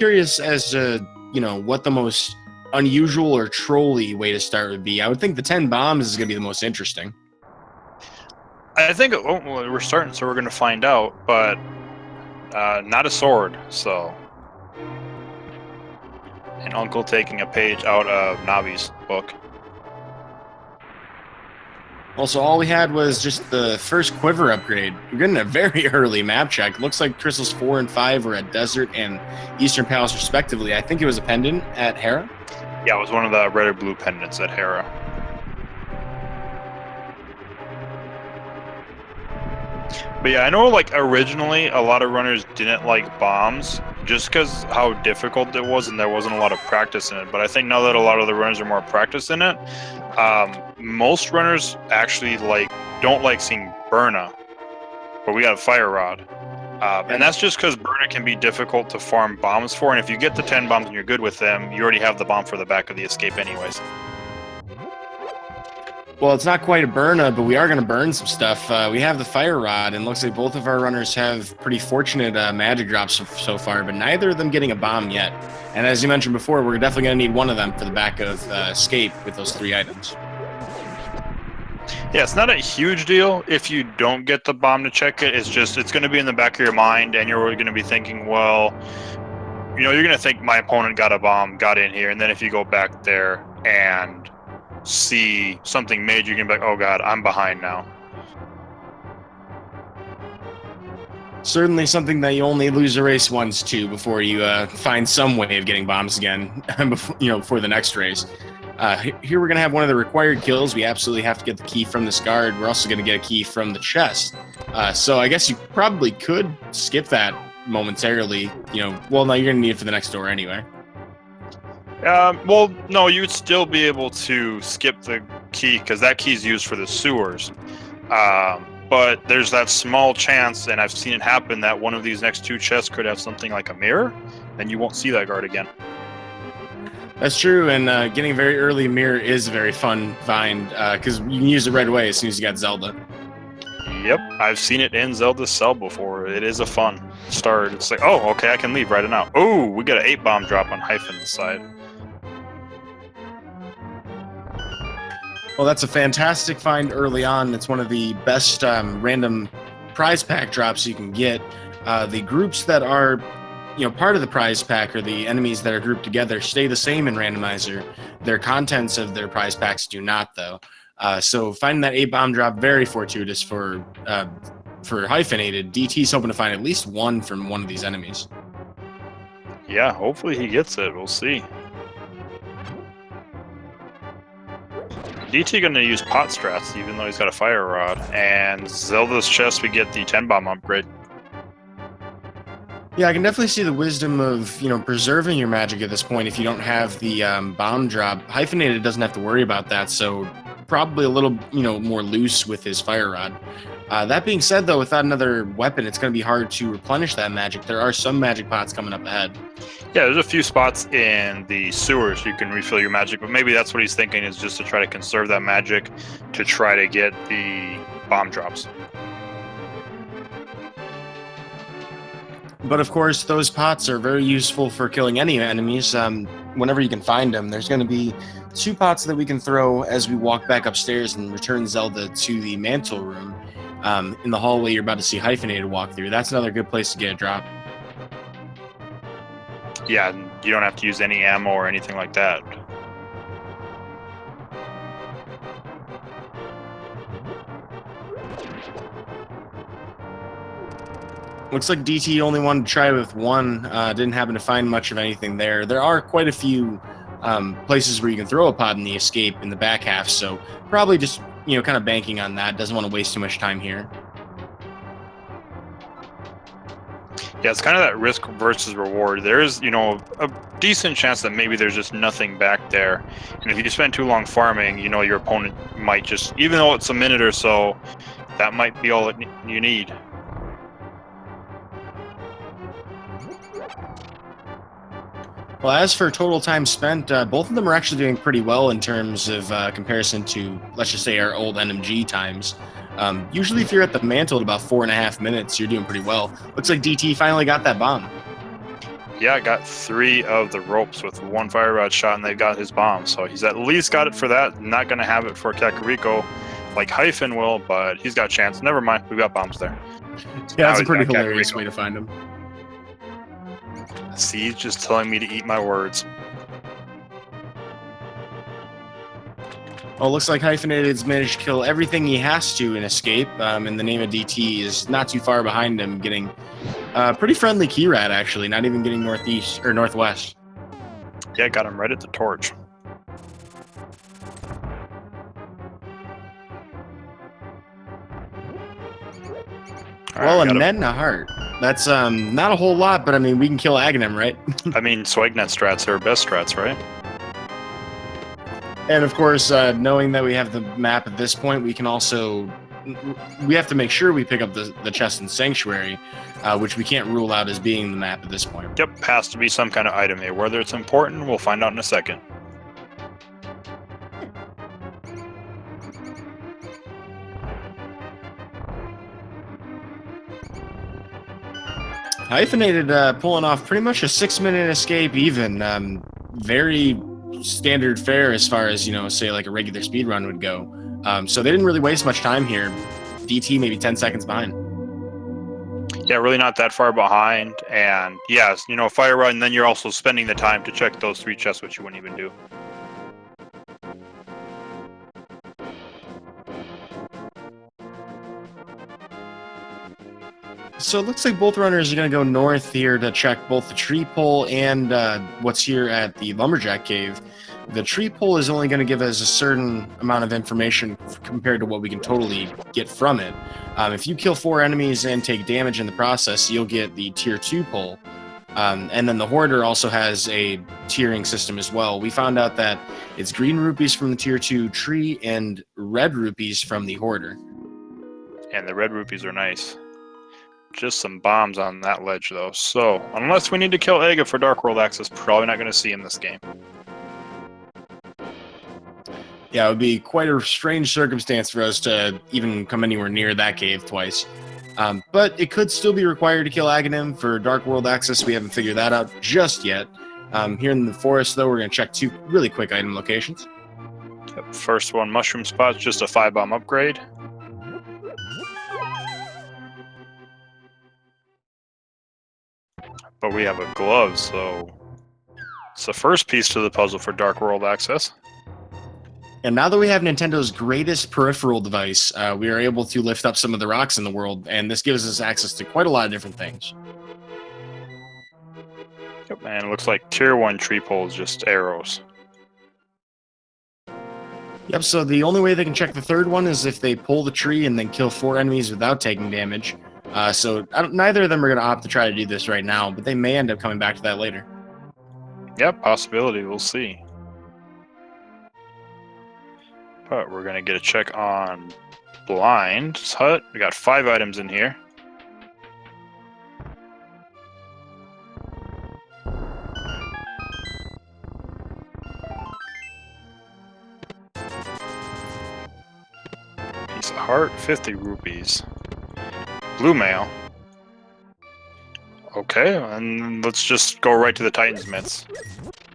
curious as to, what the most unusual or trolly way to start would be. I would think the 10 bombs is going to be the most interesting. I think we're starting, so we're going to find out, but not a sword, so. And Uncle taking a page out of Navi's book. Also, all we had was just the first quiver upgrade. We're getting a very early map check. Looks like crystals 4 and 5 were at Desert and Eastern Palace, respectively. I think it was a pendant at Hera. Yeah, it was one of the red or blue pendants at Hera. But yeah, I know like originally a lot of runners didn't like bombs just because how difficult it was and there wasn't a lot of practice in it. But I think now that a lot of the runners are more practiced in it, most runners actually don't like seeing Burna, but we got Fire Rod. And that's just because Burna can be difficult to farm bombs for, and if you get the 10 bombs and you're good with them, you already have the bomb for the back of the escape anyways. Well, it's not quite a Burna, but we are going to burn some stuff. We have the Fire Rod, and looks like both of our runners have pretty fortunate magic drops so far, but neither of them getting a bomb yet. And as you mentioned before, we're definitely going to need one of them for the back of escape with those 3 items. Yeah, it's not a huge deal if you don't get the bomb to check it. It's just, it's going to be in the back of your mind, and you're going to be thinking, well, you're going to think my opponent got a bomb, got in here, and then if you go back there and see something major, you're going to be like, oh god, I'm behind now. Certainly something that you only lose a race once to before you find some way of getting bombs again before the next race. Here we're going to have one of the required kills. We absolutely have to get the key from this guard. We're also going to get a key from the chest. So I guess you probably could skip that momentarily. Well, no, you're going to need it for the next door anyway. Well, no, you'd still be able to skip the key because that key is used for the sewers. But there's that small chance, and I've seen it happen, that one of these next 2 chests could have something like a mirror, and you won't see that guard again. That's true, and getting a very early mirror is a very fun find because you can use it right away as soon as you got Zelda. Yep, I've seen it in Zelda's cell before. It is a fun start. It's like, oh, okay, I can leave right now. Oh, we got an 8 bomb drop on Hyphen's side. Well, that's a fantastic find early on. It's one of the best random prize pack drops you can get. The groups that are part of the prize pack, or the enemies that are grouped together, stay the same in Randomizer. Their contents of their prize packs do not, though. So finding that 8 bomb drop, very fortuitous for Hyphenated. DT's hoping to find at least one from one of these enemies. Yeah, hopefully he gets it. We'll see. DT going to use pot strats, even though he's got a Fire Rod. And Zelda's chest, we get the 10 bomb upgrade. Yeah, I can definitely see the wisdom of, preserving your magic at this point if you don't have the bomb drop. Hyphenated doesn't have to worry about that, so probably a little, more loose with his Fire Rod. That being said, though, without another weapon, it's going to be hard to replenish that magic. There are some magic pots coming up ahead. Yeah, there's a few spots in the sewers you can refill your magic, but maybe that's what he's thinking, is just to try to conserve that magic to try to get the bomb drops. But of course, those pots are very useful for killing any enemies whenever you can find them. There's going to be 2 pots that we can throw as we walk back upstairs and return Zelda to the mantle room. In the hallway you're about to see Hyphenated walk through. That's another good place to get a drop. Yeah, you don't have to use any ammo or anything like that. Looks like DT only wanted to try with 1. Didn't happen to find much of anything there. There are quite a few places where you can throw a pot in the escape in the back half, so probably just, kind of banking on that. Doesn't want to waste too much time here. Yeah, it's kind of that risk versus reward. There is, a decent chance that maybe there's just nothing back there. And if you spend too long farming, your opponent might just, even though it's a minute or so, that might be all you need. Well, as for total time spent, both of them are actually doing pretty well in terms of comparison to, let's just say, our old NMG times. Usually if you're at the mantle at about 4.5 minutes, you're doing pretty well. Looks like DT finally got that bomb. Yeah, got 3 of the ropes with 1 fire rod shot, and they got his bomb. So he's at least got it for that. Not going to have it for Kakariko like Hyphen will, but he's got a chance. Never mind, we've got bombs there. So Yeah, that's a he's pretty got hilarious Kakariko. way to find him. See, he's just telling me to eat my words. Well, it looks like Hyphenated's managed to kill everything he has to in Escape, and the name of DT is not too far behind him, getting pretty friendly key rat, actually, not even getting northeast or northwest. Yeah, got him right at the torch. Well, a net and a heart. That's not a whole lot, but I mean, we can kill Aghanim, right? I mean, Swagnet strats are best strats, right? And of course, knowing that we have the map at this point, we can also we have to make sure we pick up the chest in Sanctuary, which we can't rule out as being the map at this point. Yep, has to be some kind of item here. Whether it's important, we'll find out in a second. Hyphenated pulling off pretty much a 6-minute escape even. Very standard fare as far as, say like a regular speed run would go. So they didn't really waste much time here. DT maybe 10 seconds behind. Yeah, really not that far behind. And yes, fire run, and then you're also spending the time to check those 3 chests, which you wouldn't even do. So it looks like both runners are going to go north here to check both the tree pole and what's here at the Lumberjack Cave. The tree pole is only going to give us a certain amount of information compared to what we can totally get from it. If you kill 4 enemies and take damage in the process, you'll get the tier 2 pole. And then the Hoarder also has a tiering system as well. We found out that it's green rupees from the tier 2 tree and red rupees from the Hoarder. And the red rupees are nice. Just some bombs on that ledge, though. So, unless we need to kill Ega for Dark World access, probably not going to see him this game. Yeah, it would be quite a strange circumstance for us to even come anywhere near that cave twice. But it could still be required to kill Aghanim for Dark World access. We haven't figured that out just yet. Here in the forest, though, we're going to check 2 really quick item locations. Yep, first one, Mushroom Spot's just a 5-bomb upgrade. But we have a glove, so it's the first piece to the puzzle for Dark World access. And now that we have Nintendo's greatest peripheral device, we are able to lift up some of the rocks in the world, and this gives us access to quite a lot of different things. Yep, and it looks like tier 1 tree pole is just arrows. Yep, so the only way they can check the third one is if they pull the tree and then kill 4 enemies without taking damage. So neither of them are going to opt to try to do this right now, but they may end up coming back to that later. Yep, possibility. We'll see. But we're going to get a check on Blind's hut. We got 5 items in here. Piece of heart, 50 rupees. Blue mail. Okay, and let's just go right to the Titan's Myths.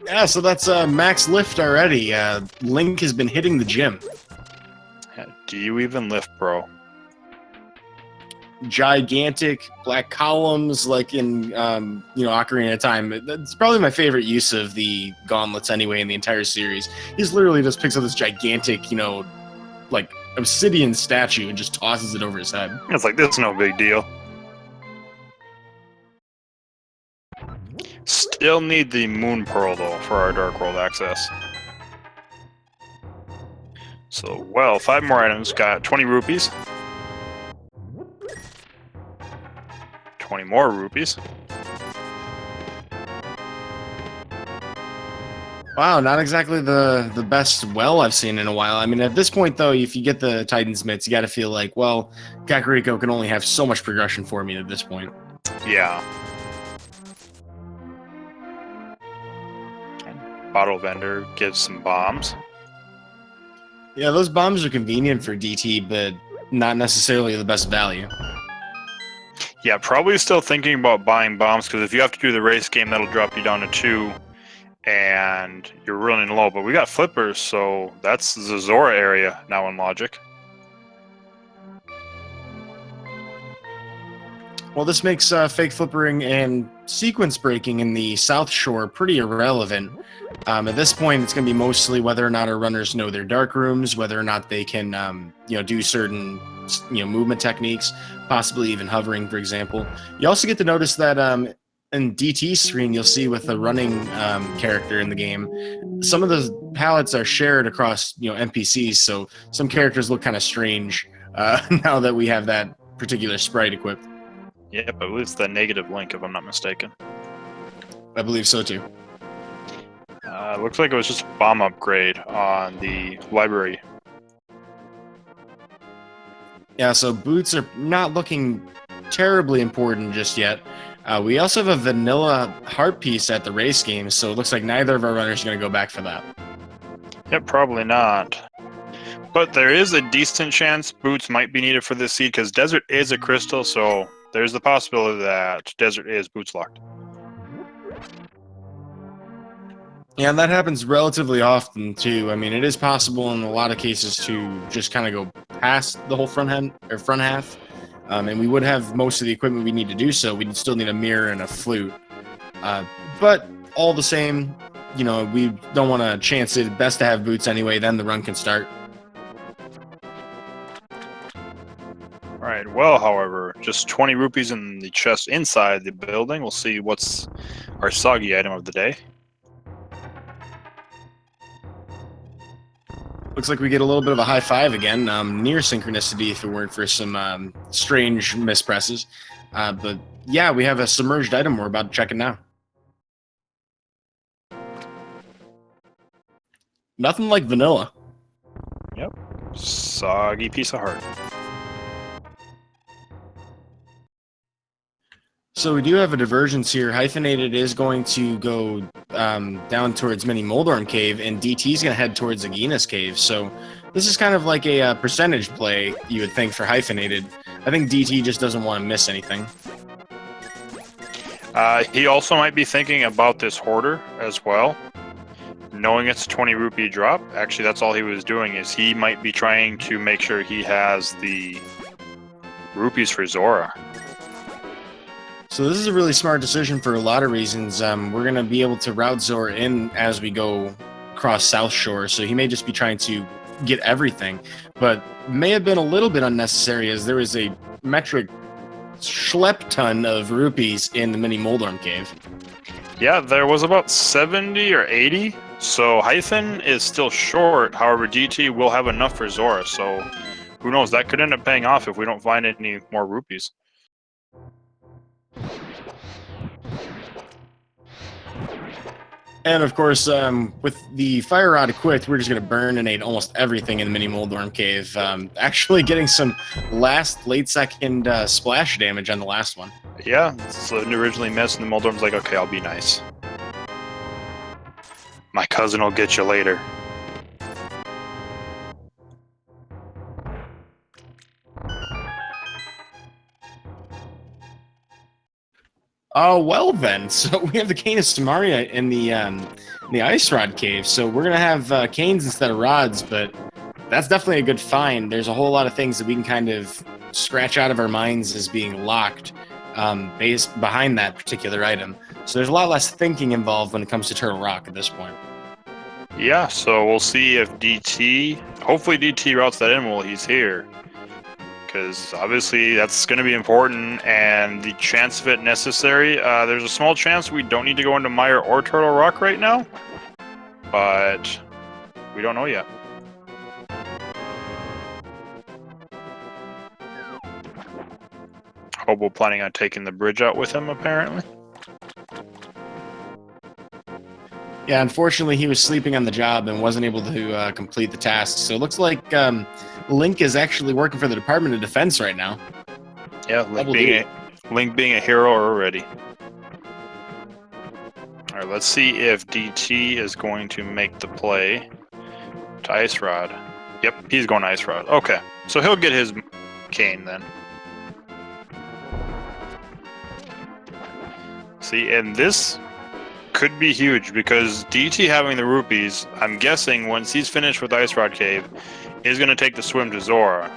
Yeah, so that's max lift already. Link has been hitting the gym. Do you even lift, bro? Gigantic black columns like in Ocarina of Time. That's probably my favorite use of the gauntlets anyway in the entire series. He's literally just picks up this gigantic, like obsidian statue and just tosses it over his head. It's like, this is no big deal. Still need the Moon Pearl, though, for our Dark World access. So, 5 more items. Got 20 rupees. 20 more rupees. Wow, not exactly the best well I've seen in a while. I mean, at this point, though, if you get the Titan's Mitts, you got to feel like, well, Kakariko can only have so much progression for me at this point. Yeah. Bottle vendor gives some bombs. Yeah, those bombs are convenient for DT, but not necessarily the best value. Yeah, probably still thinking about buying bombs, because if you have to do the race game, that'll drop you down to 2, and you're running low. But we got flippers, so that's the Zora area now in Logic. Well, this makes fake flippering and sequence breaking in the South Shore pretty irrelevant. At this point, it's going to be mostly whether or not our runners know their dark rooms, whether or not they can, do certain, movement techniques, possibly even hovering, for example. You also get to notice that in DT screen, you'll see with the running character in the game, some of those palettes are shared across, NPCs. So some characters look kind of strange now that we have that particular sprite equipped. Yep, I believe it's the negative link, if I'm not mistaken. I believe so too. Looks like it was just a bomb upgrade on the library. Yeah, so boots are not looking terribly important just yet. We also have a vanilla heart piece at the race game, so it looks like neither of our runners are going to go back for that. Yep, probably not. But there is a decent chance boots might be needed for this seed, because desert is a crystal, so there's the possibility that desert is boots locked. Yeah, and that happens relatively often too. I mean, it is possible in a lot of cases to just kind of go past the whole front half, and we would have most of the equipment we need to do so. We'd still need a mirror and a flute, but all the same, we don't want to chance it. Best to have boots anyway. Then the run can start. All right. Well, however, just 20 rupees in the chest inside the building. We'll see what's our soggy item of the day. Looks like we get a little bit of a high five again, near synchronicity if it weren't for some strange mispresses. But yeah, we have a submerged item we're about to check it now. Nothing like vanilla. Yep. Soggy piece of heart. So we do have a divergence here. Hyphenated is going to go down towards Mini Moldorm Cave, and DT is going to head towards Agina's Cave. So this is kind of like a percentage play, you would think, for Hyphenated. I think DT just doesn't want to miss anything. He also might be thinking about this hoarder as well. Knowing it's a 20 rupee drop, actually that's all he was doing, is he might be trying to make sure he has the rupees for Zora. So this is a really smart decision for a lot of reasons. We're going to be able to route Zora in as we go across South Shore, so he may just be trying to get everything, but may have been a little bit unnecessary as there was a metric schlep ton of rupees in the Mini Moldorm Cave. Yeah, there was about 70 or 80, so Hyphen is still short. However, DT will have enough for Zora, so who knows, that could end up paying off if we don't find any more rupees. And of course, with the fire rod equipped, we're just going to burninate almost everything in the Mini Moldorm Cave. Actually getting some late second splash damage on the last one. Yeah, so it originally missed, and the Moldorm's like, okay, I'll be nice. My cousin will get you later. Oh, well then. So we have the Cane of Samaria in the Ice Rod Cave. So we're going to have canes instead of rods, but that's definitely a good find. There's a whole lot of things that we can kind of scratch out of our minds as being locked based behind that particular item. So there's a lot less thinking involved when it comes to Turtle Rock at this point. Yeah, so we'll see if hopefully DT routes that in while he's here. Because obviously that's going to be important, and the chance of it necessary, there's a small chance we don't need to go into Mire or Turtle Rock right now, but we don't know yet. Hobo planning on taking the bridge out with him, apparently. Yeah, unfortunately, he was sleeping on the job and wasn't able to complete the task. So it looks like Link is actually working for the Department of Defense right now. Yeah, Link being a hero already. All right, let's see if DT is going to make the play to Ice Rod. Yep, he's going to Ice Rod. Okay, so he'll get his cane then. See, and this could be huge because DT having the rupees, I'm guessing once he's finished with Ice Rod Cave, is going to take the swim to Zora.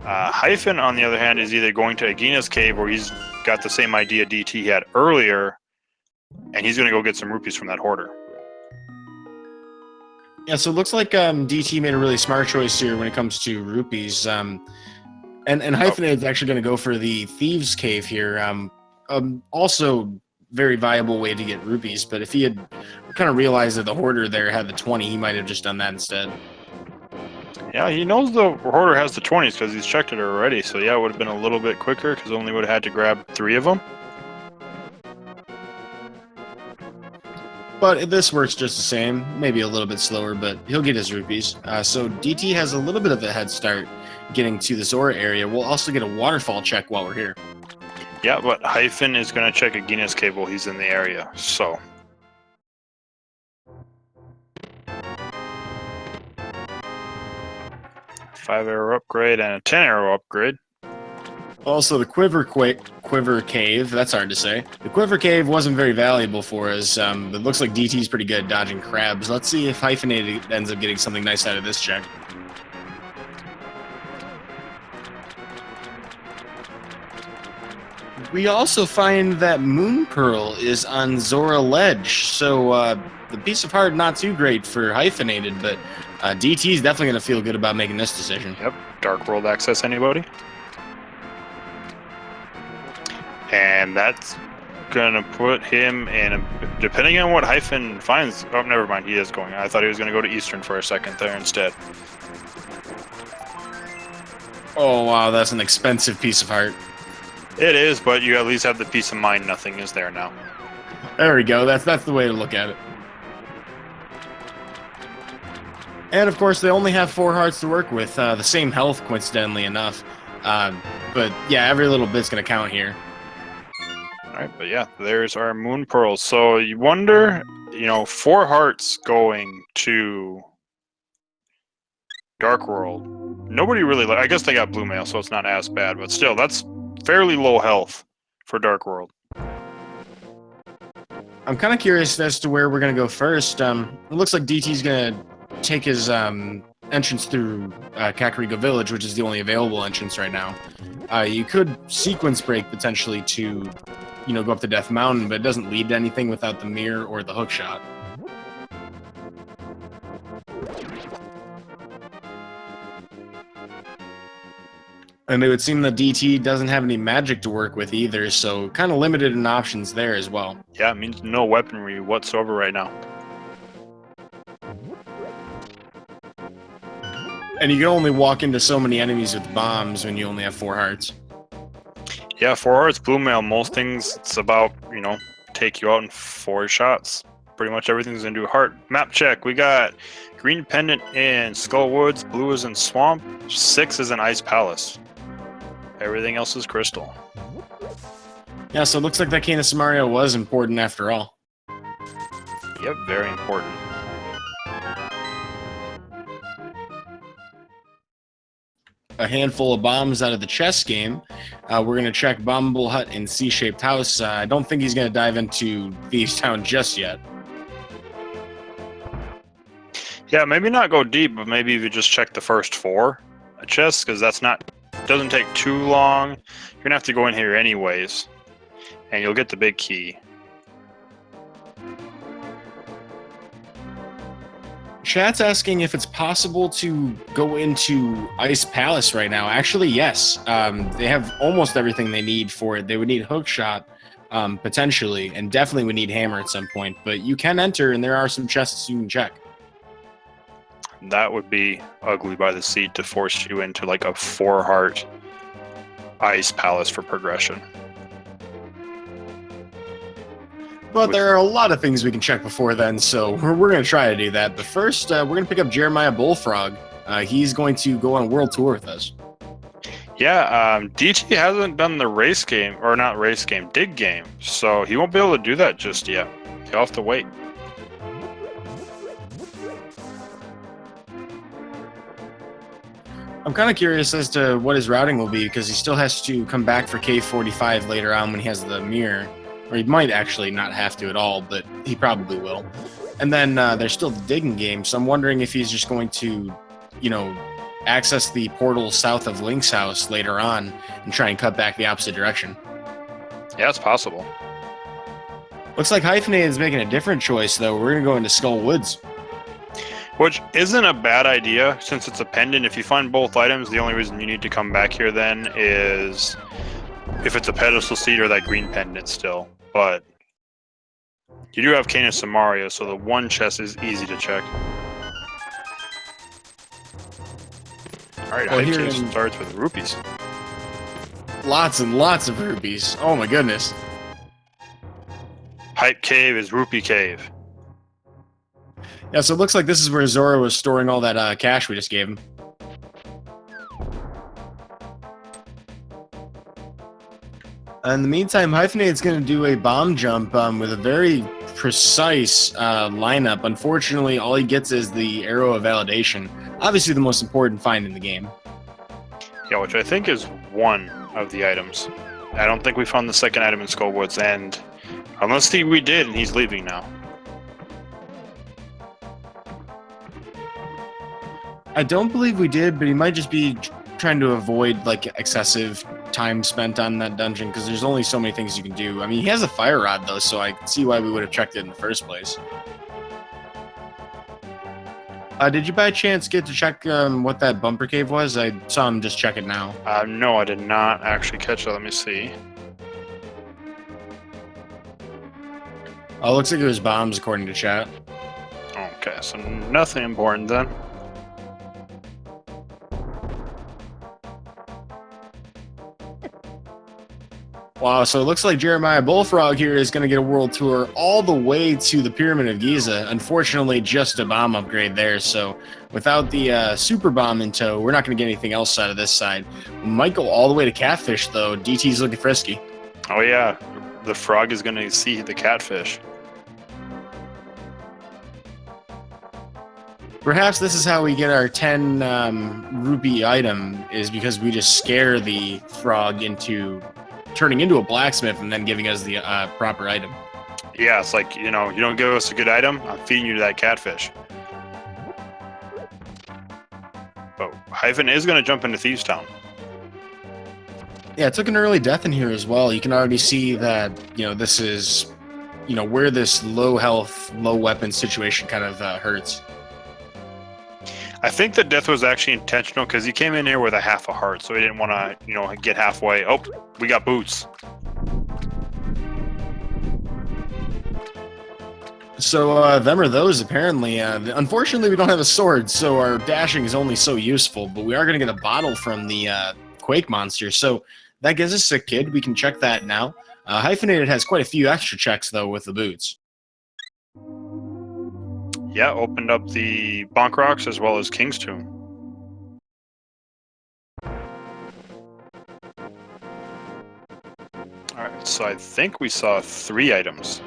Hyphen, on the other hand, is either going to Agina's Cave or he's got the same idea DT had earlier, and he's going to go get some rupees from that hoarder. Yeah, so it looks like DT made a really smart choice here when it comes to rupees. And Hyphenated's actually going to go for the Thieves' Cave here. Also, very viable way to get rupees, but if he had kind of realized that the hoarder there had the 20, he might have just done that instead. Yeah, he knows the hoarder has the 20s because he's checked it already, so yeah, it would have been a little bit quicker because only would have had to grab 3 of them. But this works just the same, maybe a little bit slower, but he'll get his rupees. So DT has a little bit of a head start getting to the Zora area. We'll also get a waterfall check while we're here. Yeah, but Hyphen is going to check Agina's Cave while he's in the area, so... Five-arrow upgrade and a 10-arrow upgrade. Also, the Quiver Cave, that's hard to say. The Quiver Cave wasn't very valuable for us, but it looks like DT's pretty good at dodging crabs. Let's see if Hyphenated ends up getting something nice out of this check. We also find that Moon Pearl is on Zora Ledge, so the piece of heart not too great for Hyphenated, but DT's definitely going to feel good about making this decision. Yep, Dark World access anybody? And that's going to put him in, depending on what Hyphen finds... Oh, never mind, he is going. I thought he was going to go to Eastern for a second there instead. Oh, wow, that's an expensive piece of heart. It is, but you at least have the peace of mind nothing is there now. There we go, that's the way to look at it. And of course, they only have 4 hearts to work with, the same health, coincidentally enough. But yeah, every little bit's going to count here. Alright, but yeah, there's our Moon Pearls. So you wonder, 4 hearts going to Dark World. Nobody really, I guess they got Blue Mail, so it's not as bad, but still, that's fairly low health for Dark World. I'm kind of curious as to where we're going to go first. It looks like DT's going to take his entrance through Kakariko Village, which is the only available entrance right now. You could sequence break potentially to, go up to Death Mountain, but it doesn't lead to anything without the mirror or the hook shot. And it would seem that DT doesn't have any magic to work with either, so kind of limited in options there as well. Yeah, it means no weaponry whatsoever right now. And you can only walk into so many enemies with bombs when you only have 4 hearts. Yeah, 4 hearts, Blue Mail, most things, it's about, take you out in 4 shots. Pretty much everything's going to do heart. Map check, we got green pendant in Skull Woods, blue is in Swamp, 6 is in Ice Palace. Everything else is crystal. Yeah, so it looks like that Cane of Samaria was important after all. Yep, very important. A handful of bombs out of the chess game. We're going to check Bombable Hut and C-shaped house. I don't think he's going to dive into Thieves Town just yet. Yeah, maybe not go deep, but maybe if you just check the first 4 chests, because that's doesn't take too long. You're going to have to go in here anyways, and you'll get the big key. Chat's asking if it's possible to go into Ice Palace right now. Actually, yes. They have almost everything they need for it. They would need Hookshot, potentially, and definitely would need Hammer at some point. But you can enter, and there are some chests you can check. That would be ugly by the seat to force you into like a 4-heart Ice Palace for progression. But there are a lot of things we can check before then, so we're going to try to do that. But first, we're going to pick up Jeremiah Bullfrog. He's going to go on a world tour with us. Yeah, DT hasn't done the race game, or not race game, dig game, so he won't be able to do that just yet. He'll have to wait. I'm kind of curious as to what his routing will be, because he still has to come back for K45 later on when he has the mirror. Or he might actually not have to at all, but he probably will. And then there's still the digging game, so I'm wondering if he's just going to, you know, access the portal south of Link's house later on and try and cut back the opposite direction. Yeah, it's possible. Looks like Hyphenated is making a different choice, though. We're going to go into Skull Woods. Which isn't a bad idea, since it's a pendant. If you find both items, the only reason you need to come back here then is if it's a pedestal seed or that green pendant still. But you do have Canis and Mario, so the one chest is easy to check. Alright, Well, Hype here Cave in- starts with rupees. Lots and lots of rupees. Oh my goodness. Hype Cave is Rupee Cave. Yeah, so it looks like this is where Zora was storing all that cash we just gave him. In the meantime, Hyphenated's going to do a bomb jump with a very precise lineup. Unfortunately, all he gets is the Arrow of Validation. Obviously the most important find in the game. Yeah, which I think is one of the items. I don't think we found the second item in Skull Woods, and unless we did, and he's leaving now. I don't believe we did, but he might just be trying to avoid like excessive time spent on that dungeon because there's only so many things you can do. I mean, he has a fire rod though, so I see why we would have checked it in the first place. Did you by chance get to check what that bumper cave was? I saw him just check it now. No, I did not actually catch that. Let me see. Oh, looks like it was bombs according to chat. Okay, so nothing important then. Wow, so it looks like Jeremiah Bullfrog here is going to get a world tour all the way to the Pyramid of Giza. Unfortunately, just a bomb upgrade there, so without the super bomb in tow, we're not going to get anything else out of this side. We might go all the way to Catfish, though. DT's looking frisky. Oh yeah, the frog is going to see the catfish. Perhaps this is how we get our 10 rupee item, is because we just scare the frog into turning into a blacksmith and then giving us the proper item. Yeah, it's like, you know, you don't give us a good item, I'm feeding you to that catfish. But Hyphen is going to jump into Thieves Town. Yeah, it took an early death in here as well. You can already see that, you know, this is, you know, where this low health, low weapon situation kind of hurts. I think the death was actually intentional because he came in here with a half a heart, so he didn't want to, you know, get halfway. Oh, we got boots. So them or those, apparently. Unfortunately, we don't have a sword, so our dashing is only so useful, but we are going to get a bottle from the Quake monster, so that gives us a kid. We can check that now. Hyphenated has quite a few extra checks, though, with the boots. Yeah, opened up the Bonk Rocks as well as King's Tomb. Alright, so I think we saw 3 items.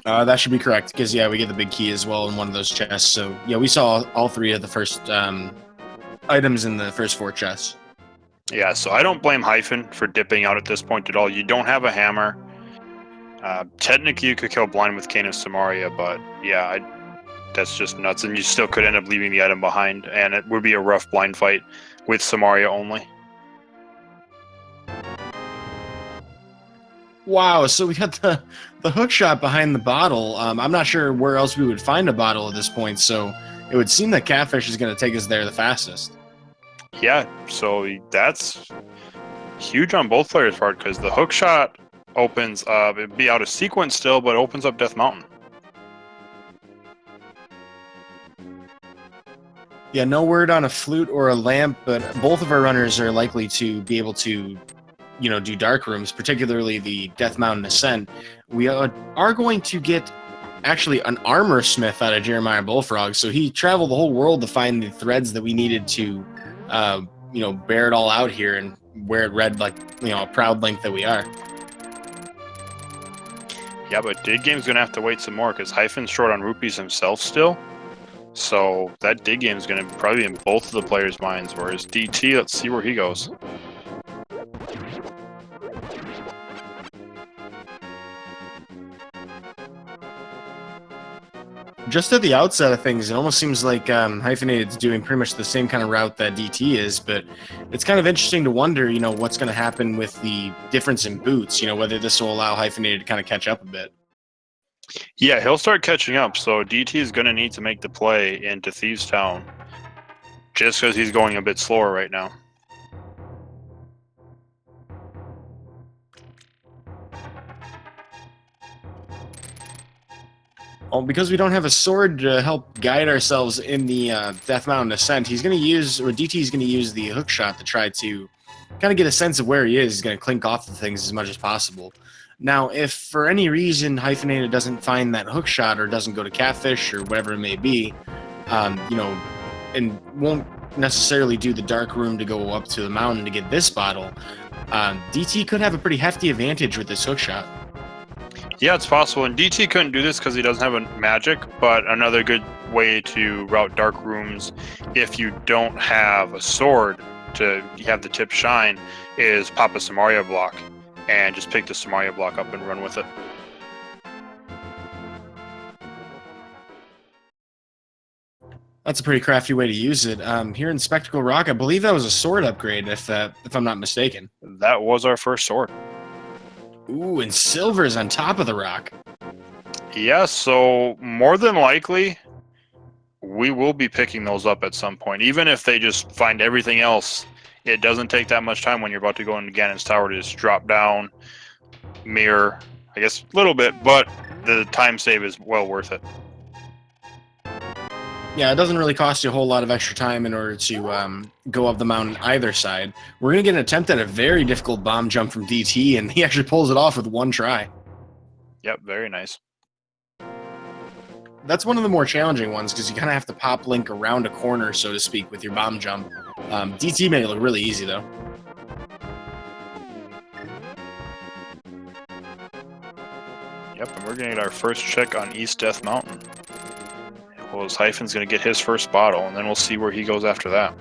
That should be correct, because, yeah, we get the big key as well in one of those chests. So, yeah, we saw all 3 of the first items in the first 4 chests. Yeah, so I don't blame Hyphen for dipping out at this point at all. You don't have a hammer. Technically, you could kill blind with Canis Samaria, but yeah, that's just nuts. And you still could end up leaving the item behind, and it would be a rough blind fight with Samaria only. Wow, so we got the hook shot behind the bottle. I'm not sure where else we would find a bottle at this point, so it would seem that Catfish is going to take us there the fastest. Yeah, so that's huge on both players' part, because the hook shot opens up, it'd be out of sequence still, but opens up Death Mountain. Yeah, no word on a flute or a lamp, but both of our runners are likely to be able to, you know, do dark rooms, particularly the Death Mountain Ascent. We are going to get actually an armor smith out of Jeremiah Bullfrog, so he traveled the whole world to find the threads that we needed to, you know, bear it all out here and wear it red like, you know, a proud Link that we are. Yeah, but Dig Game's gonna have to wait some more because Hyphen's short on rupees himself still. So that Dig Game's gonna probably be in both of the players' minds. Whereas DT, let's see where he goes. Just at the outset of things, it almost seems like Hyphenated's doing pretty much the same kind of route that DT is, but it's kind of interesting to wonder, what's going to happen with the difference in boots, whether this will allow Hyphenated to kind of catch up a bit. Yeah, he'll start catching up, so DT is going to need to make the play into Thieves Town just because he's going a bit slower right now. Well, because we don't have a sword to help guide ourselves in the Death Mountain ascent, DT's going to use the hook shot to try to kind of get a sense of where he is. He's going to clink off the things as much as possible. Now, if for any reason Hyphenated doesn't find that hook shot or doesn't go to Catfish or whatever it may be, and won't necessarily do the dark room to go up to the mountain to get this bottle, DT could have a pretty hefty advantage with this hook shot. Yeah, it's possible, and DT couldn't do this because he doesn't have a magic, but another good way to route dark rooms if you don't have a sword to have the tip shine is pop a Samaria block and just pick the Samaria block up and run with it. That's a pretty crafty way to use it. Here in Spectacle Rock, I believe that was a sword upgrade, if I'm not mistaken. That was our first sword. Ooh, and silver's on top of the rock. Yeah, so more than likely, we will be picking those up at some point. Even if they just find everything else, it doesn't take that much time when you're about to go into Ganon's Tower to just drop down, mirror, I guess a little bit, but the time save is well worth it. Yeah, it doesn't really cost you a whole lot of extra time in order to go up the mountain either side. We're going to get an attempt at a very difficult bomb jump from DT, and he actually pulls it off with one try. Yep, very nice. That's one of the more challenging ones because you kind of have to pop Link around a corner, so to speak, with your bomb jump. DT made it look really easy, though. Yep, and we're going to get our first check on East Death Mountain. Well, Hyphen's going to get his first bottle, and then we'll see where he goes after that.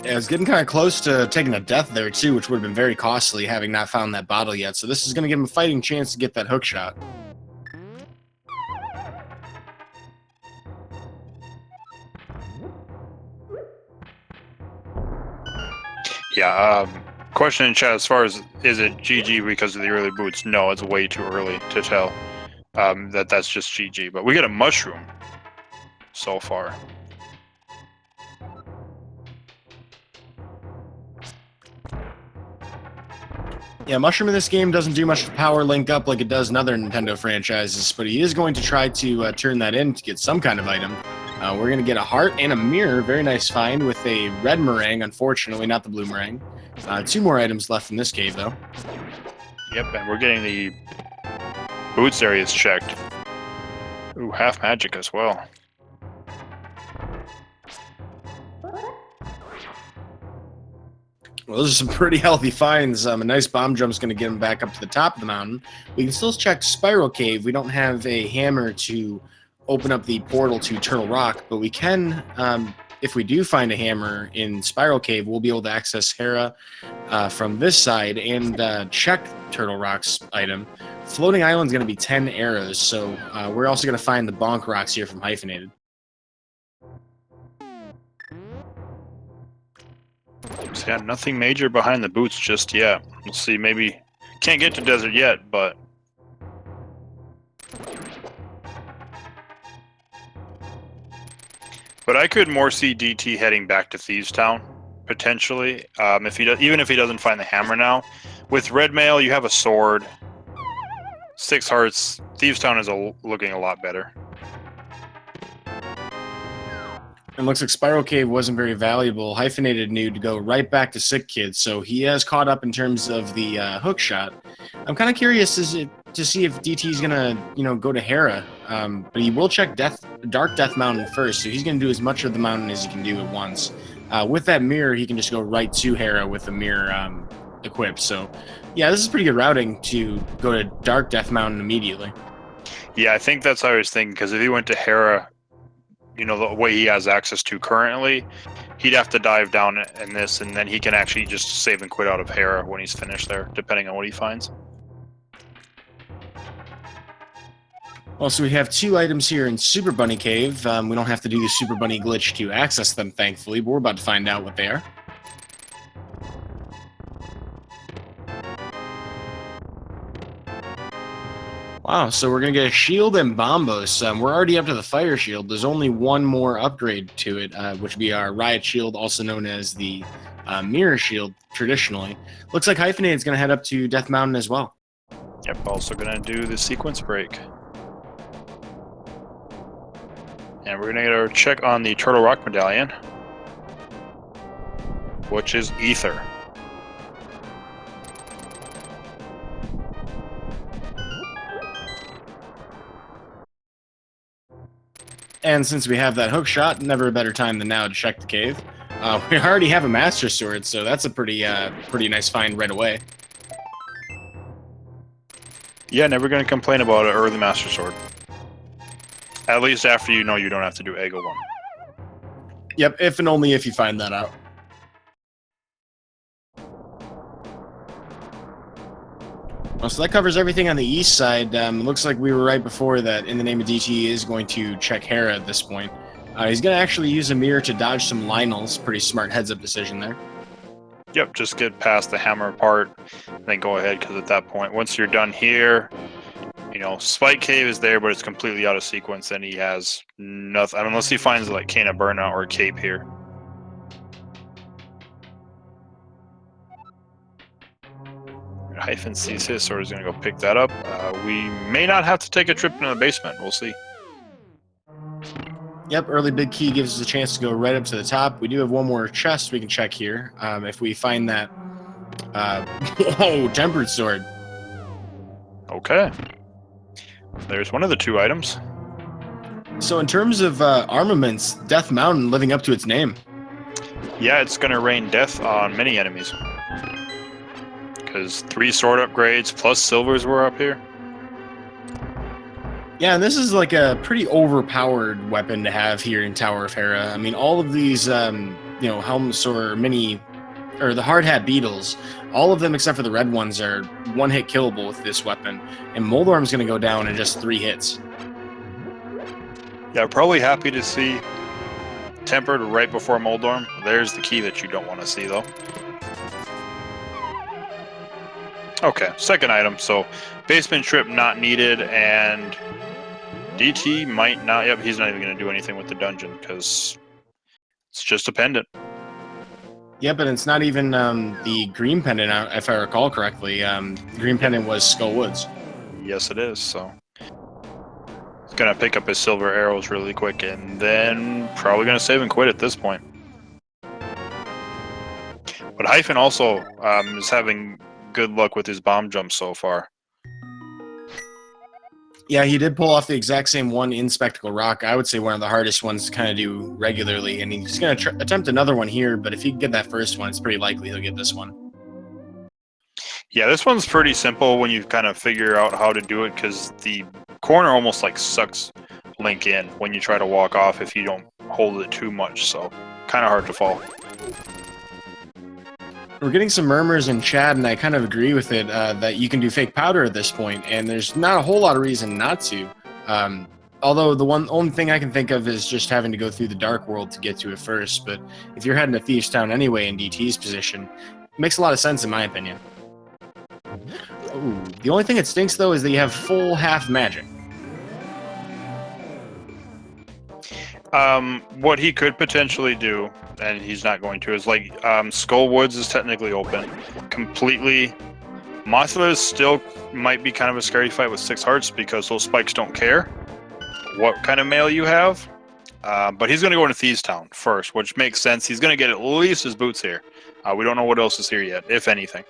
Yeah, it's getting kind of close to taking a death there, too, which would have been very costly, having not found that bottle yet. So this is going to give him a fighting chance to get that hook shot. Yeah, question in chat as far as, is it GG because of the early boots? No, it's way too early to tell. That's just GG. But we get a mushroom so far. Yeah, Mushroom in this game doesn't do much to power Link up like it does in other Nintendo franchises, but he is going to try to turn that in to get some kind of item. We're going to get a heart and a mirror. Very nice find with a red meringue, unfortunately, not the blue meringue. 2 more items left in this cave, though. Yep, and we're getting the boots areas checked. Ooh, half magic as well. Well, those are some pretty healthy finds. A nice bomb jump's going to get him back up to the top of the mountain. We can still check Spiral Cave. We don't have a hammer to open up the portal to Turtle Rock, but we can, if we do find a hammer in Spiral Cave, we'll be able to access Hera from this side and check Turtle Rock's item. Floating Island's going to be 10 arrows, so we're also going to find the Bonk Rocks here from Hyphenated. So yeah, nothing major behind the boots just yet. We'll see, maybe can't get to desert yet, but I could more see DT heading back to Thieves Town potentially. If he does, even if he doesn't find the hammer now, with red mail you have a sword, 6 hearts. Thieves Town is looking a lot better. It looks like Spiral Cave wasn't very valuable. Hyphenated knew to go right back to Sick Kid, so he has caught up in terms of the hook shot. I'm kind of curious to see if DT's gonna, go to Hera, but he will check Dark Death Mountain first, so he's gonna do as much of the mountain as he can do at once. With that mirror, he can just go right to Hera with the mirror equipped. So, yeah, this is pretty good routing to go to Dark Death Mountain immediately. Yeah, I think that's how I was thinking, because if he went to Hera, the way he has access to currently, he'd have to dive down in this, and then he can actually just save and quit out of Hera when he's finished there, depending on what he finds. Well, so we have 2 items here in Super Bunny Cave. We don't have to do the Super Bunny glitch to access them, thankfully, but we're about to find out what they are. Wow, so we're going to get a shield and bombos. We're already up to the fire shield. There's only one more upgrade to it, which would be our riot shield, also known as the mirror shield, traditionally. Looks like Hyphenated's going to head up to Death Mountain as well. Yep, also going to do the sequence break. And we're going to get our check on the Turtle Rock Medallion, which is Ether. And since we have that hook shot, never a better time than now to check the cave. We already have a Master Sword, so that's a pretty nice find right away. Yeah, never going to complain about an early Master Sword. At least after you know you don't have to do Ego 1. Yep, if and only if you find that out. Well, so that covers everything on the east side. It looks like we were right before that In the Name of DT is going to check Hera at this point. He's going to actually use a mirror to dodge some Lionels. Pretty smart heads-up decision there. Yep, just get past the hammer part, and then go ahead, because at that point, once you're done here, you know, Spike Cave is there, but it's completely out of sequence, and he has nothing, unless he finds, like, Cane of Burnout or a Cape here. Hyphen sees his sword, is going to go pick that up. We may not have to take a trip into the basement. We'll see. Yep, early big key gives us a chance to go right up to the top. We do have one more chest we can check here. If we find that... whoa, Tempered Sword. Okay. There's one of the 2 items. So in terms of armaments, Death Mountain living up to its name. Yeah, it's going to rain death on many enemies. Because 3 sword upgrades plus silvers were up here. Yeah, and this is like a pretty overpowered weapon to have here in Tower of Hera. I mean, all of these, Helmsaur mini, or the hard hat beetles, all of them except for the red ones are one-hit killable with this weapon. And Moldorm's going to go down in just 3 hits. Yeah, probably happy to see Tempered right before Moldorm. There's the key that you don't want to see, though. Okay, second item. So, basement trip not needed, and DT might not... Yep, he's not even going to do anything with the dungeon, because it's just a pendant. Yeah, but it's not even the green pendant, if I recall correctly. Green pendant was Skull Woods. Yes, it is, so... He's going to pick up his silver arrows really quick, and then probably going to save and quit at this point. But Hyphen also is having good luck with his bomb jump so far. Yeah, he did pull off the exact same one in Spectacle Rock. I would say one of the hardest ones to kind of do regularly, and he's going to attempt another one here, but if he can get that first one, it's pretty likely he'll get this one. Yeah, this one's pretty simple when you kind of figure out how to do it, because the corner almost like sucks Link in when you try to walk off if you don't hold it too much, so kind of hard to fall. We're getting some murmurs in chat, and I kind of agree with it, that you can do fake powder at this point, and there's not a whole lot of reason not to. Although the only thing I can think of is just having to go through the Dark World to get to it first, but if you're heading to Thieves Town anyway in DT's position, it makes a lot of sense in my opinion. Ooh, the only thing that stinks, though, is that you have full half magic. What he could potentially do, and he's not going to, is like Skull Woods is technically open completely. Mothra still might be kind of a scary fight with 6 hearts because those spikes don't care what kind of mail you have. But he's going to go into Thieves Town first, which makes sense. He's going to get at least his boots here. We don't know what else is here yet, if anything.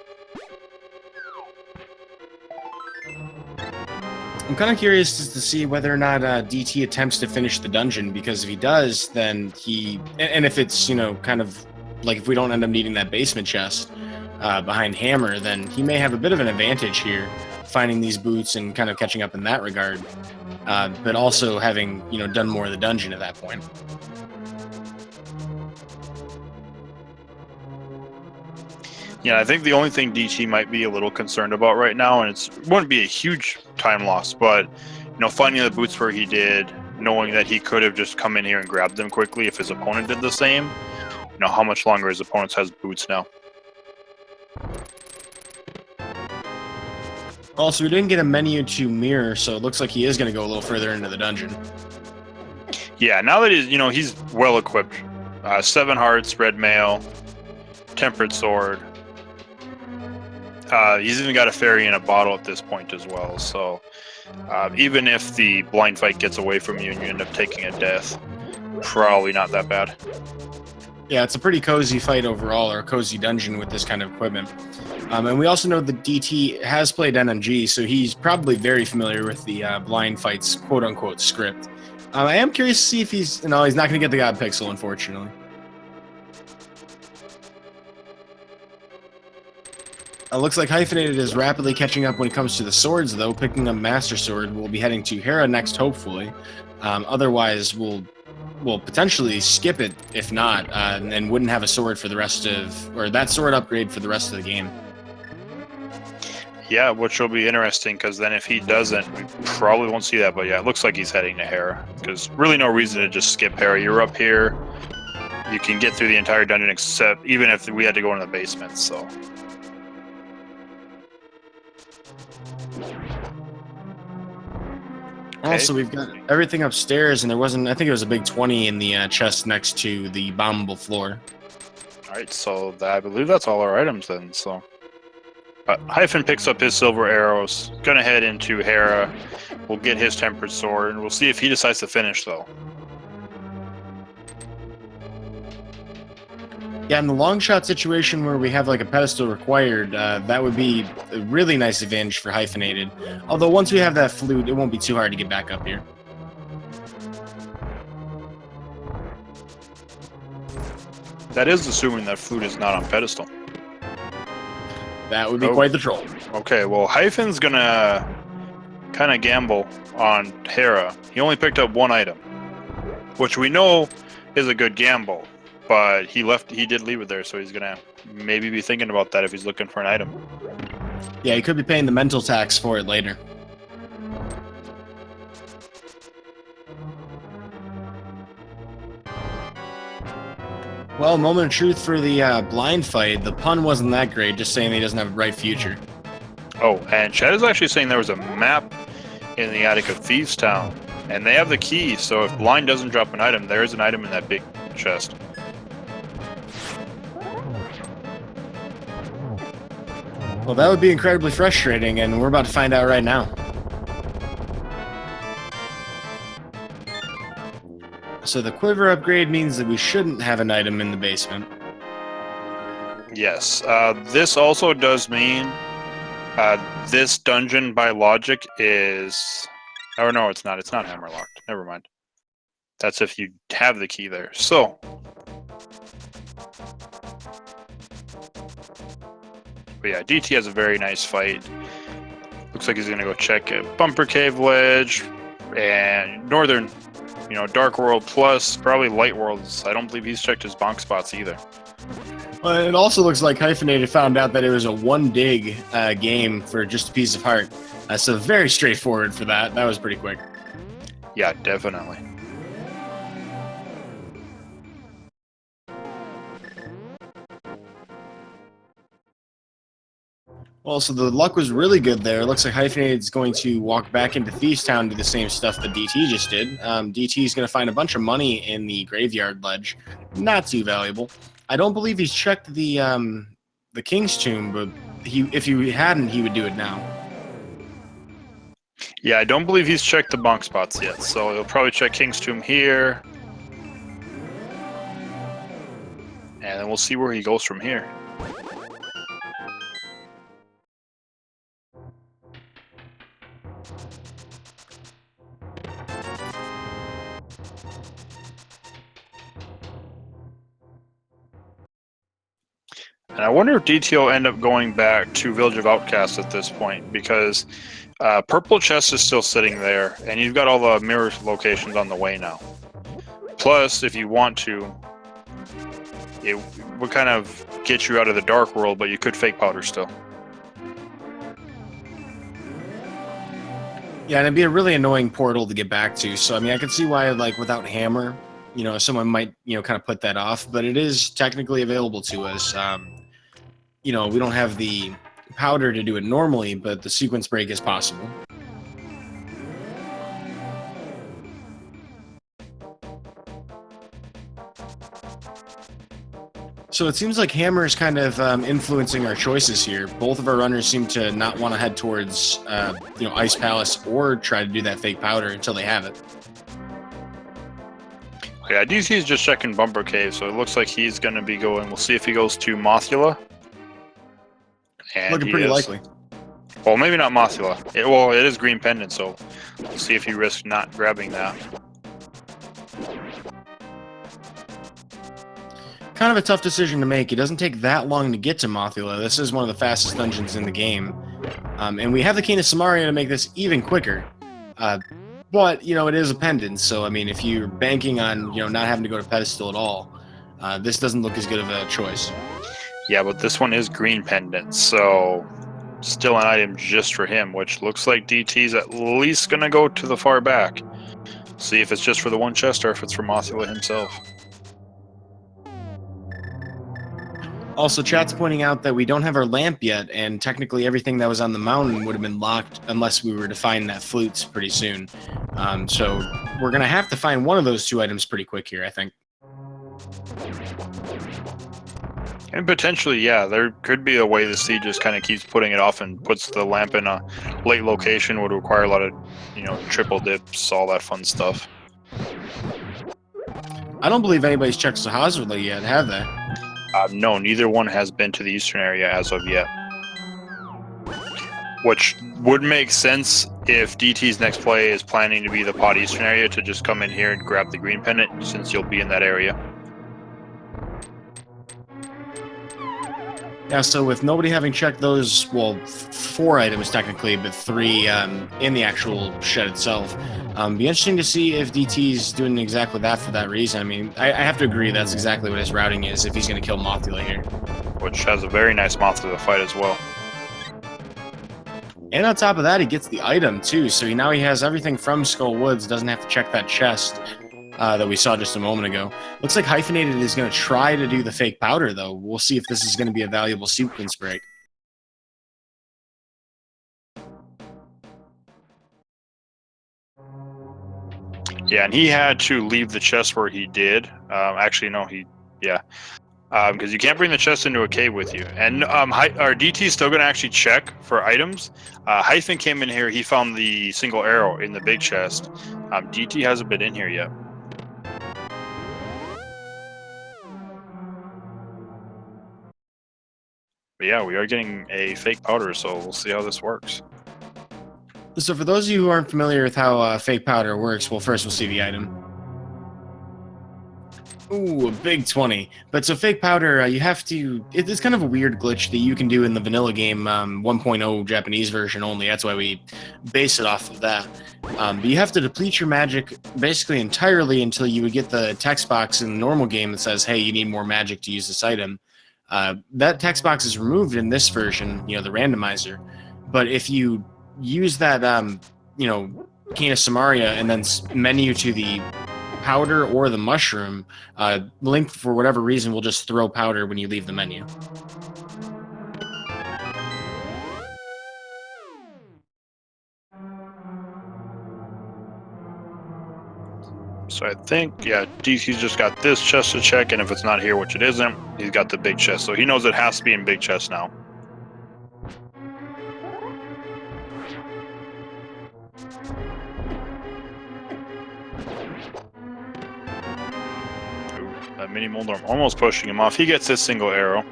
I'm kind of curious as to see whether or not DT attempts to finish the dungeon, because if he does, then he... And if it's, kind of like if we don't end up needing that basement chest behind Hammer, then he may have a bit of an advantage here, finding these boots and kind of catching up in that regard, but also having, done more of the dungeon at that point. Yeah, I think the only thing DT might be a little concerned about right now, and it wouldn't be a huge time loss, but finding the boots where he did, knowing that he could have just come in here and grabbed them quickly if his opponent did the same. How much longer his opponent has boots now. Also, we didn't get a menu to mirror, so it looks like he is going to go a little further into the dungeon. Yeah, now that he's well equipped. 7 hearts, red mail, tempered sword. He's even got a fairy in a bottle at this point as well. So even if the blind fight gets away from you and you end up taking a death, probably not that bad. Yeah, it's a pretty cozy fight overall, or a cozy dungeon with this kind of equipment. And we also know that DT has played NMG, so he's probably very familiar with the blind fights quote-unquote script. I am curious to see if he's... No, he's not going to get the God Pixel, unfortunately. Looks like Hyphenated is rapidly catching up when it comes to the swords, though. Picking up Master Sword, we'll be heading to Hera next, hopefully. Otherwise, we'll potentially skip it, if not, and wouldn't have a sword for the rest of... Or that sword upgrade for the rest of the game. Yeah, which will be interesting, because then if he doesn't, we probably won't see that. But yeah, it looks like he's heading to Hera, because really no reason to just skip Hera. You're up here. You can get through the entire dungeon, except even if we had to go into the basement, so... Also, we've got everything upstairs, and there wasn't... I think it was a big 20 in the chest next to the bombable floor. Alright, so I believe that's all our items then, so... Hyphen picks up his silver arrows, gonna head into Hera. We'll get his tempered sword, and we'll see if he decides to finish, though. Yeah, in the long shot situation where we have like a pedestal required, that would be a really nice advantage for Hyphenated. Although once we have that flute, it won't be too hard to get back up here. That is assuming that flute is not on pedestal. That would be quite the troll. Okay, well, Hyphen's gonna kind of gamble on Hera. He only picked up 1 item, which we know is a good gamble, but he did leave it there, so he's gonna maybe be thinking about that if he's looking for an item. Yeah, he could be paying the mental tax for it later. Well, moment of truth for the blind fight. The pun wasn't that great, just saying he doesn't have a bright future. Oh, and Chad is actually saying there was a map in the attic of Thieves Town, and they have the key, so if blind doesn't drop an item, there is an item in that big chest. Well, that would be incredibly frustrating, and we're about to find out right now. So the quiver upgrade means that we shouldn't have an item in the basement. Yes. This also does mean this dungeon, by logic, is... Oh, no, it's not. It's not hammerlocked. Never mind. That's if you have the key there. So... But yeah, DT has a very nice fight. Looks like he's going to go check Bumper Cave Ledge and Northern... Dark World plus probably Light Worlds. I don't believe he's checked his bonk spots either. Well, it also looks like Hyphenated found out that it was a 1 dig game for just a piece of heart. So very straightforward for that. That was pretty quick. Yeah, definitely. Well, so the luck was really good there. It looks like Hyphenated is going to walk back into Thieves Town and do the same stuff that DT just did. DT is going to find a bunch of money in the graveyard ledge. Not too valuable. I don't believe he's checked the King's Tomb, but if he hadn't, he would do it now. Yeah, I don't believe he's checked the bonk spots yet, so he'll probably check King's Tomb here. And then we'll see where he goes from here. And I wonder if DT will end up going back to Village of Outcasts at this point, because Purple Chest is still sitting there, and you've got all the mirror locations on the way now. Plus, if you want to, it would kind of get you out of the Dark World, but you could fake powder still. Yeah, and it'd be a really annoying portal to get back to. So I mean, I could see why, like, without hammer, someone might, kind of put that off. But it is technically available to us. We don't have the powder to do it normally, but the sequence break is possible. So it seems like hammer is kind of influencing our choices here. Both of our runners seem to not want to head towards, Ice Palace or try to do that fake powder until they have it. Yeah, DC is just checking Bumper Cave, so it looks like he's going to be going. We'll see if he goes to Mothula. And Looking pretty likely. Well, maybe not Mothula. It is Green Pendant, so we'll see if he risks not grabbing that. Kind of a tough decision to make. It doesn't take that long to get to Mothula. This is one of the fastest dungeons in the game. And we have the Cane of Samaria to make this even quicker. But, it is a pendant, so, I mean, if you're banking on, not having to go to pedestal at all, this doesn't look as good of a choice. Yeah, but this one is Green Pendant, so still an item just for him, which looks like DT's at least going to go to the far back. See if it's just for the one chest or if it's for Mothula himself. Also, chat's pointing out that we don't have our lamp yet, and technically everything that was on the mountain would have been locked unless we were to find that flutes pretty soon. So we're going to have to find one of those two items pretty quick here, I think. And potentially, yeah, there could be a way the Sea just kind of keeps putting it off and puts the lamp in a late location. Would require a lot of, triple dips, all that fun stuff. I don't believe anybody's checked Sahazrali yet, have they? No, neither one has been to the eastern area as of yet. Which would make sense if DT's next play is planning to be the pod eastern area, to just come in here and grab the green pendant, since you'll be in that area. Yeah, so with nobody having checked those, 4 items technically, but 3 in the actual shed itself, be interesting to see if DT's doing exactly that for that reason. I mean, I have to agree that's exactly what his routing is if he's going to kill Mothula here. Which has a very nice Mothula fight as well. And on top of that, he gets the item too, so now he has everything from Skull Woods, doesn't have to check that chest that we saw just a moment ago. Looks like Hyphenated is going to try to do the fake powder, though. We'll see if this is going to be a valuable sequence break. Yeah, and he had to leave the chest where he did. Actually, no, because you can't bring the chest into a cave with you. And our DT is still going to actually check for items. Hyphen came in here. He found the single arrow in the big chest. DT hasn't been in here yet. But yeah, we are getting a fake powder, so we'll see how this works. So for those of you who aren't familiar with how fake powder works, first we'll see the item. Ooh, a big 20. But so fake powder, you have to... It's kind of a weird glitch that you can do in the vanilla game 1.0 Japanese version only. That's why we base it off of that. But you have to deplete your magic basically entirely until you would get the text box in the normal game that says, hey, you need more magic to use this item. That text box is removed in this version, the randomizer. But if you use that, Cane of Samaria and then menu to the powder or the mushroom, Link, for whatever reason, will just throw powder when you leave the menu. So I think, DC's just got this chest to check, and if it's not here, which it isn't, he's got the big chest. So he knows it has to be in big chest now. Ooh, that mini Moldorm almost pushing him off. He gets his single arrow.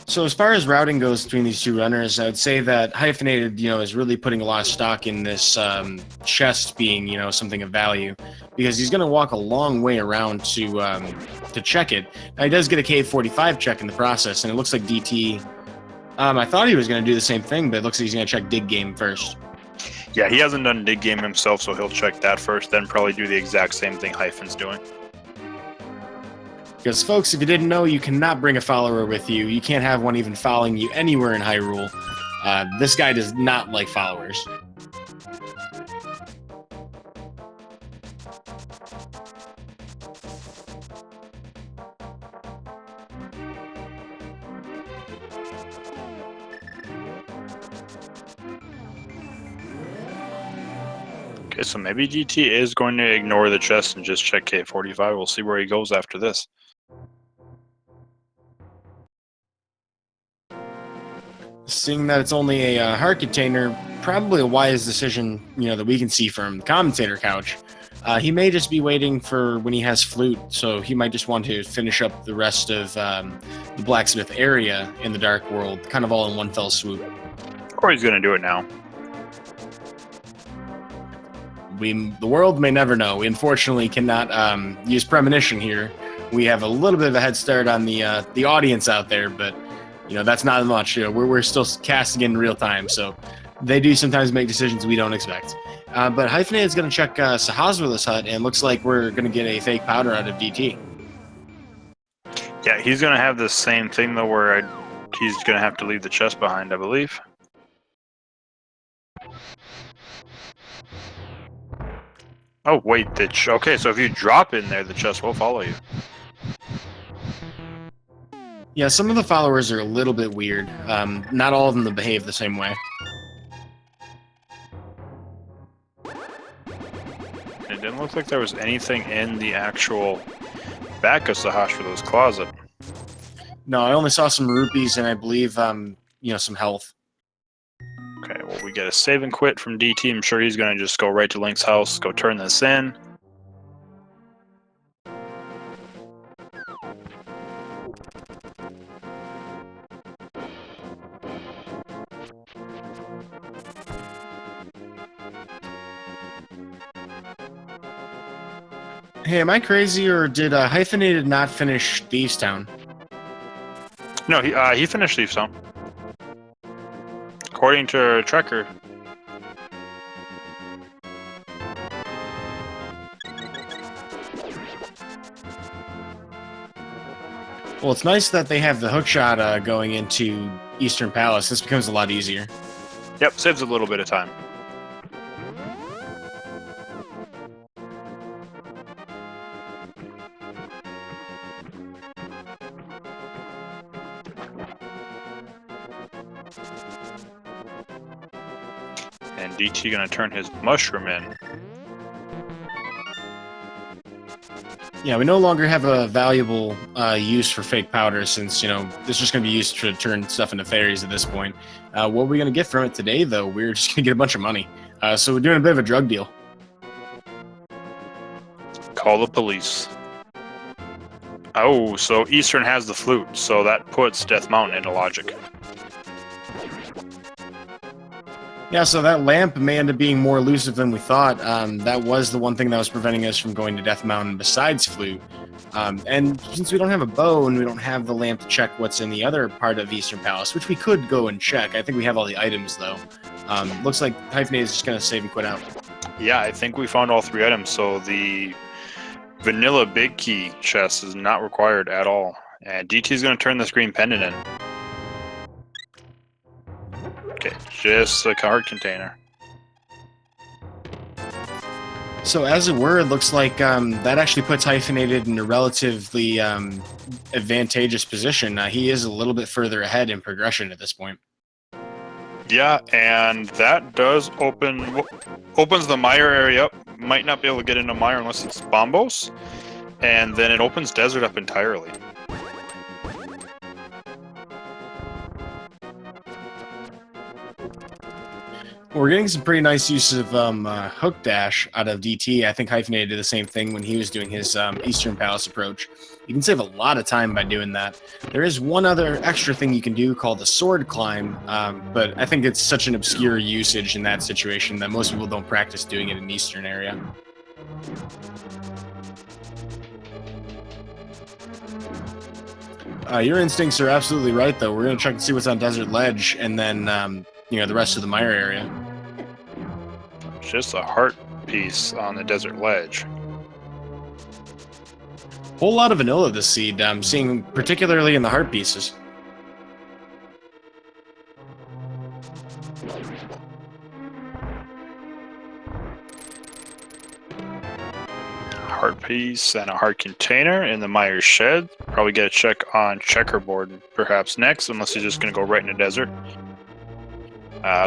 So as far as routing goes between these two runners, I would say that Hyphenated, is really putting a lot of stock in this chest being, something of value, because he's going to walk a long way around to check it. Now, he does get a K45 check in the process, and it looks like DT. I thought he was going to do the same thing, but it looks like he's going to check Dig Game first. Yeah, he hasn't done Dig Game himself, so he'll check that first, then probably do the exact same thing Hyphen's doing. Because, folks, if you didn't know, you cannot bring a follower with you. You can't have one even following you anywhere in Hyrule. This guy does not like followers. Okay, so maybe DT is going to ignore the chest and just check K45. We'll see where he goes after this. Seeing that it's only a heart container, probably a wise decision, that we can see from the commentator couch. He may just be waiting for when he has flute, so he might just want to finish up the rest of the blacksmith area in the Dark World, kind of all in one fell swoop. Or he's going to do it now. The world may never know. We unfortunately cannot use premonition here. We have a little bit of a head start on the audience out there, but that's not much. We're still casting in real time, so they do sometimes make decisions we don't expect. But Hyphenated is going to check Sahasrah's hut, and looks like we're going to get a fake powder out of DT. Yeah, he's going to have the same thing though, where he's going to have to leave the chest behind, I believe. Oh wait, okay, so if you drop in there, the chest will follow you. Yeah, some of the followers are a little bit weird. Not all of them behave the same way. It didn't look like there was anything in the actual back of Sahasrah's closet. No, I only saw some rupees and I believe, some health. Okay, well, we get a save and quit from DT. I'm sure he's going to just go right to Link's house, go turn this in. Hey, am I crazy, or did Hyphenated not finish Thieves Town? No, he finished Thieves Town. According to Trekker. Well, it's nice that they have the hookshot going into Eastern Palace. This becomes a lot easier. Yep, saves a little bit of time. And DT gonna turn his mushroom in. Yeah, we no longer have a valuable use for fake powder, since, this is just going to be used to turn stuff into fairies at this point. What we're going to get from it today, though, we're just going to get a bunch of money. So we're doing a bit of a drug deal. Call the police. Oh, so Eastern has the flute, so that puts Death Mountain into logic. Yeah, so that lamp may end up being more elusive than we thought. That was the one thing that was preventing us from going to Death Mountain besides flute. And since we don't have a bow and we don't have the lamp to check what's in the other part of Eastern Palace, which we could go and check. I think we have all the items, though. Looks like Hyphenated is just going to save and quit out. Yeah, I think we found all 3 items, so the vanilla big key chest is not required at all. And DT is going to turn this green pendant in. Okay, just a card container. So as it were, it looks like that actually puts Hyphenated in a relatively advantageous position. He is a little bit further ahead in progression at this point. Yeah, and that does opens the Mire area up. Might not be able to get into Mire unless it's Bombos. And then it opens Desert up entirely. We're getting some pretty nice use of Hook Dash out of DT. I think Hyphenated did the same thing when he was doing his Eastern Palace approach. You can save a lot of time by doing that. There is one other extra thing you can do called the Sword Climb, but I think it's such an obscure usage in that situation that most people don't practice doing it in the Eastern area. Your instincts are absolutely right, though. We're going to check and see what's on Desert Ledge, and then, the rest of the Mire area. Just a heart piece on the Desert Ledge. Whole lot of vanilla this seed. I'm seeing particularly in the heart pieces. Heart piece and a heart container in the Myers shed. Probably get a check on checkerboard perhaps next, unless he's just going to go right in the desert.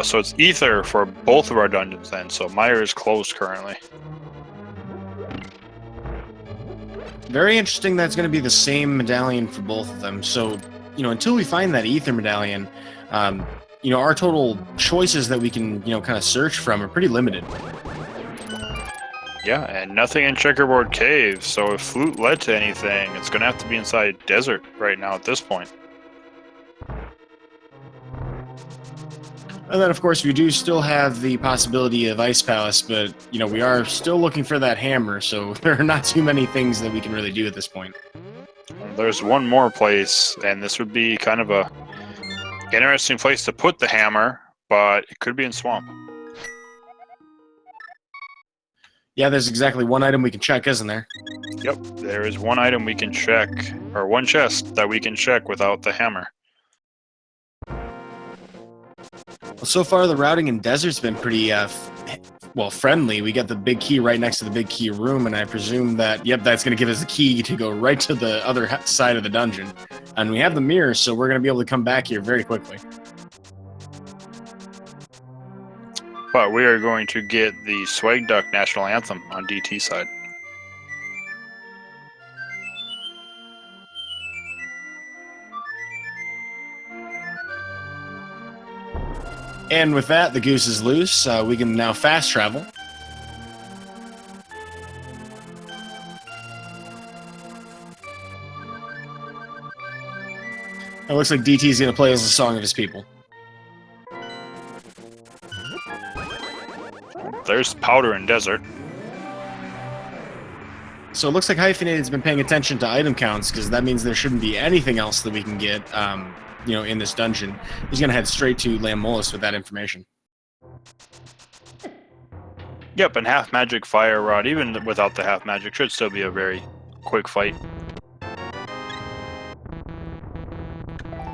So it's ether for both of our dungeons then, so Meyer is closed currently. Very interesting that's going to be the same medallion for both of them. So, until we find that ether medallion, our total choices that we can, kind of search from are pretty limited. Yeah, and nothing in Checkerboard Cave, so if Flute led to anything, it's going to have to be inside Desert right now at this point. And then, of course, we do still have the possibility of Ice Palace, but, we are still looking for that hammer, so there are not too many things that we can really do at this point. There's one more place, and this would be kind of a interesting place to put the hammer, but it could be in Swamp. Yeah, there's exactly one item we can check, isn't there? Yep, there is one item we can check, or one chest that we can check without the hammer. Well, so far the routing in Desert's been pretty, friendly. We got the big key right next to the big key room, and I presume that, that's going to give us a key to go right to the other side of the dungeon. And we have the mirror, so we're going to be able to come back here very quickly. But we are going to get the Swag Duck National Anthem on DT side. And with that, the goose is loose. We can now fast travel. It looks like DT is going to play as a song of his people. There's powder in Desert. So it looks like Hyphenated's been paying attention to item counts, because that means there shouldn't be anything else that we can get, in this dungeon. He's going to head straight to Lamolus with that information. Yep, and half magic fire rod, even without the half magic, should still be a very quick fight.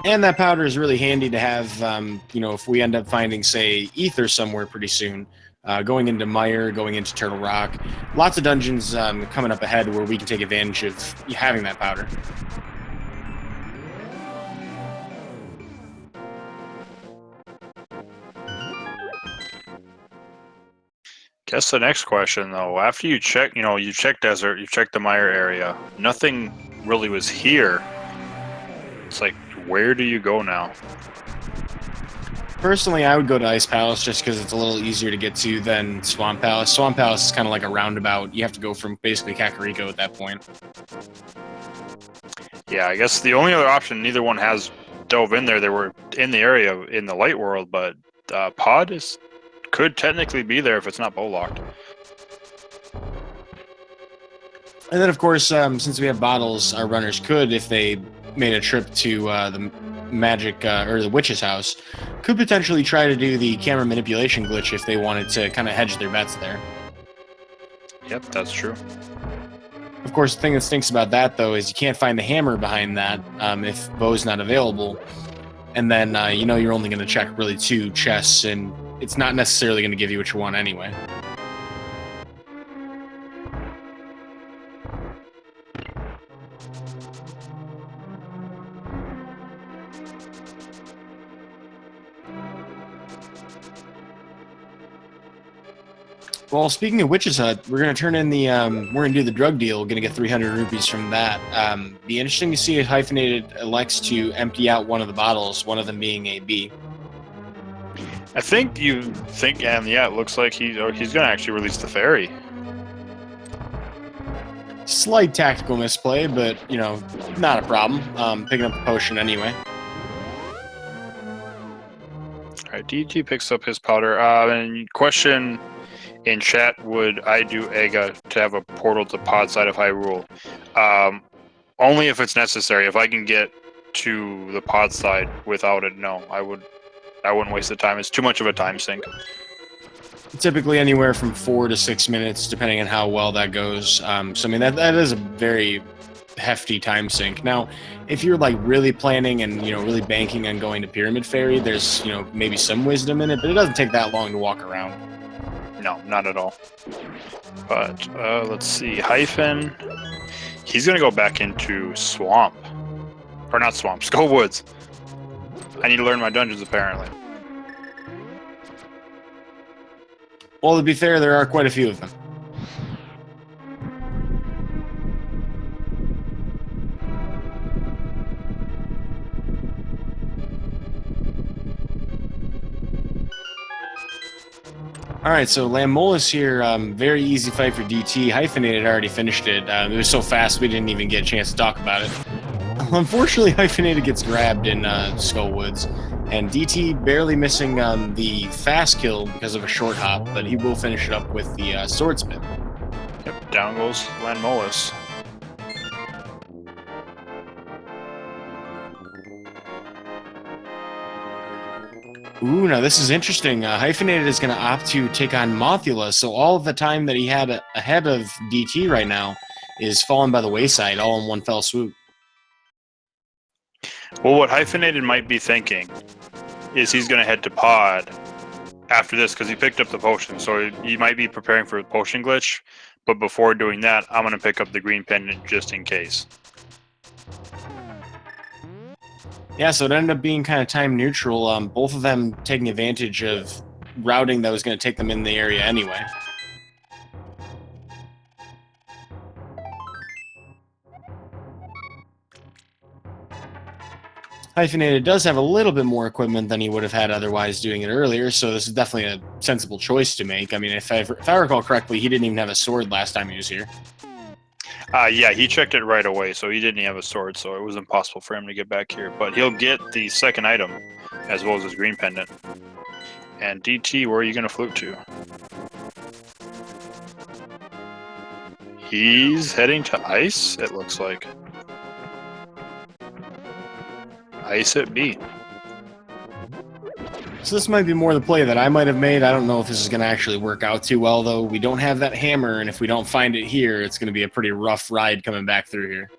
And that powder is really handy to have, if we end up finding, say, ether somewhere pretty soon. Going into Mire, going into Turtle Rock. Lots of dungeons coming up ahead where we can take advantage of having that powder. Guess the next question, though, after you check, you check Desert, you check the Mire area, nothing really was here. It's like, where do you go now? Personally, I would go to Ice Palace just because it's a little easier to get to than Swamp Palace. Swamp Palace is kind of like a roundabout. You have to go from basically Kakariko at that point. Yeah, I guess the only other option, neither one has dove in there. They were in the area in the Light World, but Pod could technically be there if it's not bow locked. And then, of course, since we have bottles, our runners could, if they made a trip to the magic or the witch's house, could potentially try to do the camera manipulation glitch if they wanted to kind of hedge their bets there. Yep, that's true. Of course, the thing that stinks about that, though, is you can't find the hammer behind that if bow's not available. And then, you're only going to check really 2 chests, and it's not necessarily going to give you what you want anyway. Well, speaking of Witch's Hut, we're going to turn in the, we're going to do the drug deal. We're going to get 300 rupees from that. Be interesting to see if Hyphenated elects to empty out one of the bottles, one of them being a B. I think and yeah, it looks like he's going to actually release the fairy. Slight tactical misplay, but, not a problem. Picking up the potion anyway. All right, DT picks up his powder. And question in chat, would I do Ega to have a portal to Pod side of Hyrule? Only if it's necessary. If I can get to the Pod side without it, no, I wouldn't waste the time. It's too much of a time sink. Typically anywhere from 4 to 6 minutes, depending on how well that goes. So, I mean, that is a very hefty time sink. Now, if you're like really planning and really banking on going to Pyramid Fairy, there's maybe some wisdom in it, but it doesn't take that long to walk around. No, not at all. But let's see, Hyphen. He's gonna go back into Swamp, or not Swamp, Skull Woods. I need to learn my dungeons apparently. Well, to be fair, there are quite a few of them. All right, so Lamolus here, very easy fight for DT. Hyphenated already finished it. It was so fast we didn't even get a chance to talk about it. Unfortunately, Hyphenated gets grabbed in Skull Woods, and DT barely missing the fast kill because of a short hop, but he will finish it up with the sword spin. Yep, down goes Lamolus. Ooh, now this is interesting. Hyphenated is going to opt to take on Mothula, so all of the time that he had ahead of DT right now is falling by the wayside, all in one fell swoop. Well, what Hyphenated might be thinking is he's going to head to Pod after this because he picked up the potion, so he might be preparing for a potion glitch, but before doing that, I'm going to pick up the green pendant just in case. Yeah, so it ended up being kind of time neutral. Both of them taking advantage of routing that was going to take them in the area anyway. Hyphenated does have a little bit more equipment than he would have had otherwise doing it earlier, so this is definitely a sensible choice to make. I mean, if I recall correctly, he didn't even have a sword last time he was here. Yeah, he checked it right away, so he didn't have a sword, so it was impossible for him to get back here. But he'll get the second item, as well as his green pendant. And DT, where are you going to flute to? He's heading to Ice, it looks like. Ice at B. So this might be more the play that I might have made. I don't know if this is going to actually work out too well, though. We don't have that hammer, and if we don't find it here, it's going to be a pretty rough ride coming back through here.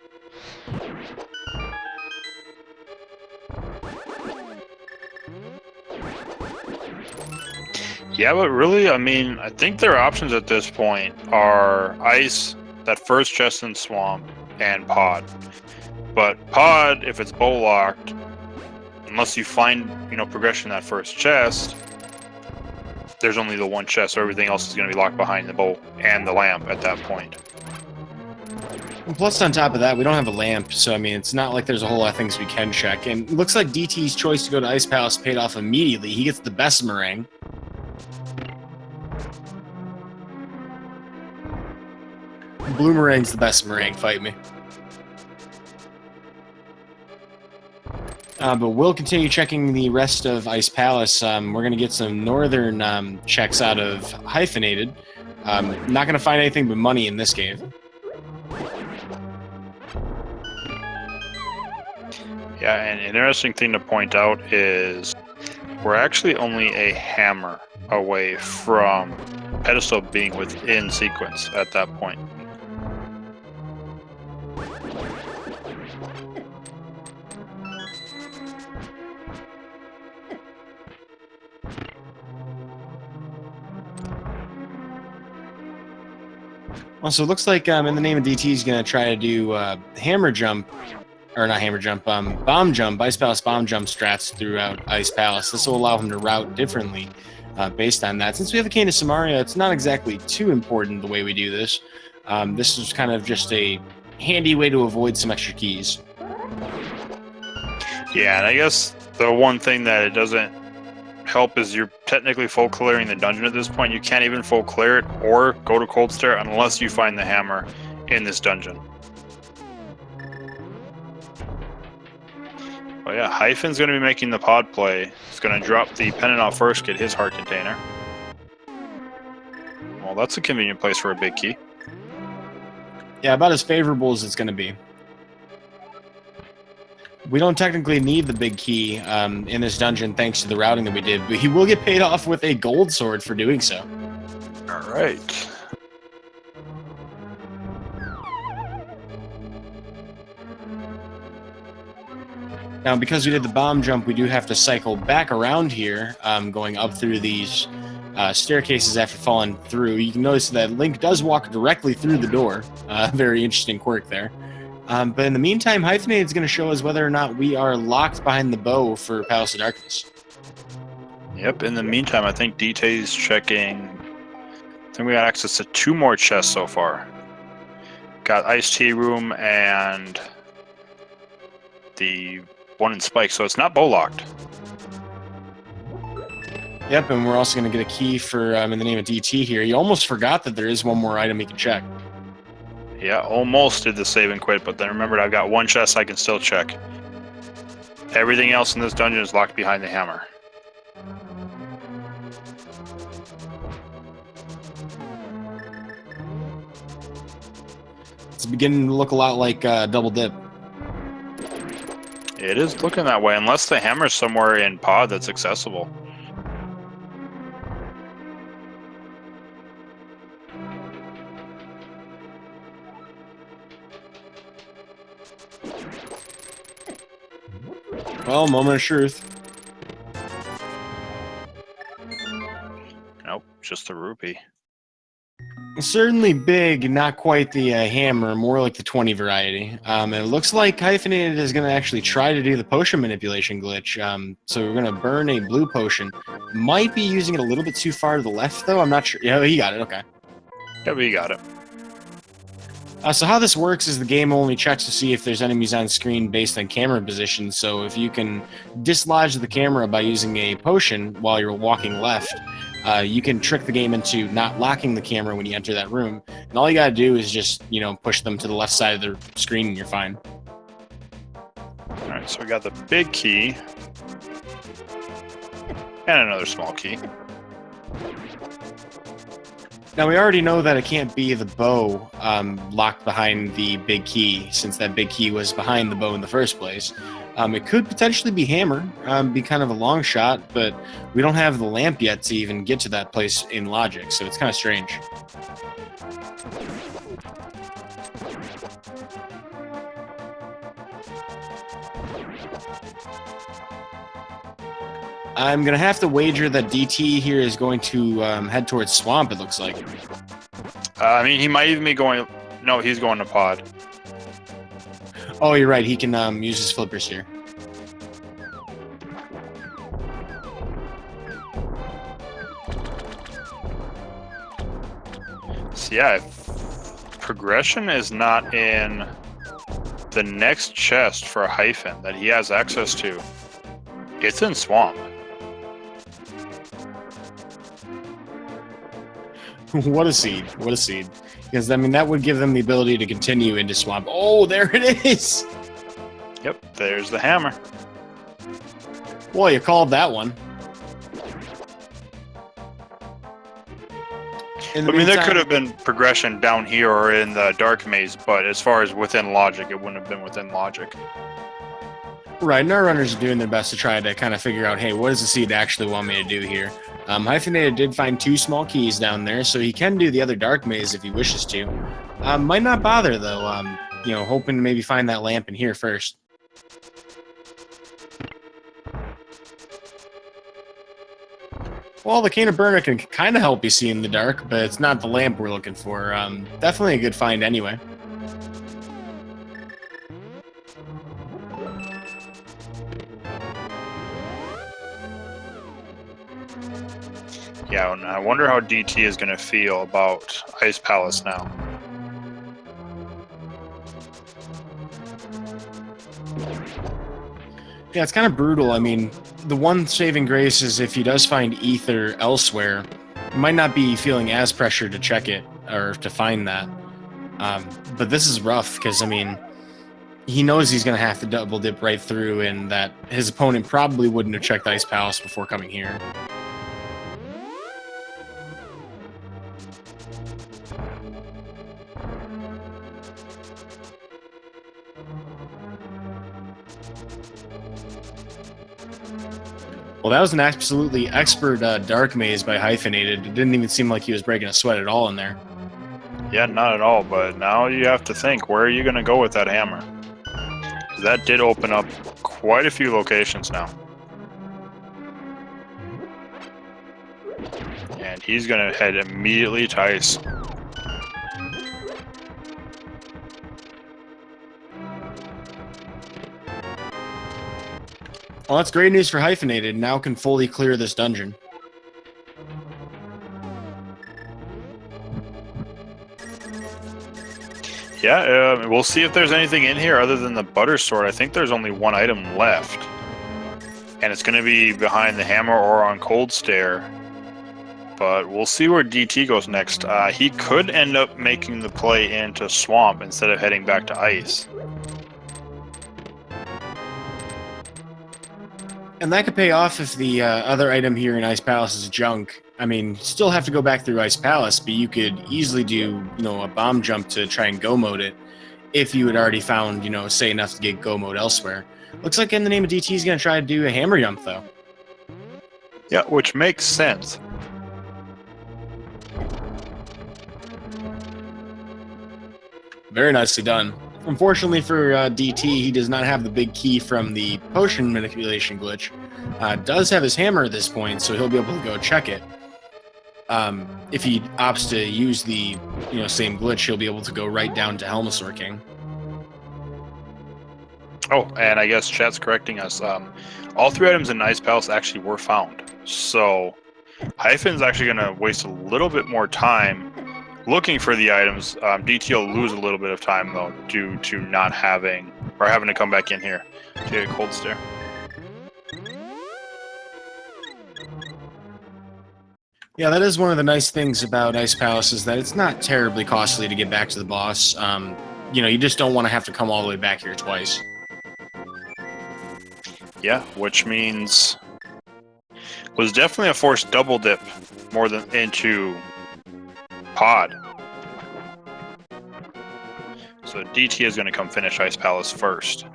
Yeah, but really, I mean, I think their options at this point are Ice, that first chest in Swamp, and Pod. But Pod, if it's bow locked, unless you find, progression in that first chest, there's only the one chest, so everything else is going to be locked behind the bow and the lamp at that point. And plus, on top of that, we don't have a lamp, so I mean, it's not like there's a whole lot of things we can check. And it looks like DT's choice to go to Ice Palace paid off immediately. He gets the best meringue. Blue meringue's the best meringue, fight me. But we'll continue checking the rest of Ice Palace. We're going to get some northern checks out of Hyphenated. Not going to find anything but money in this cave. Yeah, and an interesting thing to point out is we're actually only a hammer away from Pedestal being within sequence at that point. Well, so it looks like in the name of DT, he's going to try to do hammer jump, or not hammer jump, bomb jump, Ice Palace bomb jump strats throughout Ice Palace. This will allow him to route differently based on that. Since we have a Cane of Samaria, it's not exactly too important the way we do this. This is kind of just a handy way to avoid some extra keys. Yeah, and I guess the one thing that it doesn't help is you're technically full clearing the dungeon at this point. You can't even full clear it or go to Cold Stare unless you find the hammer in this dungeon. But yeah, Hyphen's going to be making the pod play. He's going to drop the pendant off first, get his heart container. Well, that's a convenient place for a big key. Yeah, about as favorable as it's going to be. We don't technically need the big key in this dungeon thanks to the routing that we did, but he will get paid off with a gold sword for doing so. All right. Now, because we did the bomb jump, we do have to cycle back around here, going up through these staircases after falling through. You can notice that Link does walk directly through the door. Very interesting quirk there. But in the meantime, Hyphenated is going to show us whether or not we are locked behind the bow for Palace of Darkness. Yep, in the meantime, I think DT's checking. I think we got access to 2 more chests so far. Got Iced Tea Room and the one in Spike, so it's not bow locked. Yep, and we're also going to get a key for In the Name of DT here. You almost forgot that there is one more item you can check. Yeah, almost did the save and quit, but then remembered I've got 1 chest I can still check. Everything else in this dungeon is locked behind the hammer. It's beginning to look a lot like Double Dip. It is looking that way, unless the hammer's somewhere in pod that's accessible. Well, moment of truth. Nope, just the rupee. Certainly big, not quite the hammer, more like the 20 variety. And it looks like Hyphenated is going to actually try to do the potion manipulation glitch. So we're going to burn a blue potion. Might be using it a little bit too far to the left, though. I'm not sure. Yeah, he got it. Okay. Yeah, we got it. So how this works is the game only checks to see if there's enemies on screen based on camera position. So if you can dislodge the camera by using a potion while you're walking left, you can trick the game into not locking the camera when you enter that room. And all you gotta do is just, push them to the left side of the screen and you're fine. Alright, so we got the big key. And another small key. Now we already know that it can't be the bow locked behind the big key, since that big key was behind the bow in the first place. It could potentially be hammer, be kind of a long shot, but we don't have the lamp yet to even get to that place in logic, so it's kind of strange. I'm going to have to wager that DT here is going to head towards Swamp, it looks like. I mean, he might even be going... No, he's going to pod. Oh, you're right. He can use his flippers here. So yeah, if progression is not in the next chest for a Hyphen that he has access to, it's in Swamp. What a seed. What a seed. Because, that would give them the ability to continue into Swamp. Oh, there it is! Yep, there's the hammer. Well, you called that one. There could have been progression down here or in the Dark Maze, but as far as within logic, it wouldn't have been within logic. Right, and our runners are doing their best to try to kind of figure out, hey, what does the seed actually want me to do here? Hyphenated did find 2 small keys down there, so he can do the other Dark Maze if he wishes to. Might not bother, though, hoping to maybe find that lamp in here first. Well, the Cane of Burner can kind of help you see in the dark, but it's not the lamp we're looking for. Definitely a good find anyway. Yeah, and I wonder how DT is going to feel about Ice Palace now. Yeah, it's kind of brutal. The one saving grace is if he does find ether elsewhere, he might not be feeling as pressured to check it or to find that. But this is rough because, he knows he's going to have to double dip right through and that his opponent probably wouldn't have checked Ice Palace before coming here. Well, that was an absolutely expert Dark Maze by Hyphenated. It didn't even seem like he was breaking a sweat at all in there. Yeah, not at all, but now you have to think, where are you going to go with that hammer? That did open up quite a few locations now. And he's going to head immediately to ice. Well, that's great news for Hyphenated. Now can fully clear this dungeon. Yeah, we'll see if there's anything in here other than the butter sword. I think there's only one item left. And it's going to be behind the hammer or on cold stare. But we'll see where DT goes next. He could end up making the play into swamp instead of heading back to ice. And that could pay off if the other item here in Ice Palace is junk. I mean, still have to go back through Ice Palace, but you could easily do, a bomb jump to try and go mode it if you had already found, say enough to get go mode elsewhere. Looks like In the Name of DT is going to try to do a hammer jump, though. Yeah, which makes sense. Very nicely done. Unfortunately for DT, he does not have the big key from the potion manipulation glitch. Does have his hammer at this point, so he'll be able to go check it. If he opts to use the same glitch, he'll be able to go right down to Helmasaur King. Oh, and I guess chat's correcting us. All 3 items in Ice Palace actually were found. So Hyphen's actually going to waste a little bit more time looking for the items. DT will lose a little bit of time, though, due to not having, or having to come back in here to get a cold stare. Yeah, that is one of the nice things about Ice Palace is that it's not terribly costly to get back to the boss. You just don't want to have to come all the way back here twice. Yeah, which means was definitely a forced double dip more than into pod. So DT is going to come finish Ice Palace first.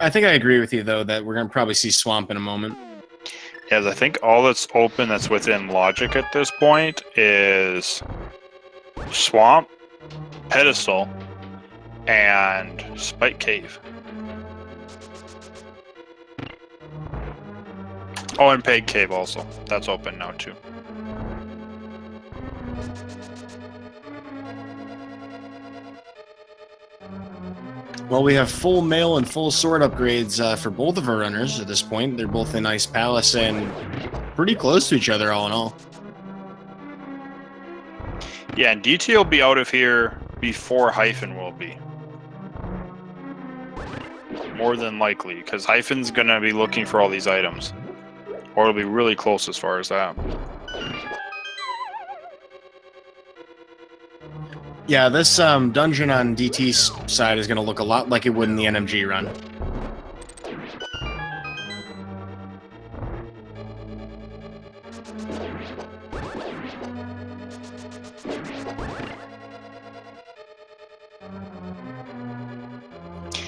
I think I agree with you, though, that we're going to probably see Swamp in a moment. Yes, I think all that's open that's within logic at this point is Swamp, Pedestal, and Spike Cave. Oh, and Peg Cave also. That's open now, too. Well, we have full mail and full sword upgrades for both of our runners at this point. They're both in Ice Palace and pretty close to each other, all in all. Yeah, and DT will be out of here before Hyphen will be. More than likely, because Hyphen's going to be looking for all these items. Or it'll be really close as far as that. Yeah, this dungeon on DT's side is going to look a lot like it would in the NMG run.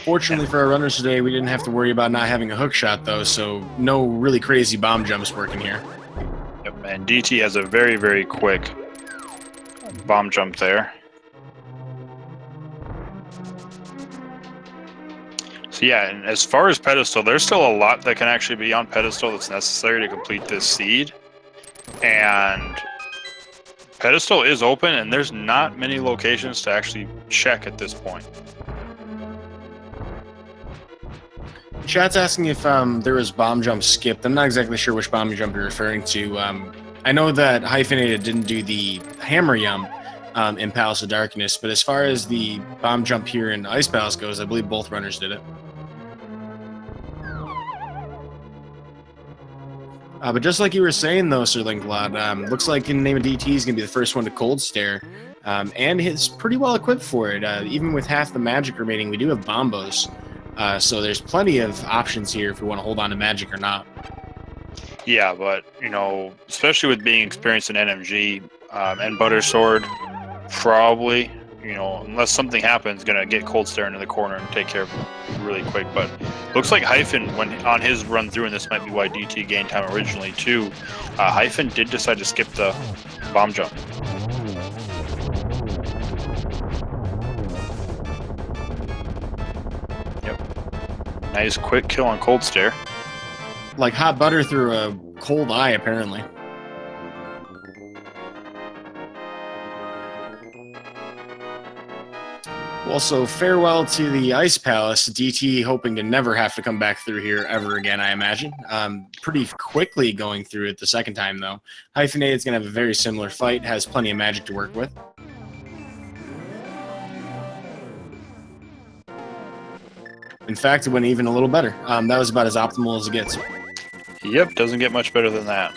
Fortunately for our runners today, we didn't have to worry about not having a hook shot, though, so no really crazy bomb jumps working here. Yep, and DT has a very, very quick bomb jump there. So yeah, and as far as Pedestal, there's still a lot that can actually be on Pedestal that's necessary to complete this seed. And Pedestal is open, and there's not many locations to actually check at this point. Chat's asking if there was bomb jump skipped. I'm not exactly sure which bomb jump you're referring to. I know that Hyphenated didn't do the hammer jump in Palace of Darkness, but as far as the bomb jump here in Ice Palace goes, I believe both runners did it. But just like you were saying, though, Sir Linklot, looks like In the Name of DT is going to be the first one to cold stare, and he's pretty well equipped for it. Even with half the magic remaining, we do have bombos. So there's plenty of options here if we want to hold on to magic or not. Yeah, but, especially with being experienced in NMG and Butter Sword, probably you know, unless something happens, gonna get Cold Stare into the corner and take care of it really quick. But looks like Hyphen, when on his run through, and this might be why DT gained time originally too, Hyphen did decide to skip the bomb jump. Yep. Nice quick kill on Cold Stare. Like hot butter through a cold eye, apparently. Well, so farewell to the Ice Palace. DT hoping to never have to come back through here ever again, I imagine. Pretty quickly going through it the second time, though. Hyphenated's going to have a very similar fight, has plenty of magic to work with. In fact, it went even a little better. That was about as optimal as it gets. Yep, doesn't get much better than that.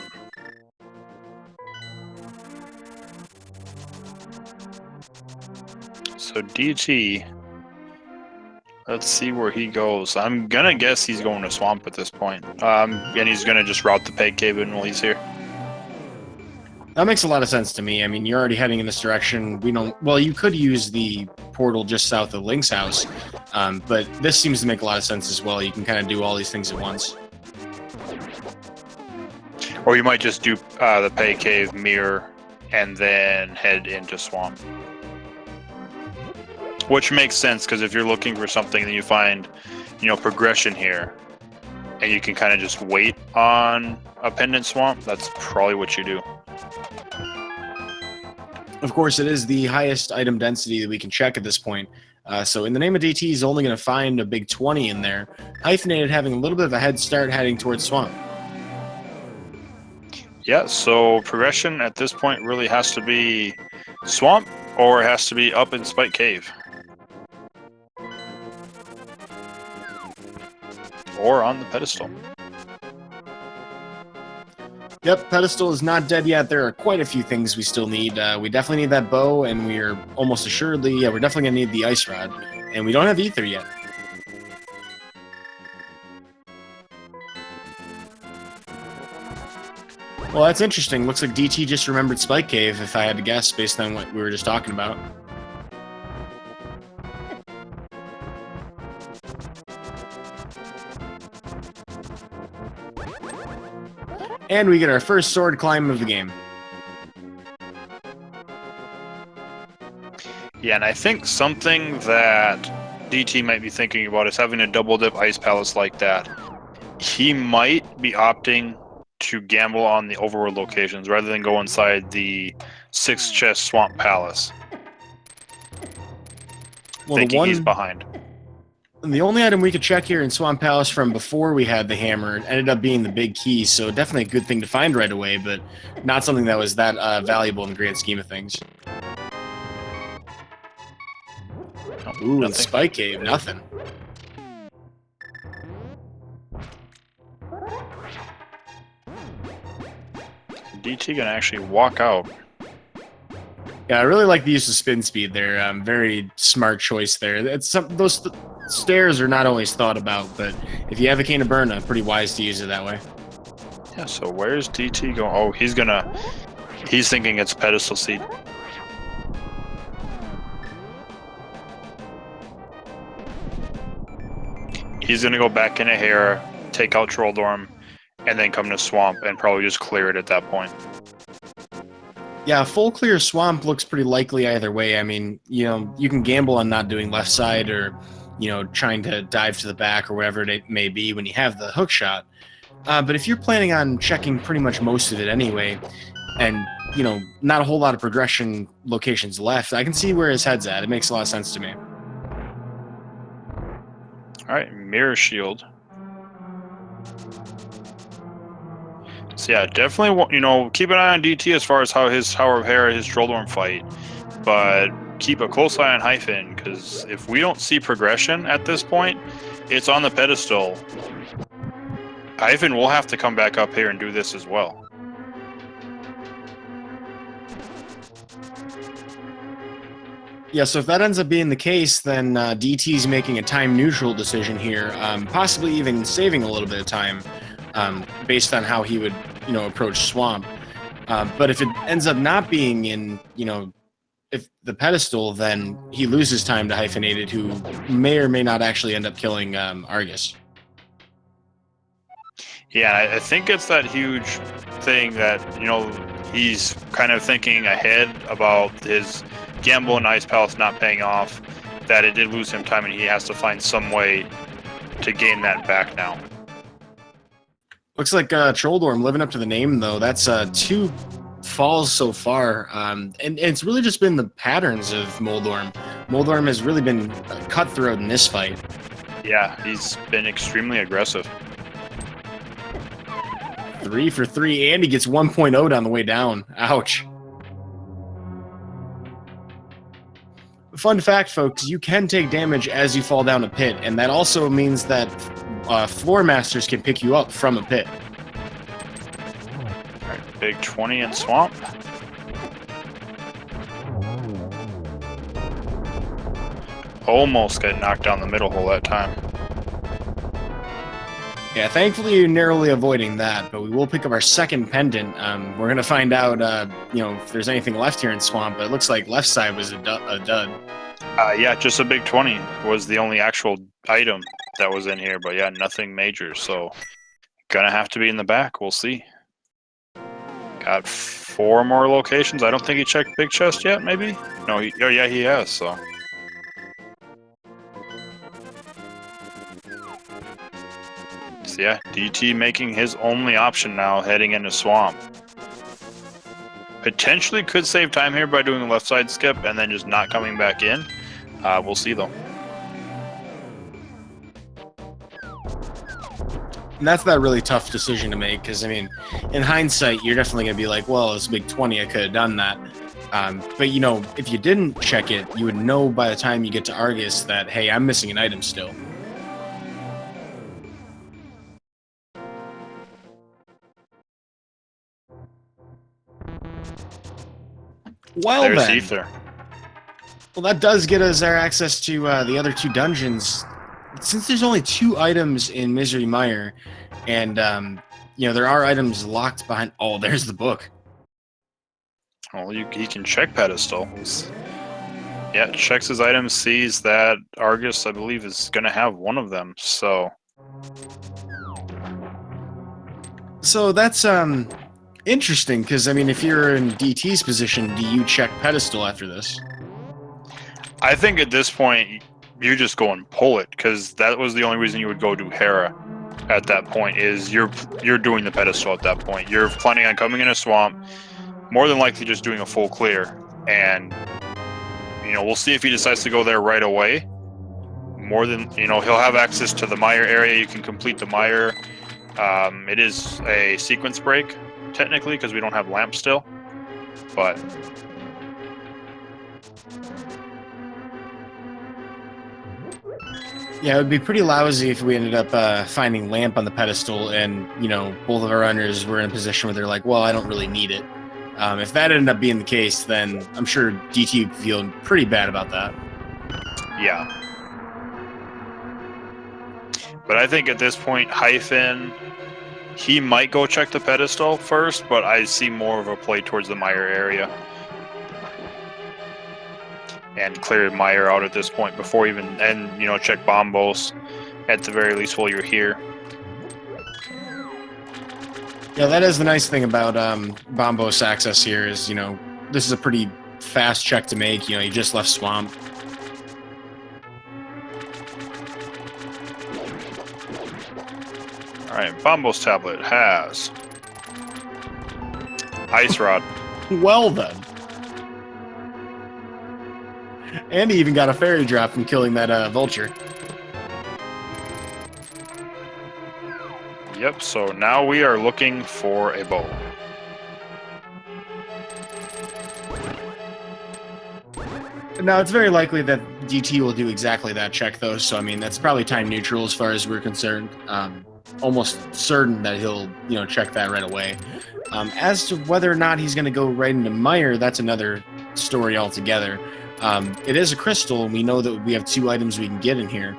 So DT, let's see where he goes. I'm gonna guess he's going to Swamp at this point. And he's gonna just route the Peg Cave in while he's here. That makes a lot of sense to me. I mean, you're already heading in this direction. We don't. Well, you could use the portal just south of Link's house, but this seems to make a lot of sense as well. You can kind of do all these things at once. Or you might just do the Peg Cave, mirror, and then head into Swamp. Which makes sense, because if you're looking for something, then you find, you know, progression here, and you can kind of just wait on a pendant swamp. That's probably what you do. Of course, it is the highest item density that we can check at this point. So in the name of DT, he's only going to find a big 20 in there. Hyphenated having a little bit of a head start heading towards Swamp. Yeah, so progression at this point really has to be Swamp, or it has to be up in Spike Cave. Or on the pedestal. Yep, pedestal is not dead yet. There are quite a few things we still need. We definitely need that bow, and we are almost assuredly, we're definitely going to need the ice rod. And we don't have ether yet. Well, that's interesting. Looks like DT just remembered Spike Cave, if I had to guess, based on what we were just talking about. And we get our first sword climb of the game. Yeah, and I think something that DT might be thinking about is having a double dip Ice Palace like that. He might be opting to gamble on the overworld locations rather than go inside the 6-chest Swamp Palace. Well, thinking he's behind. The only item we could check here in Swamp Palace from before we had the hammer ended up being the big key, so definitely a good thing to find right away, but not something that was that valuable in the grand scheme of things. Ooh, and Spike Cave, nothing. DT gonna actually walk out. Yeah, I really like the use of spin speed there. Very smart choice there. It's those stairs are not always thought about, but if you have a Cane of Burna, pretty wise to use it that way. Yeah, so where's DT going? Oh, he's thinking it's pedestal seat. He's gonna go back in a hair, take out Troll Dorm, and then come to Swamp and probably just clear it at that point. Yeah, full clear Swamp looks pretty likely either way. I mean, you know, you can gamble on not doing left side or, you know, trying to dive to the back or whatever it may be when you have the hook shot. But if you're planning on checking pretty much most of it anyway, and, you know, not a whole lot of progression locations left, I can see where his head's at. It makes a lot of sense to me. All right, Mirror Shield. So yeah, definitely, you know, keep an eye on DT as far as how his Tower of Hera, his Trolldorm fight, but keep a close eye on Hyphen, because if we don't see progression at this point, it's on the pedestal. Hyphen will have to come back up here and do this as well. Yeah, so if that ends up being the case, then DT's making a time-neutral decision here, possibly even saving a little bit of time based on how he would, you know, approach Swamp. But if it ends up not being in, you know, if the pedestal, then he loses time to Hyphenated, who may or may not actually end up killing Argus. Yeah, I think it's that huge thing that, you know, he's kind of thinking ahead about his gamble in Ice Palace not paying off, that it did lose him time, and he has to find some way to gain that back now. Looks like Trolldorm living up to the name, though. That's 2 falls so far, and it's really just been the patterns of Moldorm. Moldorm has really been cutthroat in this fight. Yeah, he's been extremely aggressive. 3 for 3, and he gets 1.0 on the way down. Ouch. Fun fact, folks, you can take damage as you fall down a pit, and that also means that floor masters can pick you up from a pit. All right, big 20 in Swamp. Almost got knocked down the middle hole that time. Yeah, thankfully you're narrowly avoiding that, but we will pick up our second pendant. We're going to find out, if there's anything left here in Swamp, but it looks like left side was a dud. Yeah, just a big 20 was the only actual item that was in here, but yeah, nothing major, so gonna have to be in the back. We'll see. Got 4 more locations. I don't think he checked big chest yet, maybe? No, oh yeah, he has, so. So yeah, DT making his only option now, heading into Swamp. Potentially could save time here by doing a left side skip and then just not coming back in. We'll see though. And that's that really tough decision to make, because, I mean, in hindsight, you're definitely going to be like, well, it's a big 20, I could have done that. But, you know, if you didn't check it, you would know by the time you get to Argus that, hey, I'm missing an item still. Well, there's then. Ether. Well, that does get us our access to the other 2 dungeons. Since there's only 2 items in Misery Mire, and, there are items locked behind... Oh, there's the book. Well, he can check pedestals. Yeah, checks his items, sees that Argus, I believe, is going to have one of them, so... So that's, interesting, because, I mean, if you're in DT's position, do you check pedestal after this? I think at this point, you just go and pull it, because that was the only reason you would go do Hera at that point, is you're doing the pedestal at that point. You're planning on coming in a swamp, more than likely just doing a full clear, and, we'll see if he decides to go there right away. More than, he'll have access to the mire area. You can complete the mire. It is a sequence break, technically, because we don't have lamp still, but... Yeah, it would be pretty lousy if we ended up finding lamp on the pedestal and, both of our runners were in a position where they're like, well, I don't really need it. If that ended up being the case, then I'm sure DT would feel pretty bad about that. Yeah. But I think at this point, Hyphen, he might go check the pedestal first, but I see more of a play towards the mire area. And clear mire out at this point before even, and check bombos at the very least while you're here. Yeah, that is the nice thing about bombos access here is, this is a pretty fast check to make. You just left Swamp. All right, bombos tablet has Ice Rod. Well then. And he even got a fairy drop from killing that vulture. Yep, so now we are looking for a bow. Now, it's very likely that DT will do exactly that check, though, so, I mean, that's probably time neutral as far as we're concerned. Almost certain that he'll, check that right away. As to whether or not he's going to go right into Mire, that's another story altogether. It is a crystal, and we know that we have 2 items we can get in here.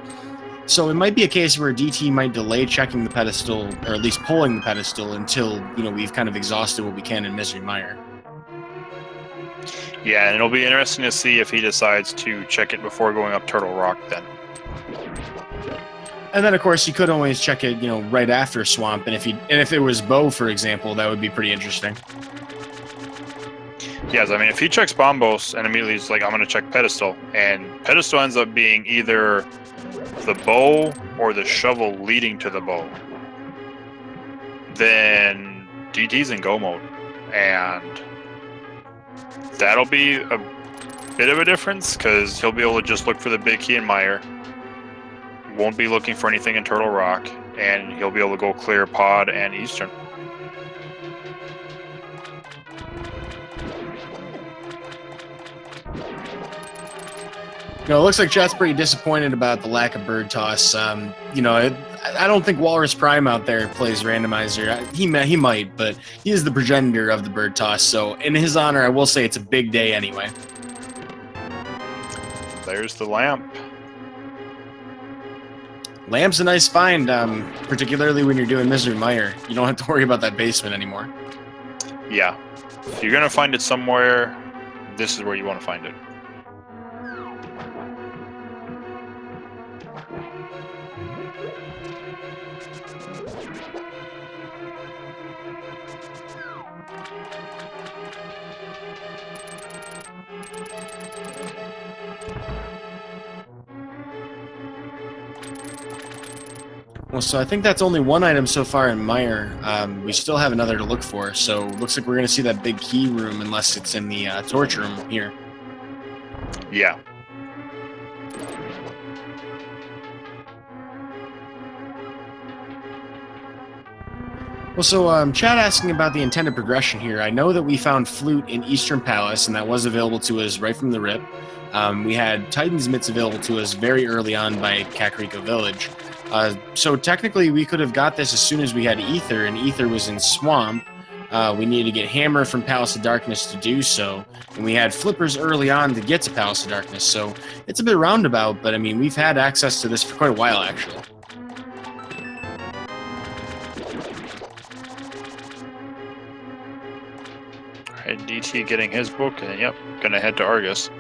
So it might be a case where DT might delay checking the pedestal, or at least pulling the pedestal, until, we've kind of exhausted what we can in Misery Mire. Yeah, and it'll be interesting to see if he decides to check it before going up Turtle Rock then. And then, of course, you could always check it, you know, right after Swamp. And if it was Bow, for example, that would be pretty interesting. Yes, I mean, if he checks Bombos and immediately he's like, I'm going to check Pedestal, and Pedestal ends up being either the bow or the shovel leading to the bow, then DT's in go mode. And that'll be a bit of a difference, because he'll be able to just look for the big key in Mire, won't be looking for anything in Turtle Rock, and he'll be able to go clear Pod and Eastern. You know, it looks like Chat's pretty disappointed about the lack of bird toss. You know, I don't think Walrus Prime out there plays Randomizer. He might, but he is the progenitor of the bird toss. So, in his honor, I will say it's a big day anyway. There's the lamp. Lamp's a nice find, particularly when you're doing Misery Mire. You don't have to worry about that basement anymore. Yeah. If you're going to find it somewhere, this is where you want to find it. Well, so I think that's only one item so far in Mire. We still have another to look for, so looks like we're going to see that big key room unless it's in the torch room here. Yeah. Well, so Chad asking about the intended progression here. I know that we found Flute in Eastern Palace, and that was available to us right from the rip. We had Titan's Mitts available to us very early on by Kakariko Village. So technically, we could have got this as soon as we had Ether, and Ether was in Swamp. We needed to get Hammer from Palace of Darkness to do so, and we had Flippers early on to get to Palace of Darkness. So it's a bit roundabout, but I mean, we've had access to this for quite a while, actually. All right, DT getting his book, and yep, gonna head to Argus.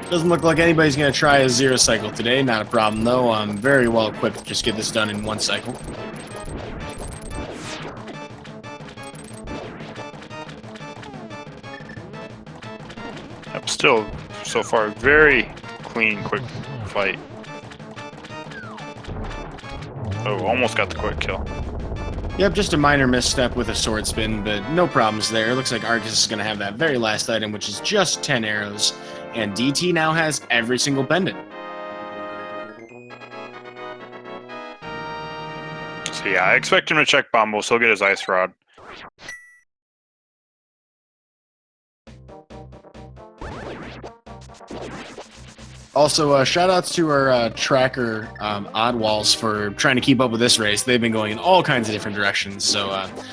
Doesn't look like anybody's going to try a zero cycle today. Not a problem, though. I'm very well equipped to just get this done in one cycle. Yep, still, so far, very clean, quick fight. Oh, almost got the quick kill. Yep, just a minor misstep with a sword spin, but no problems there. Looks like Argus is going to have that very last item, which is just 10 arrows. And DT now has every single pendant. So yeah, I expect him to check Bombo, so he'll get his Ice Rod. Also, shout-outs to our tracker, Oddwalls, for trying to keep up with this race. They've been going in all kinds of different directions, so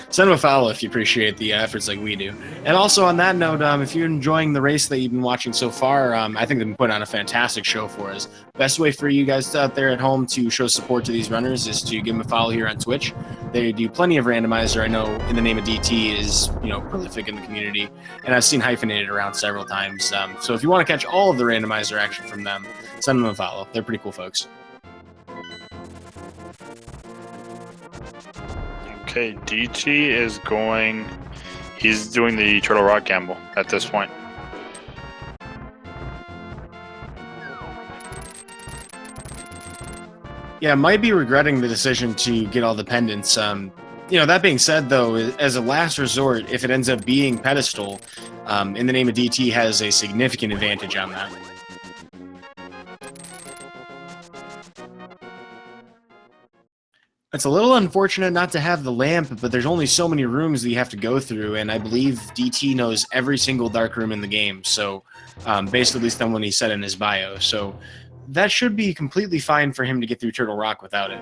send them a follow if you appreciate the efforts like we do. And also, on that note, if you're enjoying the race that you've been watching so far, I think they've been putting on a fantastic show for us. Best way for you guys out there at home to show support to these runners is to give them a follow here on Twitch. They do plenty of Randomizer. I know In the Name of DT is, you know, prolific in the community, and I've seen Hyphenated around several times. So if you want to catch all of the Randomizer action from them, send them a follow. They're pretty cool folks. Okay, DT is going... He's doing the Turtle Rock gamble at this point. Yeah, might be regretting the decision to get all the pendants. You know, that being said, though, as a last resort, if it ends up being Pedestal, In the Name of DT has a significant advantage on that. It's a little unfortunate not to have the lamp, but there's only so many rooms that you have to go through, and I believe DT knows every single dark room in the game, so based at least on what he said in his bio. So that should be completely fine for him to get through Turtle Rock without it.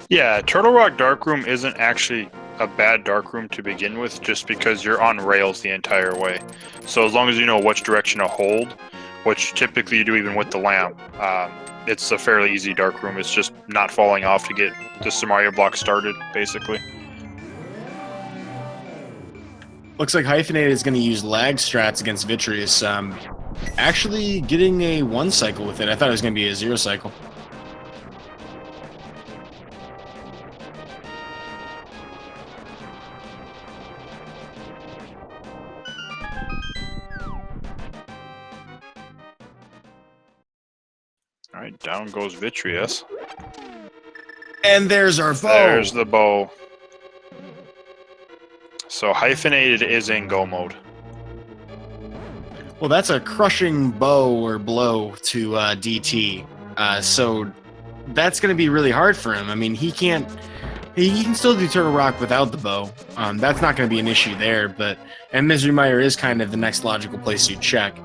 Yeah, Turtle Rock Darkroom isn't actually a bad darkroom to begin with, just because you're on rails the entire way. So as long as you know which direction to hold, which typically you do even with the lamp, it's a fairly easy darkroom. It's just not falling off to get the Mario block started, basically. Looks like Hyphenated is going to use lag strats against Vitreous. Actually getting a 1 cycle with it. I thought it was going to be a 0 cycle. Alright, down goes Vitreous. And there's our bow. There's the bow. So Hyphenated is in go mode. Well, that's a crushing bow or blow to DT. So that's going to be really hard for him. I mean, he can still do Turtle Rock without the bow. That's not going to be an issue there. And Misery Mire is kind of the next logical place you check.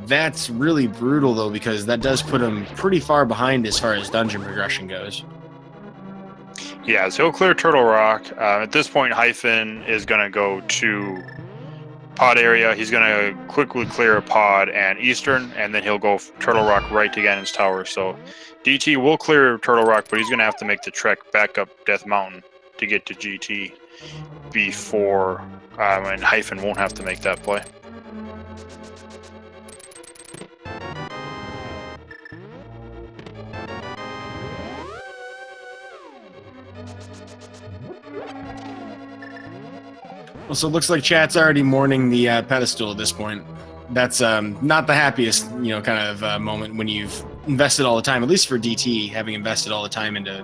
That's really brutal, though, because that does put him pretty far behind as far as dungeon progression goes. Yeah, so he'll clear Turtle Rock. At this point, Hyphen is going to go to pod area. He's going to quickly clear a pod and Eastern, and then he'll go Turtle Rock right to Ganon's Tower. So DT will clear Turtle Rock, but he's going to have to make the trek back up Death Mountain to get to GT before, and Hyphen won't have to make that play. Well, so it looks like chat's already mourning the pedestal at this point. That's not the happiest, kind of moment when you've invested all the time, at least for DT, having invested all the time into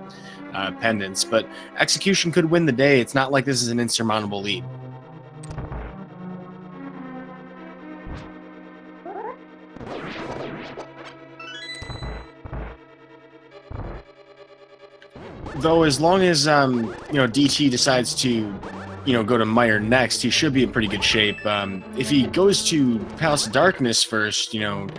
pendants. But execution could win the day. It's not like this is an insurmountable lead. Though, as long as DT decides to go to Mire next, he should be in pretty good shape. If he goes to Palace of Darkness first, trying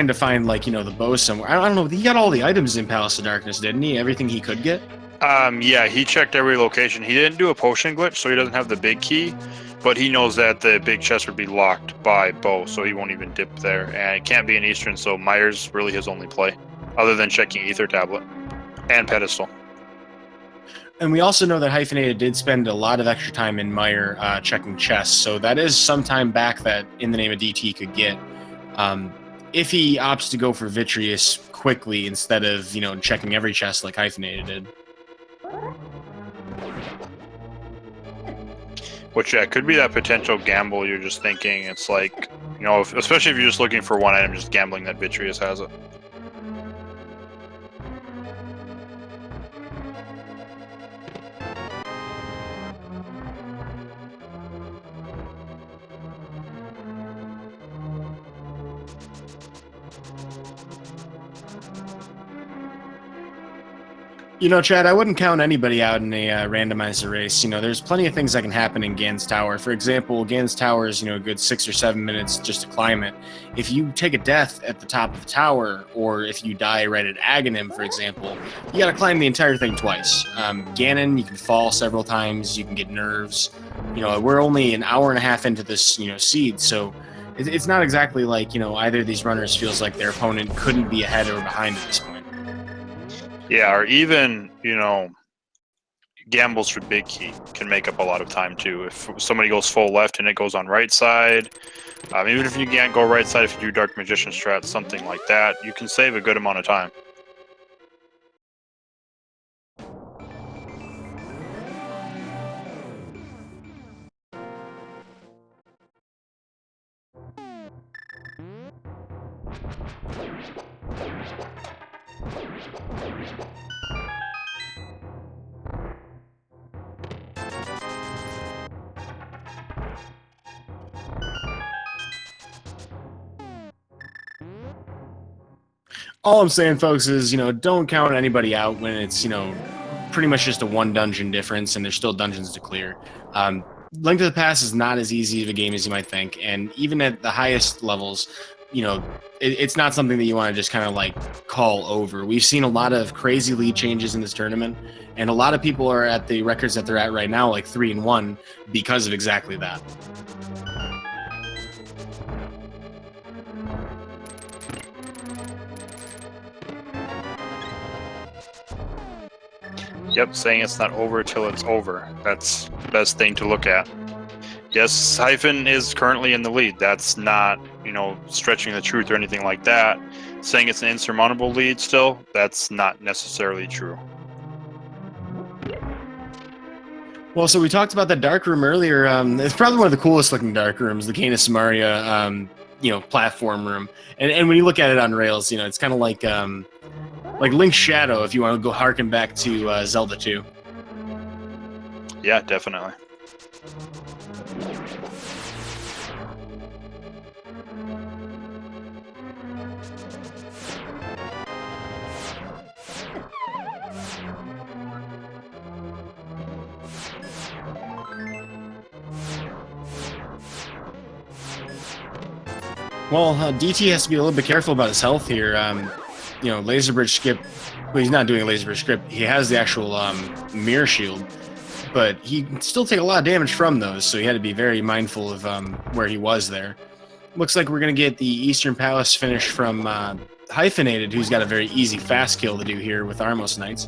to find the bow somewhere. I don't know. He got all the items in Palace of Darkness, didn't he? Everything he could get. Yeah, he checked every location. He didn't do a potion glitch, so he doesn't have the big key, but he knows that the big chest would be locked by bow, so he won't even dip there. And it can't be an Eastern, so Mire's really his only play, other than checking Ether Tablet and Pedestal. And we also know that Hyphenated did spend a lot of extra time in Mire checking chests, so that is some time back that In the Name of DT could get. If he opts to go for Vitreous quickly instead of, checking every chest like Hyphenated did. Which, yeah, could be that potential gamble you're just thinking. It's like, especially if you're just looking for one item, just gambling that Vitreous has it. Chad, I wouldn't count anybody out in a randomizer race. There's plenty of things that can happen in Gan's Tower. For example, Gan's Tower is, a good 6 or 7 minutes just to climb it. If you take a death at the top of the tower, or if you die right at Aghanim, for example, you got to climb the entire thing twice. Ganon, you can fall several times. You can get nerves. We're only an hour and a half into this, seed, so it's not exactly like, either of these runners feels like their opponent couldn't be ahead or behind at this point. Yeah, or even, gambles for big key can make up a lot of time too. If somebody goes full left and it goes on right side, even if you can't go right side, if you do Dark Magician strat, something like that, you can save a good amount of time. All I'm saying, folks, is, don't count anybody out when it's, pretty much just a one dungeon difference and there's still dungeons to clear. Link to the Past is not as easy of a game as you might think, and even at the highest levels, you know, it's not something that you want to just kind of like call over. We've seen a lot of crazy lead changes in this tournament, and a lot of people are at the records that they're at right now, like 3-1, because of exactly that. Yep, saying it's not over till it's over. That's the best thing to look at. Yes, Hyphen is currently in the lead. That's not, you know, stretching the truth or anything like that. Saying it's an insurmountable lead still, that's not necessarily true. Well, so we talked about that dark room earlier. It's probably one of the coolest looking dark rooms, the Canis Maria, you know, platform room. And when you look at it on rails, you know, it's kind of like Link's Shadow, if you want to go harken back to Zelda 2. Yeah, definitely. Well, DT has to be a little bit careful about his health here. You know, Laser Bridge skip. Well, he's not doing a Laser Bridge skip. He has the actual mirror shield, but he can still take a lot of damage from those. So he had to be very mindful of where he was there. Looks like we're gonna get the Eastern Palace finish from Hyphenated, who's got a very easy fast kill to do here with Armos Knights.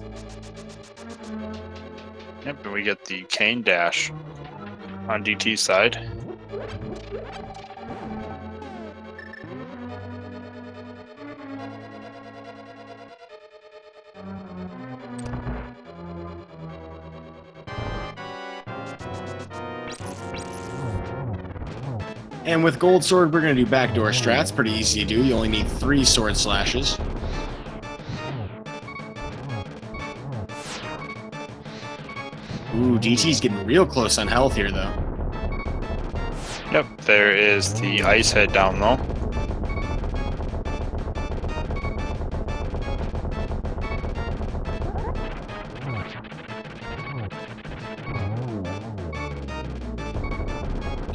Yep, and we get the Cane Dash on DT's side. And with Gold Sword, we're going to do backdoor strats. Pretty easy to do. You only need 3 sword slashes. Ooh, DT's getting real close on health here, though. Yep, there is the Ice Head down low.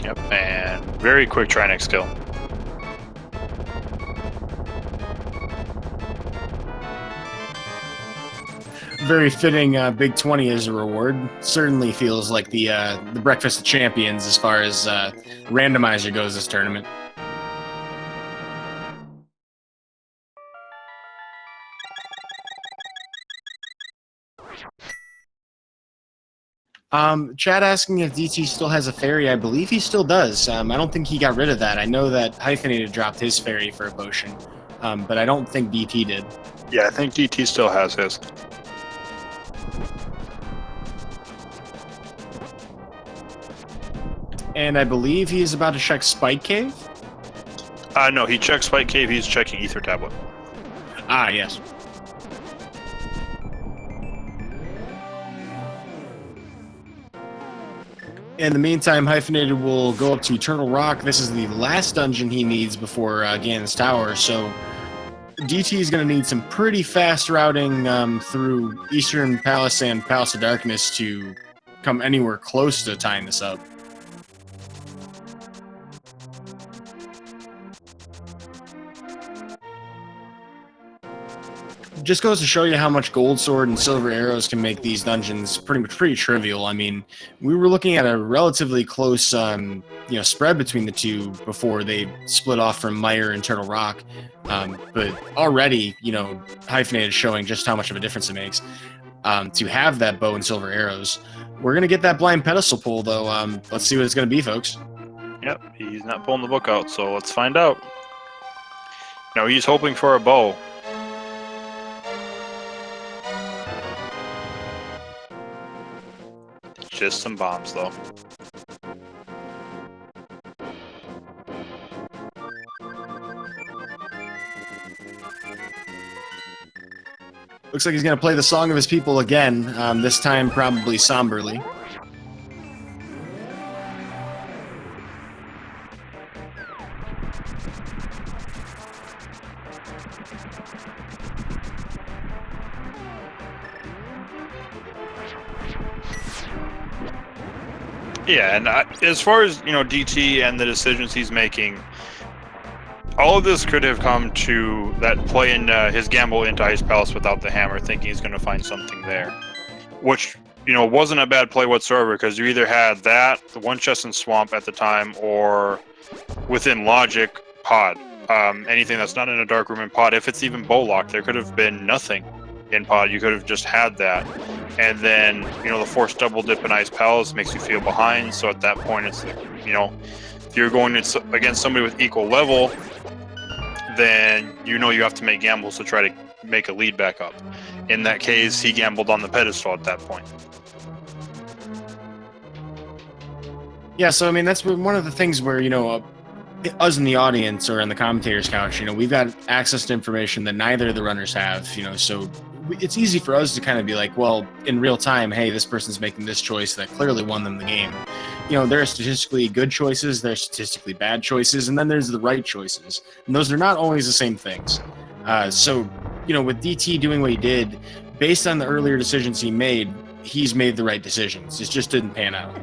Yep, and very quick Trinex kill. Very fitting Big 20 as a reward. Certainly feels like the Breakfast of Champions as far as Randomizer goes this tournament. Chad asking if DT still has a fairy. I believe he still does. I don't think he got rid of that. I know that Hyphenated dropped his fairy for a potion, but I don't think DT did. Yeah, I think DT still has his. And I believe he's about to check Spike Cave? No, he checked Spike Cave, he's checking Ether Tablet. Ah, yes. In the meantime, Hyphenated will go up to Eternal Rock. This is the last dungeon he needs before Ganon's Tower, so DT is going to need some pretty fast routing through Eastern Palace and Palace of Darkness to come anywhere close to tying this up. Just goes to show you how much Gold Sword and Silver Arrows can make these dungeons pretty trivial. I mean, we were looking at a relatively close spread between the two before they split off from Mire and Turtle Rock, but already Hyphenated is showing just how much of a difference it makes to have that bow and Silver Arrows. We're gonna get that blind pedestal pull though. Let's see what it's gonna be, folks. Yep, he's not pulling the book out, so let's find out. No, he's hoping for a bow. Just some bombs, though. Looks like he's going to play the Song of His People again, this time probably somberly. Yeah, and as far as DT and the decisions he's making, all of this could have come to that play in his gamble into Ice Palace without the hammer, thinking he's going to find something there, which wasn't a bad play whatsoever, because you either had that, the one chest in Swamp at the time, or within logic, Pod. Anything that's not in a dark room in Pod, if it's even bow locked, there could have been nothing in Pod. You could have just had that, and then the forced double dip in Ice Palace makes you feel behind. So at that point, it's like, if you're going against somebody with equal level, then you have to make gambles to try to make a lead back up. In that case, he gambled on the pedestal at that point. Yeah, so I mean that's one of the things where us in the audience or on the commentators couch, we've got access to information that neither of the runners have. So it's easy for us to kind of be like, well, in real time, hey, this person's making this choice that clearly won them the game. There are statistically good choices, there are statistically bad choices, and then there's the right choices. And those are not always the same things. So, with DT doing what he did, based on the earlier decisions he made, he's made the right decisions. It just didn't pan out.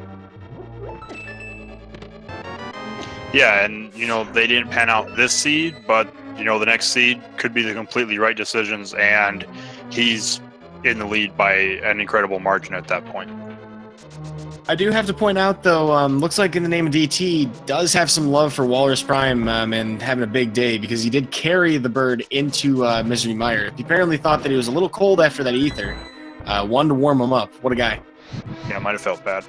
Yeah, and, they didn't pan out this seed, but, the next seed could be the completely right decisions, and he's in the lead by an incredible margin at that point. I do have to point out, though, looks like In the Name of DT does have some love for Walrus Prime and having a big day, because he did carry the bird into Misery Mire. He apparently thought that he was a little cold after that ether. Wanted to warm him up. What a guy. Yeah, might have felt bad.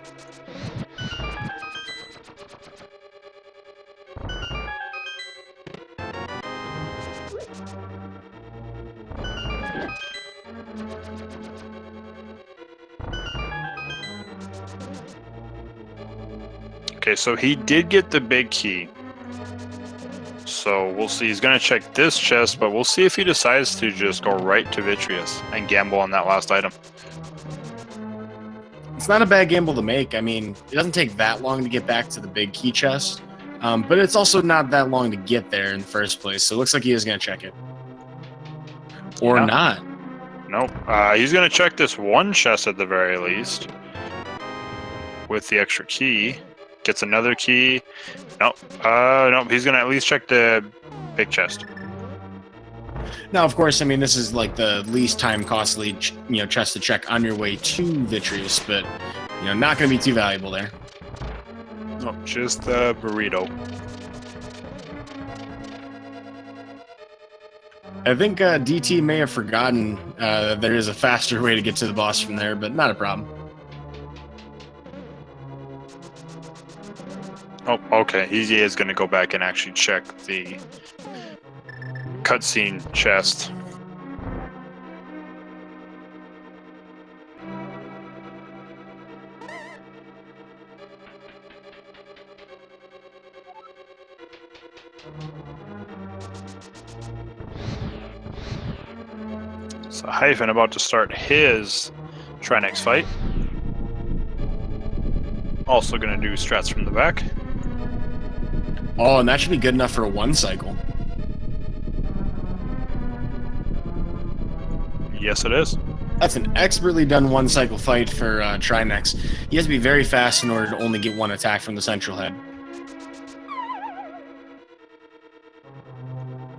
Okay, so he did get the big key. So we'll see. He's going to check this chest, but we'll see if he decides to just go right to Vitreous and gamble on that last item. It's not a bad gamble to make. I mean, it doesn't take that long to get back to the big key chest, but it's also not that long to get there in the first place. So it looks like he is going to check it. Or not. Nope. He's going to check this one chest at the very least with the extra key. Gets another key. Nope. Nope. He's going to at least check the big chest. Now, of course, I mean, this is like the least time costly, chest to check on your way to Vitreous, but, not going to be too valuable there. Nope, just the burrito. I think DT may have forgotten there is a faster way to get to the boss from there, but not a problem. Oh, okay. He is going to go back and actually check the cutscene chest. So Hyphen about to start his Trinex fight. Also going to do strats from the back. Oh, and that should be good enough for a 1 cycle. Yes, it is. That's an expertly done 1 cycle fight for Trinex. He has to be very fast in order to only get 1 attack from the central head.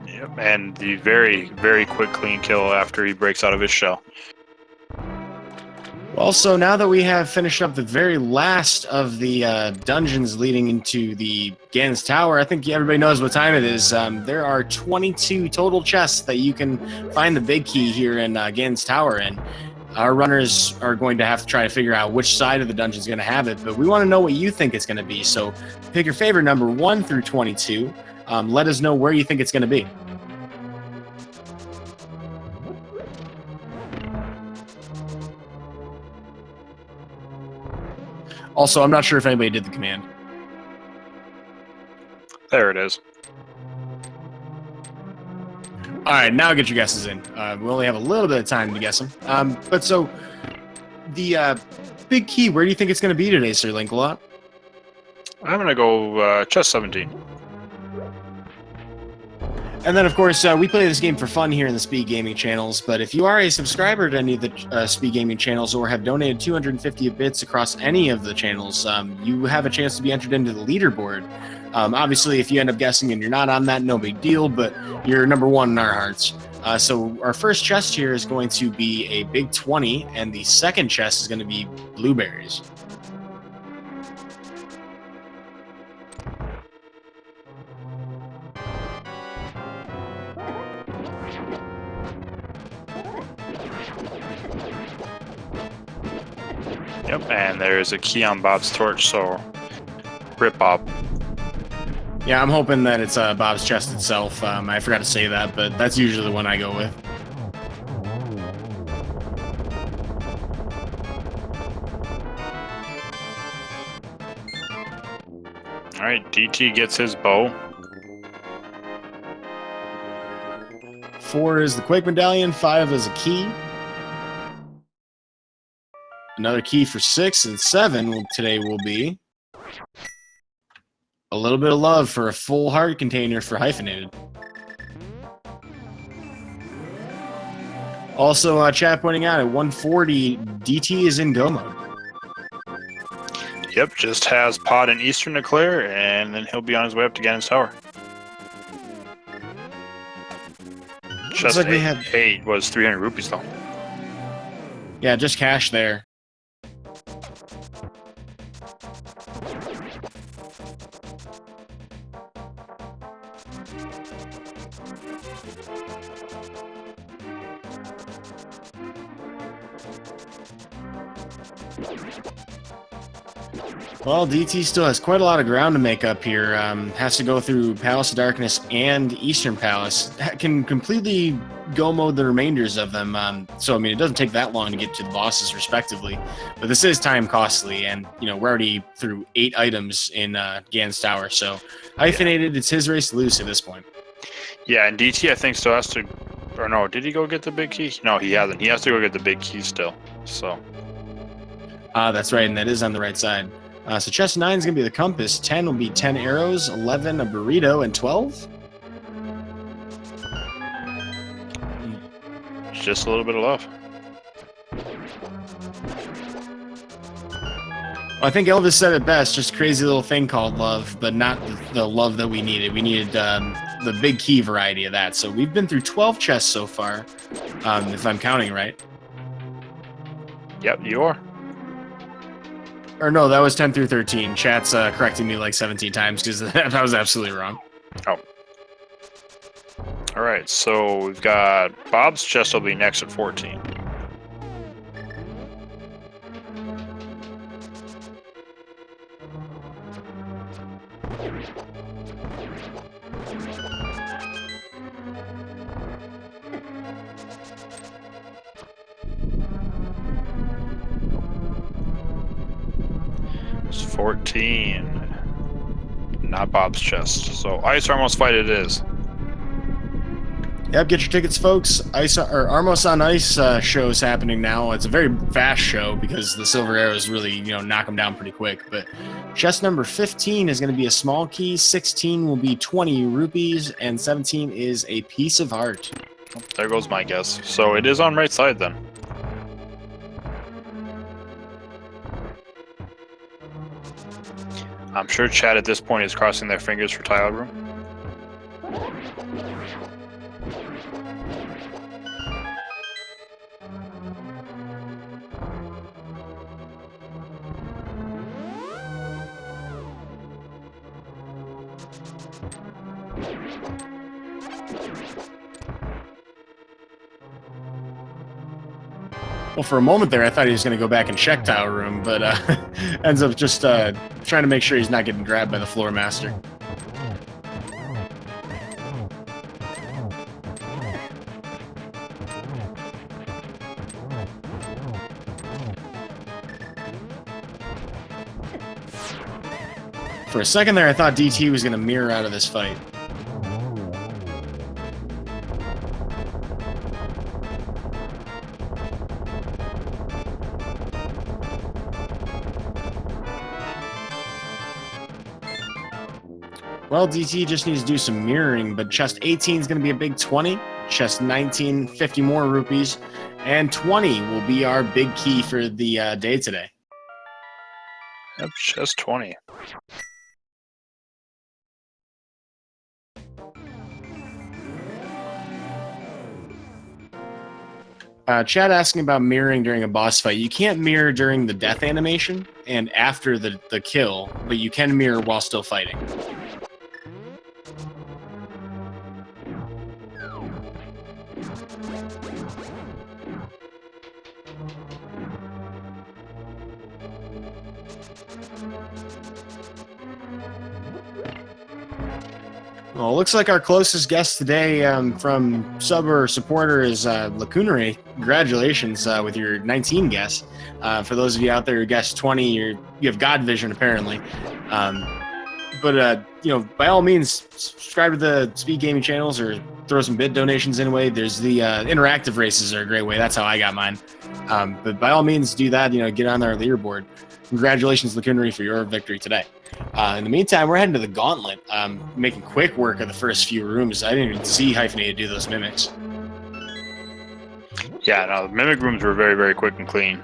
Yep, and the very, very quick clean kill after he breaks out of his shell. Well, so now that we have finished up the very last of the dungeons leading into the Gan's Tower, I think everybody knows what time it is. There are 22 total chests that you can find the big key here in Gan's Tower, and our runners are going to have to try to figure out which side of the dungeon is going to have it, but we want to know what you think it's going to be. So pick your favorite number 1 through 22. Let us know where you think it's going to be. Also, I'm not sure if anybody did the command. There it is. All right, now get your guesses in. We only have a little bit of time to guess them. But so, the big key, where do you think it's going to be today, Sir Linkalot? I'm going to go chest 17. And then, of course, we play this game for fun here in the Speed Gaming channels, but if you are a subscriber to any of the Speed Gaming channels or have donated 250 bits across any of the channels, you have a chance to be entered into the leaderboard. Obviously, if you end up guessing and you're not on that, no big deal, but you're number one in our hearts. So our first chest here is going to be a big 20, and the second chest is going to be blueberries. Yep, and there's a key on Bob's torch, so rip Bob. Yeah, I'm hoping that it's Bob's chest itself. I forgot to say that, but that's usually the one I go with. Alright, DT gets his bow. 4 is the Quake Medallion, 5 is a key. Another key for 6, and 7 today will be a little bit of love for a full heart container for Hyphenated. Also, chat pointing out at 140, DT is in go mode. Yep, just has Pod and Eastern to clear, and then he'll be on his way up to Ganon's Tower. Just like we have 8 was 300 rupees though. Yeah, just cash there. Well, DT still has quite a lot of ground to make up here. Has to go through Palace of Darkness and Eastern Palace. Can completely go mode the remainders of them. So, I mean, it doesn't take that long to get to the bosses, respectively. But this is time costly, and, you know, we're already through 8 items in Ganon's Tower. So, Hyphenated, it's his race to lose at this point. Yeah, and DT, I think, still has to... Or no, did he go get the big key? No, he hasn't. He has to go get the big key still. So... That's right, and that is on the right side. So chest 9 is going to be the compass, 10 will be 10 arrows, 11 a burrito, and 12? Just a little bit of love. Well, I think Elvis said it best, just a crazy little thing called love, but not the love that we needed. We needed the big key variety of that. So we've been through 12 chests so far, if I'm counting right. Yep, you are. Or no, that was 10 through 13. Chat's correcting me like 17 times because that was absolutely wrong. Oh. Alright, so we've got Bob's chest will be next at 14. It's 14. Not Bob's chest. So Ice Armos fight it is. Yep, get your tickets, folks. Armos on Ice show's happening now. It's a very fast show because the silver arrows really, knock them down pretty quick. But chest number 15 is going to be a small key. 16 will be 20 rupees, and 17 is a piece of heart. There goes my guess. So it is on right side then. I'm sure chat at this point is crossing their fingers for tile room. Well, for a moment there, I thought he was going to go back and check Tile Room, but ends up just trying to make sure he's not getting grabbed by the Floor Master. For a second there, I thought DT was going to mirror out of this fight. Well, DT just needs to do some mirroring, but chest 18 is going to be a big 20. Chest 19, 50 more rupees. And 20 will be our big key for the day today. Yep, chest 20. Chad asking about mirroring during a boss fight. You can't mirror during the death animation and after the kill, but you can mirror while still fighting. Well, it looks like our closest guest today from sub or supporter is Lacunary. Congratulations with your 19 guess. For those of you out there who guessed 20, you have God vision apparently. But by all means, subscribe to the Speed Gaming channels or throw some bid donations anyway. There's the interactive races are a great way. That's how I got mine. But by all means, do that. Get on our leaderboard. Congratulations, Lacunary, for your victory today. In the meantime, we're heading to the Gauntlet, making quick work of the first few rooms. I didn't even see Hyphenated do those mimics. Yeah, no, the mimic rooms were very, very quick and clean.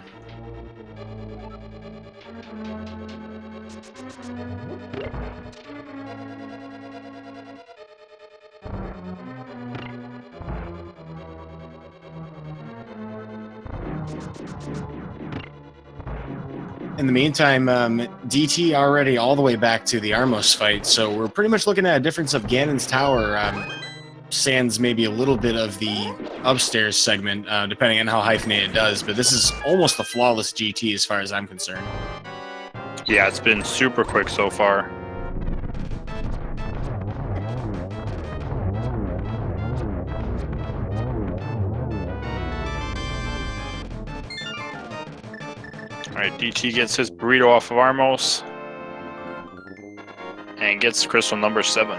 In the meantime, DT already all the way back to the Armos fight, so we're pretty much looking at a difference of Ganon's Tower, sans maybe a little bit of the upstairs segment, depending on how Hyphenated does, but this is almost a flawless GT as far as I'm concerned. Yeah, it's been super quick so far. Alright, DT gets his burrito off of Armos and gets crystal number 7.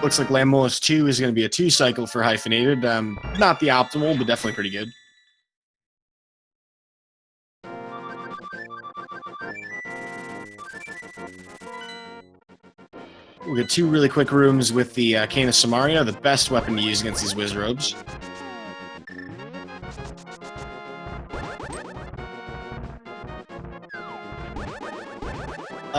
Looks like Lamolus 2 is going to be a 2-cycle for Hyphenated. Not the optimal, but definitely pretty good. We'll get 2 really quick rooms with the Cane of Samaria, the best weapon to use against these Wizrobes.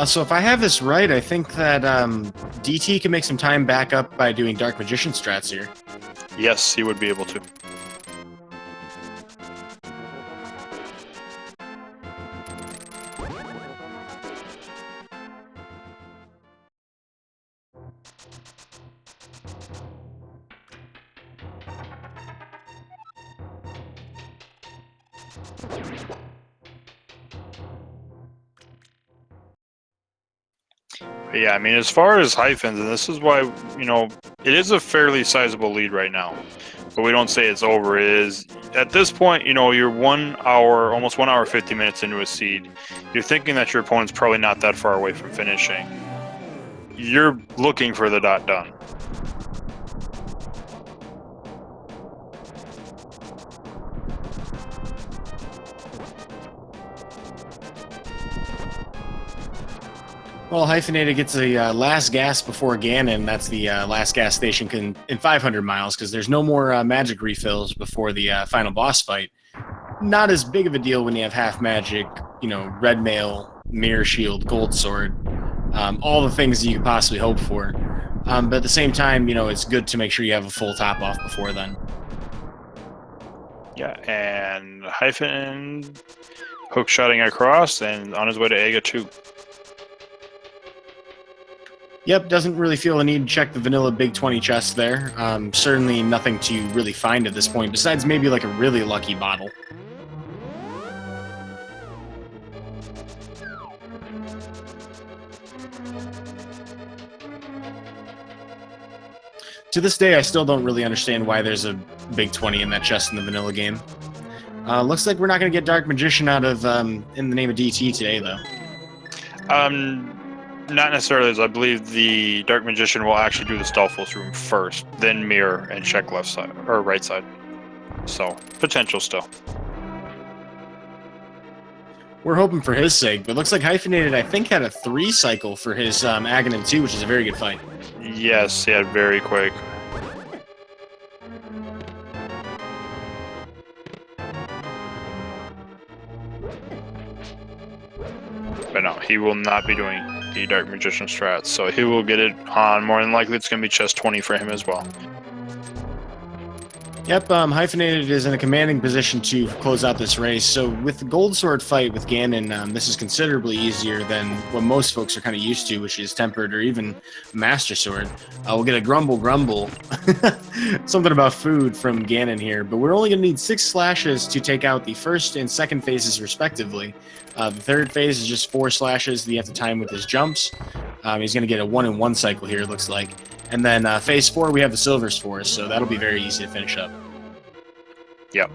So if I have this right, I think that DT can make some time back up by doing Dark Magician strats here. Yes, he would be able to. But yeah, I mean, as far as hyphens, and this is why, it is a fairly sizable lead right now. But we don't say it's over. It is, at this point, you're 1 hour, almost 1 hour, 50 minutes into a seed. You're thinking that your opponent's probably not that far away from finishing. You're looking for the dot done. Well, Hyphenated gets a last gas before Ganon. That's the last gas station in 500 miles, because there's no more magic refills before the final boss fight. Not as big of a deal when you have half magic, red mail, mirror shield, gold sword, all the things that you could possibly hope for. But at the same time, it's good to make sure you have a full top off before then. Yeah, and Hyphen hook shotting across and on his way to Aga 2. Yep, doesn't really feel the need to check the vanilla Big 20 chest there. Certainly nothing to really find at this point, besides maybe like a really lucky bottle. To this day, I still don't really understand why there's a Big 20 in that chest in the vanilla game. Looks like we're not going to get Dark Magician out of In the Name of DT today, though. Not necessarily, as I believe the Dark Magician will actually do the Stalfos room first, then mirror and check left side or right side. So potential still. We're hoping for his sake, but looks like Hyphenated, I think, had a 3 cycle for his Aghanim 2, which is a very good fight. Yes, yeah, very quick. But no, he will not be doing the Dark Magician strat, so he will get it on. More than likely, it's going to be chest 20 for him as well. Yep, Hyphenated is in a commanding position to close out this race. So with the Gold Sword fight with Ganon, this is considerably easier than what most folks are kind of used to, which is Tempered or even Master Sword. We'll get a Grumble, something about food from Ganon here, but we're only going to need 6 slashes to take out the first and second phases respectively. The third phase is just 4 slashes that you have to time with his jumps. He's going to get a 1-in-1 cycle here, it looks like. And then phase 4, we have the Silver Spores, so that'll be very easy to finish up. Yep.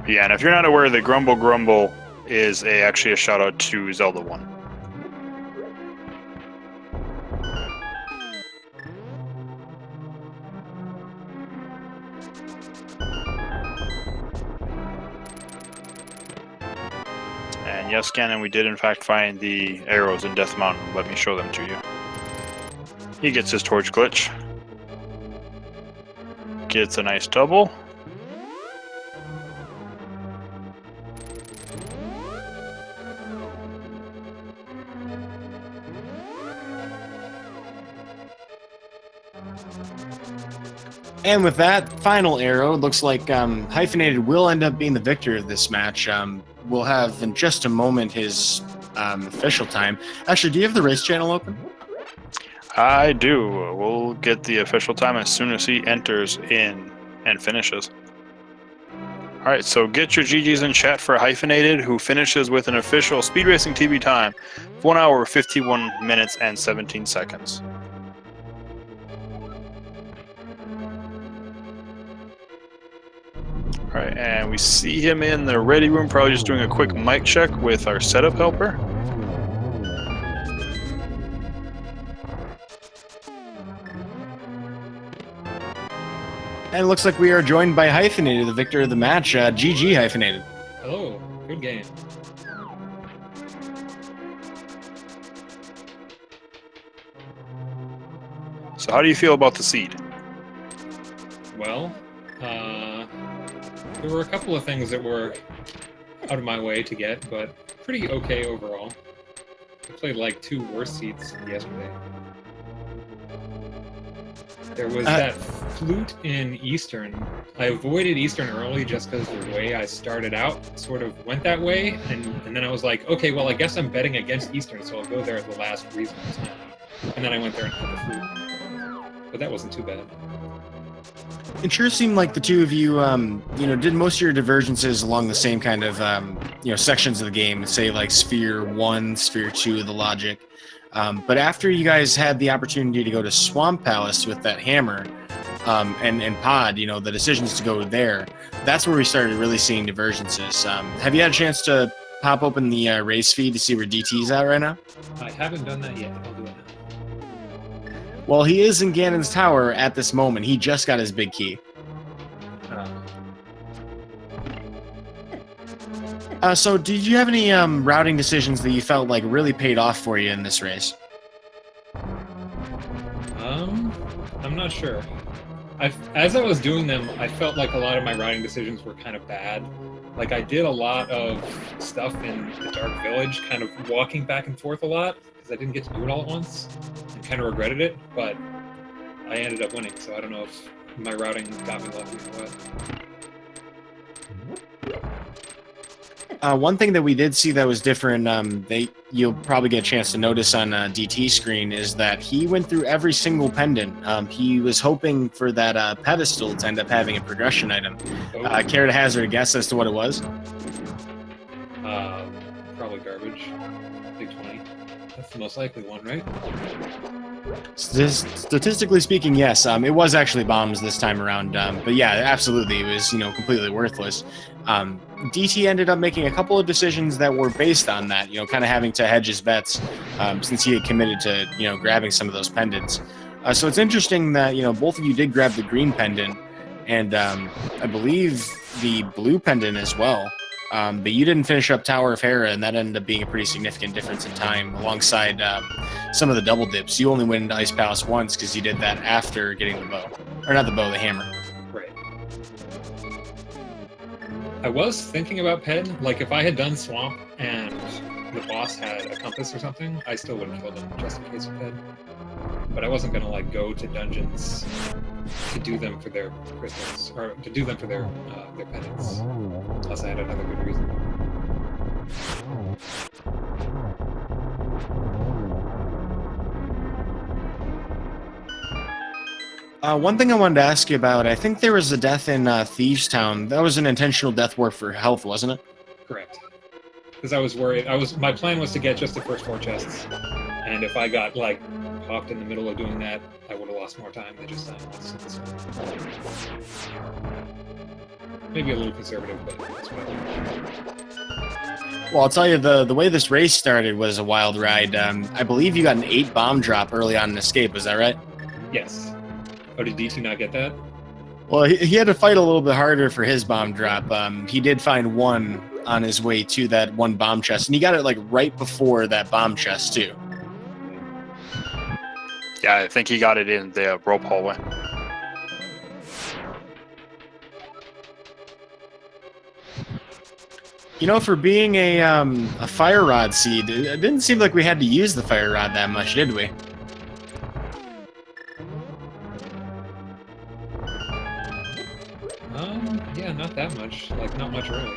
Yeah, and if you're not aware, the Grumble is actually a shout out to Zelda 1. And yes, Ganon, we did in fact find the arrows in Death Mountain. Let me show them to you. He gets his torch glitch. Gets a nice double. And with that final arrow, it looks like Hyphenated will end up being the victor of this match. We'll have in just a moment his official time. Actually, do you have the race channel open? I do. We'll get the official time as soon as he enters in and finishes. All right, so get your GGs in chat for Hyphenated, who finishes with an official Speed Racing TV time of 1 hour, 51 minutes, and 17 seconds. All right, and we see him in the ready room, probably just doing a quick mic check with our setup helper. And it looks like we are joined by Hyphenated, the victor of the match. GG, Hyphenated. Hello, good game. So how do you feel about the seed? Well, there were a couple of things that were out of my way to get, but pretty okay overall. I played like 2 worse seeds yesterday. There was that flute in Eastern. I avoided Eastern early just because the way I started out sort of went that way, and then I was like, okay, well, I guess I'm betting against Eastern, so I'll go there at the last reasonable time. And then I went there and had the flute. But that wasn't too bad. It sure seemed like the two of you, did most of your divergences along the same kind of, sections of the game, say like Sphere 1, Sphere 2 of the logic. But after you guys had the opportunity to go to Swamp Palace with that hammer and Pod, the decisions to go there, that's where we started really seeing divergences. Have you had a chance to pop open the race feed to see where DT's at right now? I haven't done that yet. I'll do it now. Well, he is in Ganon's tower at this moment. He just got his big key. So did you have any routing decisions that you felt like really paid off for you in this race? I'm not sure. As I was doing them, I felt like a lot of my routing decisions were kind of bad. Like, I did a lot of stuff in the Dark Village, kind of walking back and forth a lot, because I didn't get to do it all at once, and kind of regretted it, but I ended up winning, so I don't know if my routing got me lucky or what. One thing that we did see that was different, you'll probably get a chance to notice on DT's screen, is that he went through every single pendant. He was hoping for that pedestal to end up having a progression item. Care to hazard a guess as to what it was? Probably garbage. Big 20. That's the most likely one, right? Statistically speaking, yes. It was actually bombs this time around, but yeah, absolutely, it was completely worthless. DT ended up making a couple of decisions that were based on that, kind of having to hedge his bets since he had committed to grabbing some of those pendants. So it's interesting that both of you did grab the green pendant, and I believe the blue pendant as well. But you didn't finish up Tower of Hera, and that ended up being a pretty significant difference in time alongside some of the double dips. You only went into Ice Palace once because you did that after getting the bow. Or not the bow, the hammer. Right. I was thinking about Pen. Like, if I had done Swamp and the boss had a compass or something, I still would have killed him just in case of Pen. But I wasn't going to, go to dungeons to do them for their crystals, or to do them for their pendants, unless I had another good reason. One thing I wanted to ask you about, I think there was a death in Thieves Town. That was an intentional death warp for health, wasn't it? Correct. Because I was worried. My plan was to get just the first 4 chests, and if I got, popped in the middle of doing that, I would have lost more time than just dying once. Maybe a little conservative, but that's what I think. Well, I'll tell you, the way this race started was a wild ride. I believe you got an 8 bomb drop early on in Escape, was that right? Yes. Oh, did D2 not get that? Well, he had to fight a little bit harder for his bomb drop. He did find 1 on his way to that 1 bomb chest, and he got it right before that bomb chest too. Yeah, I think he got it in the rope hallway. For being a fire rod seed, it didn't seem like we had to use the fire rod that much, did we? Yeah, not that much. Not much really.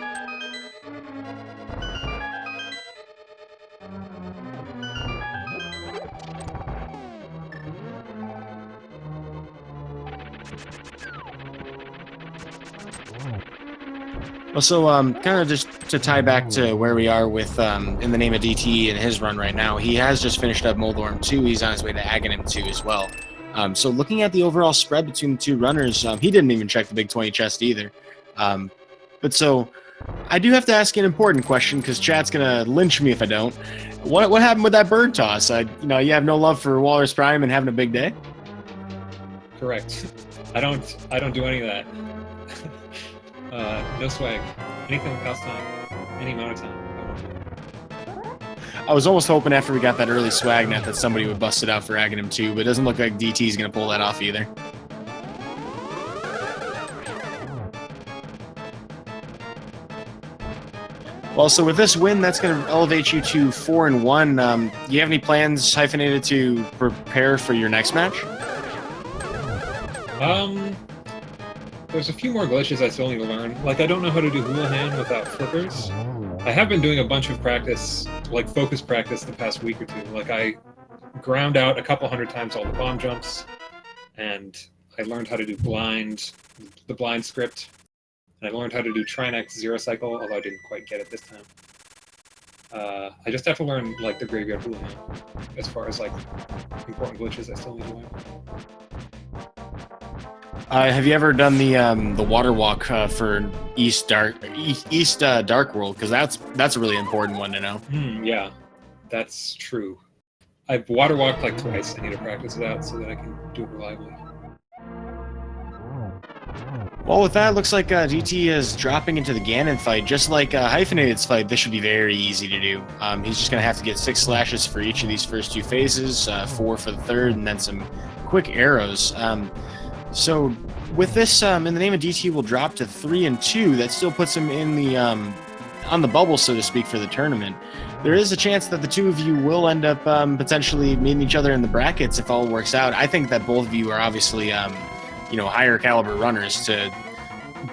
Well, so kind of just to tie back to where we are with In the Name of DT and his run right now, he has just finished up Moldorm 2. He's on his way to Aghanim 2 as well. So looking at the overall spread between the 2 runners, he didn't even check the Big 20 chest either. But so I do have to ask an important question because chat's gonna lynch me if I don't. What happened with that bird toss? You have no love for Walrus Prime and having a big day? Correct. I don't do any of that. No swag. Anything that costs time. Any amount of time. I won't do it. I was almost hoping after we got that early swag net that somebody would bust it out for Aghanim 2, but it doesn't look like DT's going to pull that off either. Well, so with this win, that's going to elevate you to 4-1. Do you have any plans, Hyphenated, to prepare for your next match? There's a few more glitches I still need to learn. I don't know how to do Houlihan without flippers. I have been doing a bunch of practice, focus practice the past week or two. I ground out a couple 100 times all the bomb jumps, and I learned how to do the blind script, and I learned how to do Trinex Zero Cycle, although I didn't quite get it this time. I just have to learn, the Graveyard Houlihan, as far as, important glitches I still need to learn. Have you ever done the water walk for East Dark World? Because that's a really important one to know. Yeah, that's true. I've water walked twice. I need to practice it out so that I can do it reliably. Well, with that, it looks like DT is dropping into the Ganon fight. Just like Hyphenated's fight, this should be very easy to do. He's just going to have to get 6 slashes for each of these first 2 phases, 4 for the third, and then some quick arrows. So with this, In the Name of DT will drop to 3-2. That still puts him in the on the bubble, so to speak, for the tournament. There is a chance that the 2 of you will end up potentially meeting each other in the brackets if all works out. I think that both of you are obviously higher caliber runners to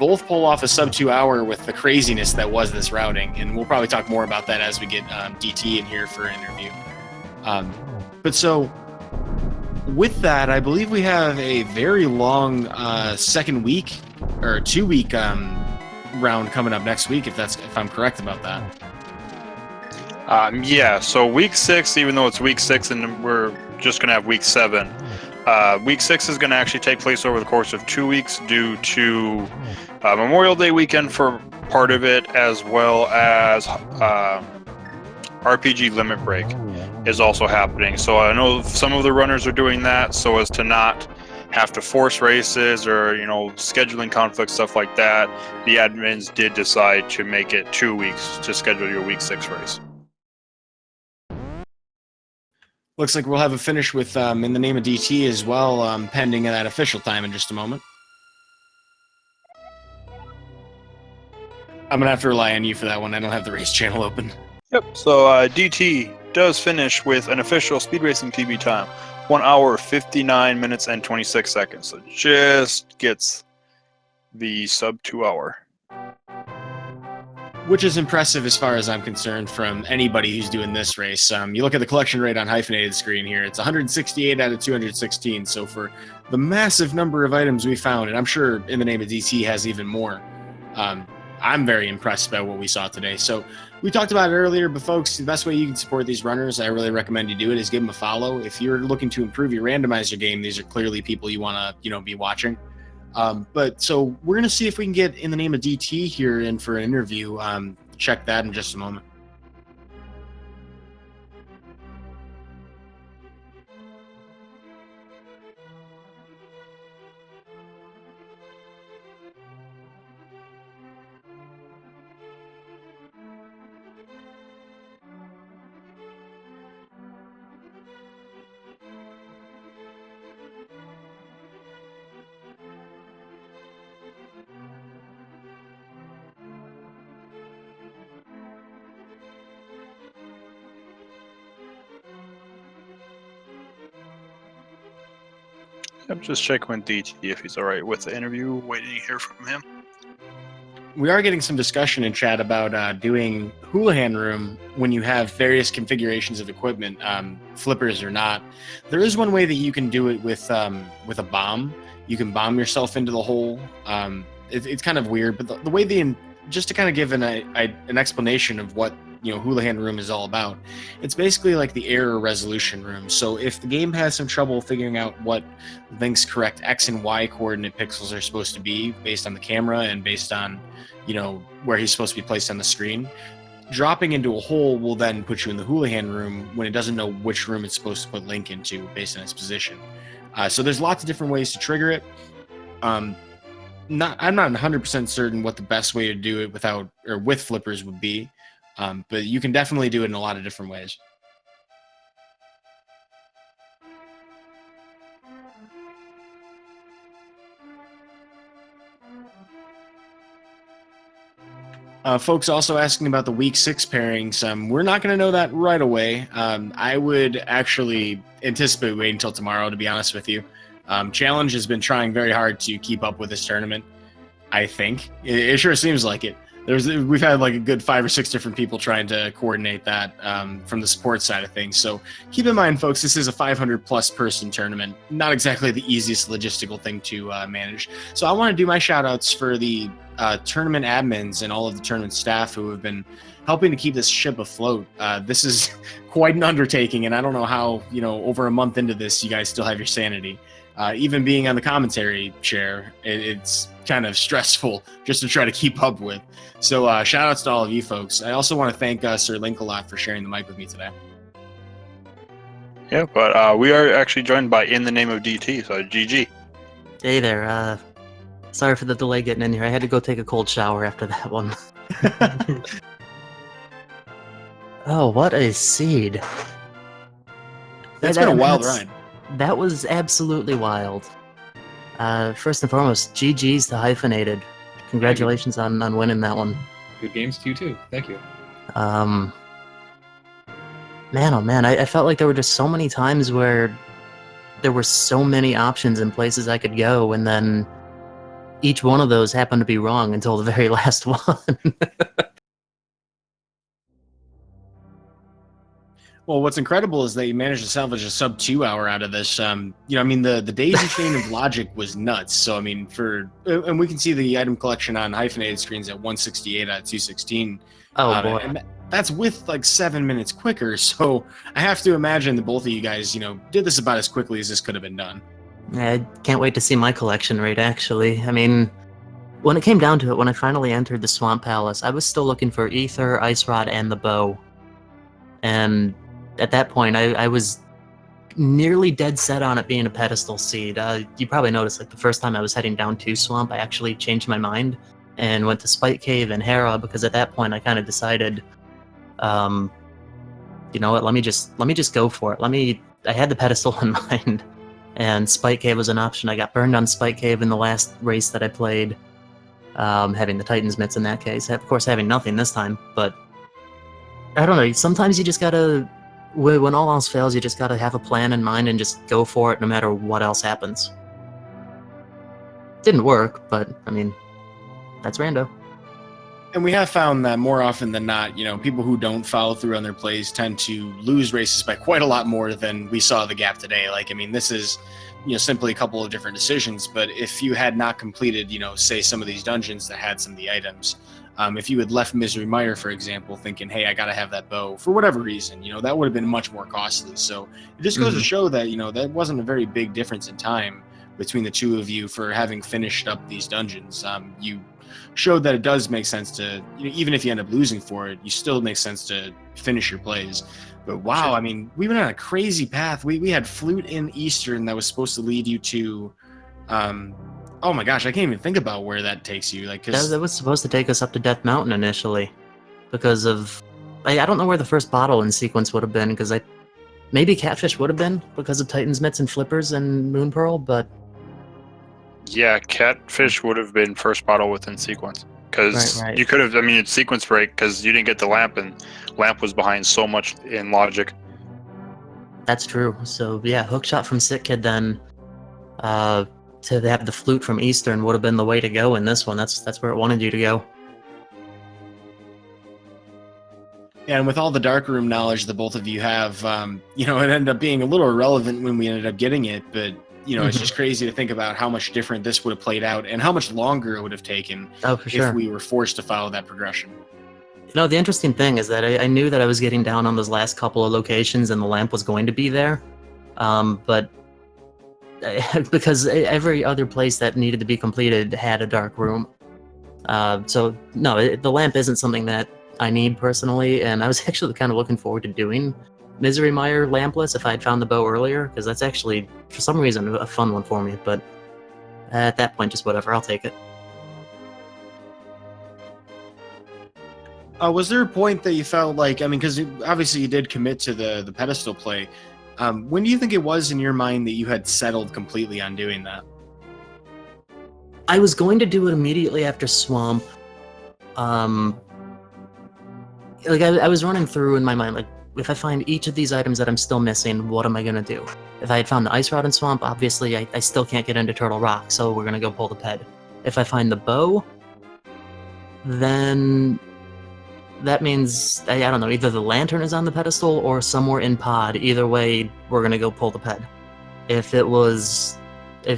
both pull off a sub-2 hour with the craziness that was this routing, and we'll probably talk more about that as we get DT in here for an interview. But so with that, I believe we have a very long second week or 2-week round coming up next week, if I'm correct about that. Yeah, so week 6, even though it's week 6 and we're just going to have week 7, week 6 is going to actually take place over the course of 2 weeks due to Memorial Day weekend for part of it, as well as RPG Limit Break is also happening. So I know some of the runners are doing that so as to not have to force races or, scheduling conflicts, stuff like that. The admins did decide to make it 2 weeks to schedule your week 6 race. Looks like we'll have a finish with In the Name of DT as well, pending that official time in just a moment. I'm going to have to rely on you for that one. I don't have the race channel open. Yep, so DT does finish with an official speed racing TV time, 1 hour, 59 minutes, and 26 seconds. So just gets the sub 2 hour. Which is impressive as far as I'm concerned from anybody who's doing this race. You look at the collection rate on hyphenated screen here, it's 168 out of 216. So for the massive number of items we found, and I'm sure In the Name of DT has even more, I'm very impressed by what we saw today. So we talked about it earlier, but folks, the best way you can support these runners, I really recommend you do it, is give them a follow. If you're looking to improve your randomizer game, these are clearly people you want to, be watching. But so we're going to see if we can get In the Name of DT here in for an interview. Check that in just a moment. I'm just checking with DT if he's all right with the interview, waiting to hear from him. We are getting some discussion in chat about doing Houlihan Room when you have various configurations of equipment, flippers or not. There is one way that you can do it with a bomb. You can bomb yourself into the hole. It's kind of weird, but the way just to kind of give an explanation of what Houlihan Room is all about. It's basically like the error resolution room. So if the game has some trouble figuring out what Link's correct X and Y coordinate pixels are supposed to be based on the camera and based on, where he's supposed to be placed on the screen, dropping into a hole will then put you in the Houlihan Room when it doesn't know which room it's supposed to put Link into based on its position. So there's lots of different ways to trigger it. I'm not 100% certain what the best way to do it with flippers would be. But you can definitely do it in a lot of different ways. Folks also asking about the week 6 pairings. We're not going to know that right away. I would actually anticipate waiting until tomorrow, to be honest with you. Challenge has been trying very hard to keep up with this tournament. I think it sure seems like it. We've had like a good 5 or 6 different people trying to coordinate that from the support side of things. So keep in mind, folks, this is a 500+ person tournament. Not exactly the easiest logistical thing to manage. So I want to do my shout outs for the tournament admins and all of the tournament staff who have been helping to keep this ship afloat. This is quite an undertaking, and I don't know how, over a month into this, you guys still have your sanity. Even being on the commentary chair, it's kind of stressful just to try to keep up with. So shout outs to all of you folks. I also want to thank Sir Link a lot for sharing the mic with me today. Yeah, but we are actually joined by In the Name of DT, so GG. Hey there, sorry for the delay getting in here. I had to go take a cold shower after that one. Oh, what a seed. That's been a wild ride. That was absolutely wild. First and foremost, GG's to Hyphenated. Congratulations on winning that one. Good games to you too. Thank you. Man, oh man, I felt like there were just so many times where there were so many options and places I could go, and then each one of those happened to be wrong until the very last one. Well, what's incredible is that you managed to salvage a sub 2 hour out of this. I mean, the daisy chain of logic was nuts. So, I mean, and we can see the item collection on hyphenated screens at 168 out of 216. Oh boy. And that's with like 7 minutes quicker. So I have to imagine that both of you guys, did this about as quickly as this could have been done. I can't wait to see my collection rate, actually. I mean, when it came down to it, when I finally entered the Swamp Palace, I was still looking for Ether, Ice Rod, and the bow. And at that point, I was nearly dead set on it being a pedestal seed. You probably noticed, like, the first time I was heading down to Swamp, I actually changed my mind and went to Spike Cave and Hera, because at that point I kind of decided, you know what, let me just go for it. I had the pedestal in mind, and Spike Cave was an option. I got burned on Spike Cave in the last race that I played, having the Titan's Mitts in that case. Of course, having nothing this time, but I don't know, sometimes you just gotta, when all else fails, you just gotta have a plan in mind and just go for it no matter what else happens. Didn't work, but, I mean, that's rando. And we have found that more often than not, people who don't follow through on their plays tend to lose races by quite a lot more than we saw the gap today. Like, I mean, this is, simply a couple of different decisions, but if you had not completed, say some of these dungeons that had some of the items, if you had left Misery Mire, for example, thinking, hey, I got to have that bow for whatever reason, that would have been much more costly. So it just goes to show that, that wasn't a very big difference in time between the two of you for having finished up these dungeons. You showed that it does make sense to, even if you end up losing for it, you still makes sense to finish your plays. But wow, I mean, we went on a crazy path. We had Flute in Eastern that was supposed to lead you to, oh my gosh, I can't even think about where that takes you. Like, that was supposed to take us up to Death Mountain initially, because of, I don't know where the first bottle in sequence would have been, because maybe Catfish would have been because of Titan's Mitts and Flippers and Moon Pearl, but yeah, Catfish would have been first bottle within sequence, because Right. you could have. I mean, it's sequence break because you didn't get the lamp, and lamp was behind so much in logic. that's true. So yeah, Hookshot from Sick Kid then, to have the Flute from Eastern would have been the way to go in this one. That's where it wanted you to go. Yeah, and with all the darkroom knowledge that both of you have, it ended up being a little irrelevant when we ended up getting it, but it's just crazy to think about how much different this would have played out and how much longer it would have taken For sure. if we were forced to follow that progression. The interesting thing is that I knew that I was getting down on those last couple of locations and the lamp was going to be there, but because every other place that needed to be completed had a dark room. So no, the lamp isn't something that I need personally, and I was actually kind of looking forward to doing Misery Mire lampless if I had found the bow earlier, because that's actually, for some reason, a fun one for me, but at that point, just whatever, I'll take it. Was there a point that you felt like, I mean, because obviously you did commit to the pedestal play, when do you think it was in your mind that you had settled completely on doing that? I was going to do it immediately after Swamp. I was running through in my mind, like, if I find each of these items that I'm still missing, what am I going to do? If I had found the Ice Rod in Swamp, obviously I still can't get into Turtle Rock, so we're going to go pull the ped. If I find the bow, then that means, I don't know, either the lantern is on the pedestal or somewhere in pod. Either way, we're going to go pull the ped. If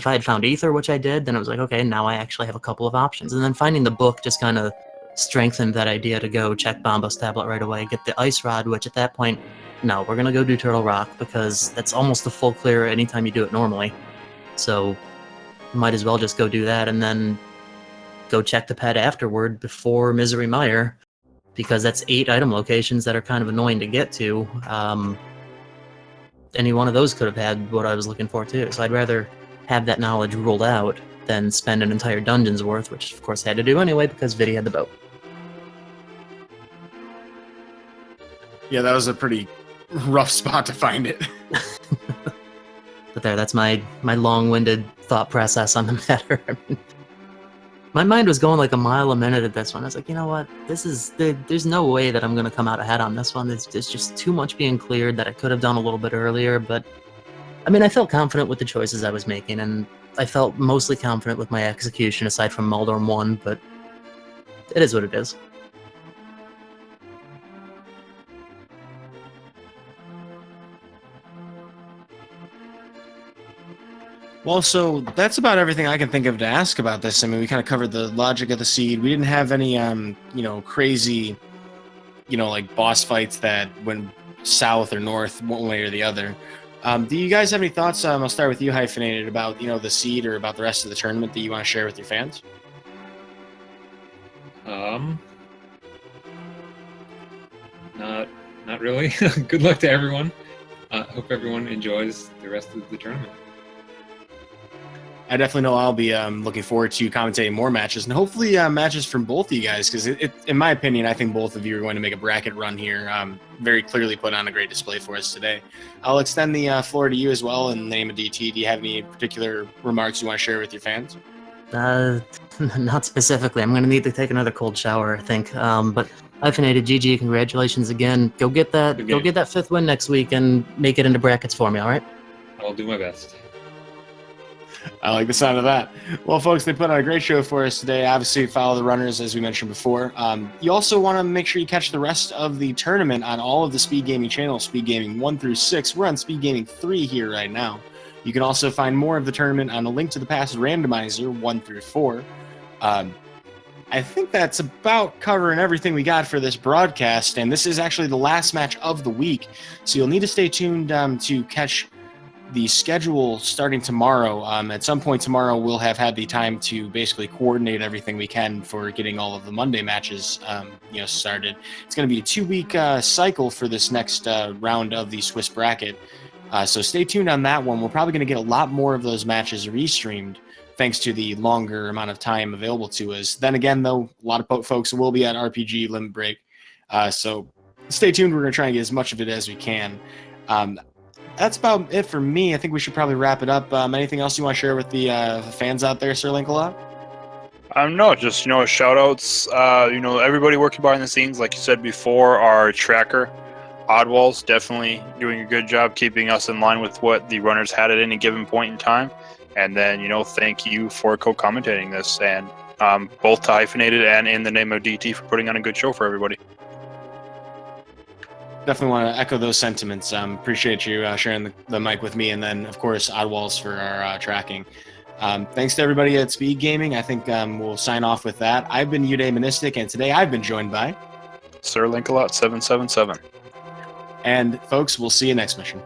I had found Ether, which I did, then it was like, okay, now I actually have a couple of options. And then finding the book just kind of strengthened that idea to go check Bombo's tablet right away, get the Ice Rod, which at that point, no, we're going to go do Turtle Rock, because that's almost a full clear anytime you do it normally. So might as well just go do that and then go check the ped afterward before Misery Mire, because that's 8 item locations that are kind of annoying to get to. Any one of those could have had what I was looking for too, so I'd rather have that knowledge ruled out than spend an entire dungeon's worth, which of course I had to do anyway because Vidi had the boat. Yeah, that was a pretty rough spot to find it. But that's my long-winded thought process on the matter. I mean, my mind was going like a mile a minute at this one. I was like, you know what? There's no way that I'm going to come out ahead on this one. There's just too much being cleared that I could have done a little bit earlier. But, I mean, I felt confident with the choices I was making, and I felt mostly confident with my execution, aside from Muldorm 1, but it is what it is. Well, so that's about everything I can think of to ask about this. I mean, we kind of covered the logic of the seed. We didn't have any, crazy, like boss fights that went south or north one way or the other. Do you guys have any thoughts? I'll start with you, Hyphenated, about the seed or about the rest of the tournament that you want to share with your fans. Not really. Good luck to everyone. Hope everyone enjoys the rest of the tournament. I definitely know I'll be looking forward to commentating more matches, and hopefully matches from both of you guys, because in my opinion, I think both of you are going to make a bracket run here. Very clearly put on a great display for us today. I'll extend the floor to you as well in the name of DT. Do you have any particular remarks you want to share with your fans? Not specifically. I'm going to need to take another cold shower, I think. But Hyphenated, GG, congratulations again. Go get that 5th win next week and make it into brackets for me, all right? I'll do my best. I like the sound of that. Well, folks, they put on a great show for us today. Obviously, follow the runners, as we mentioned before. You also want to make sure you catch the rest of the tournament on all of the Speed Gaming channels, Speed Gaming 1 through 6. We're on Speed Gaming 3 here right now. You can also find more of the tournament on a Link to the Past Randomizer 1 through 4. I think that's about covering everything we got for this broadcast, and this is actually the last match of the week, so you'll need to stay tuned to catch the schedule starting tomorrow. At some point tomorrow, we'll have had the time to basically coordinate everything we can for getting all of the Monday matches started. It's going to be a 2-week cycle for this next round of the Swiss bracket. So stay tuned on that one. We're probably going to get a lot more of those matches restreamed thanks to the longer amount of time available to us. Then again, though, a lot of folks will be at RPG Limit Break. So stay tuned. We're going to try and get as much of it as we can. That's about it for me. I think we should probably wrap it up. Anything else you want to share with the fans out there, Sir Linkalot? No, just, shout outs. Everybody working behind the scenes, like you said before, our tracker, Oddwall's definitely doing a good job keeping us in line with what the runners had at any given point in time. And then, thank you for co-commentating this, and both to Hyphenated and In the Name of DT for putting on a good show for everybody. Definitely want to echo those sentiments. Appreciate you sharing the mic with me, and then, of course, Oddwalls for our tracking. Thanks to everybody at Speed Gaming. I think we'll sign off with that. I've been Uday Monistic, and today I've been joined by Sir Linkalot 777. And, folks, we'll see you next mission.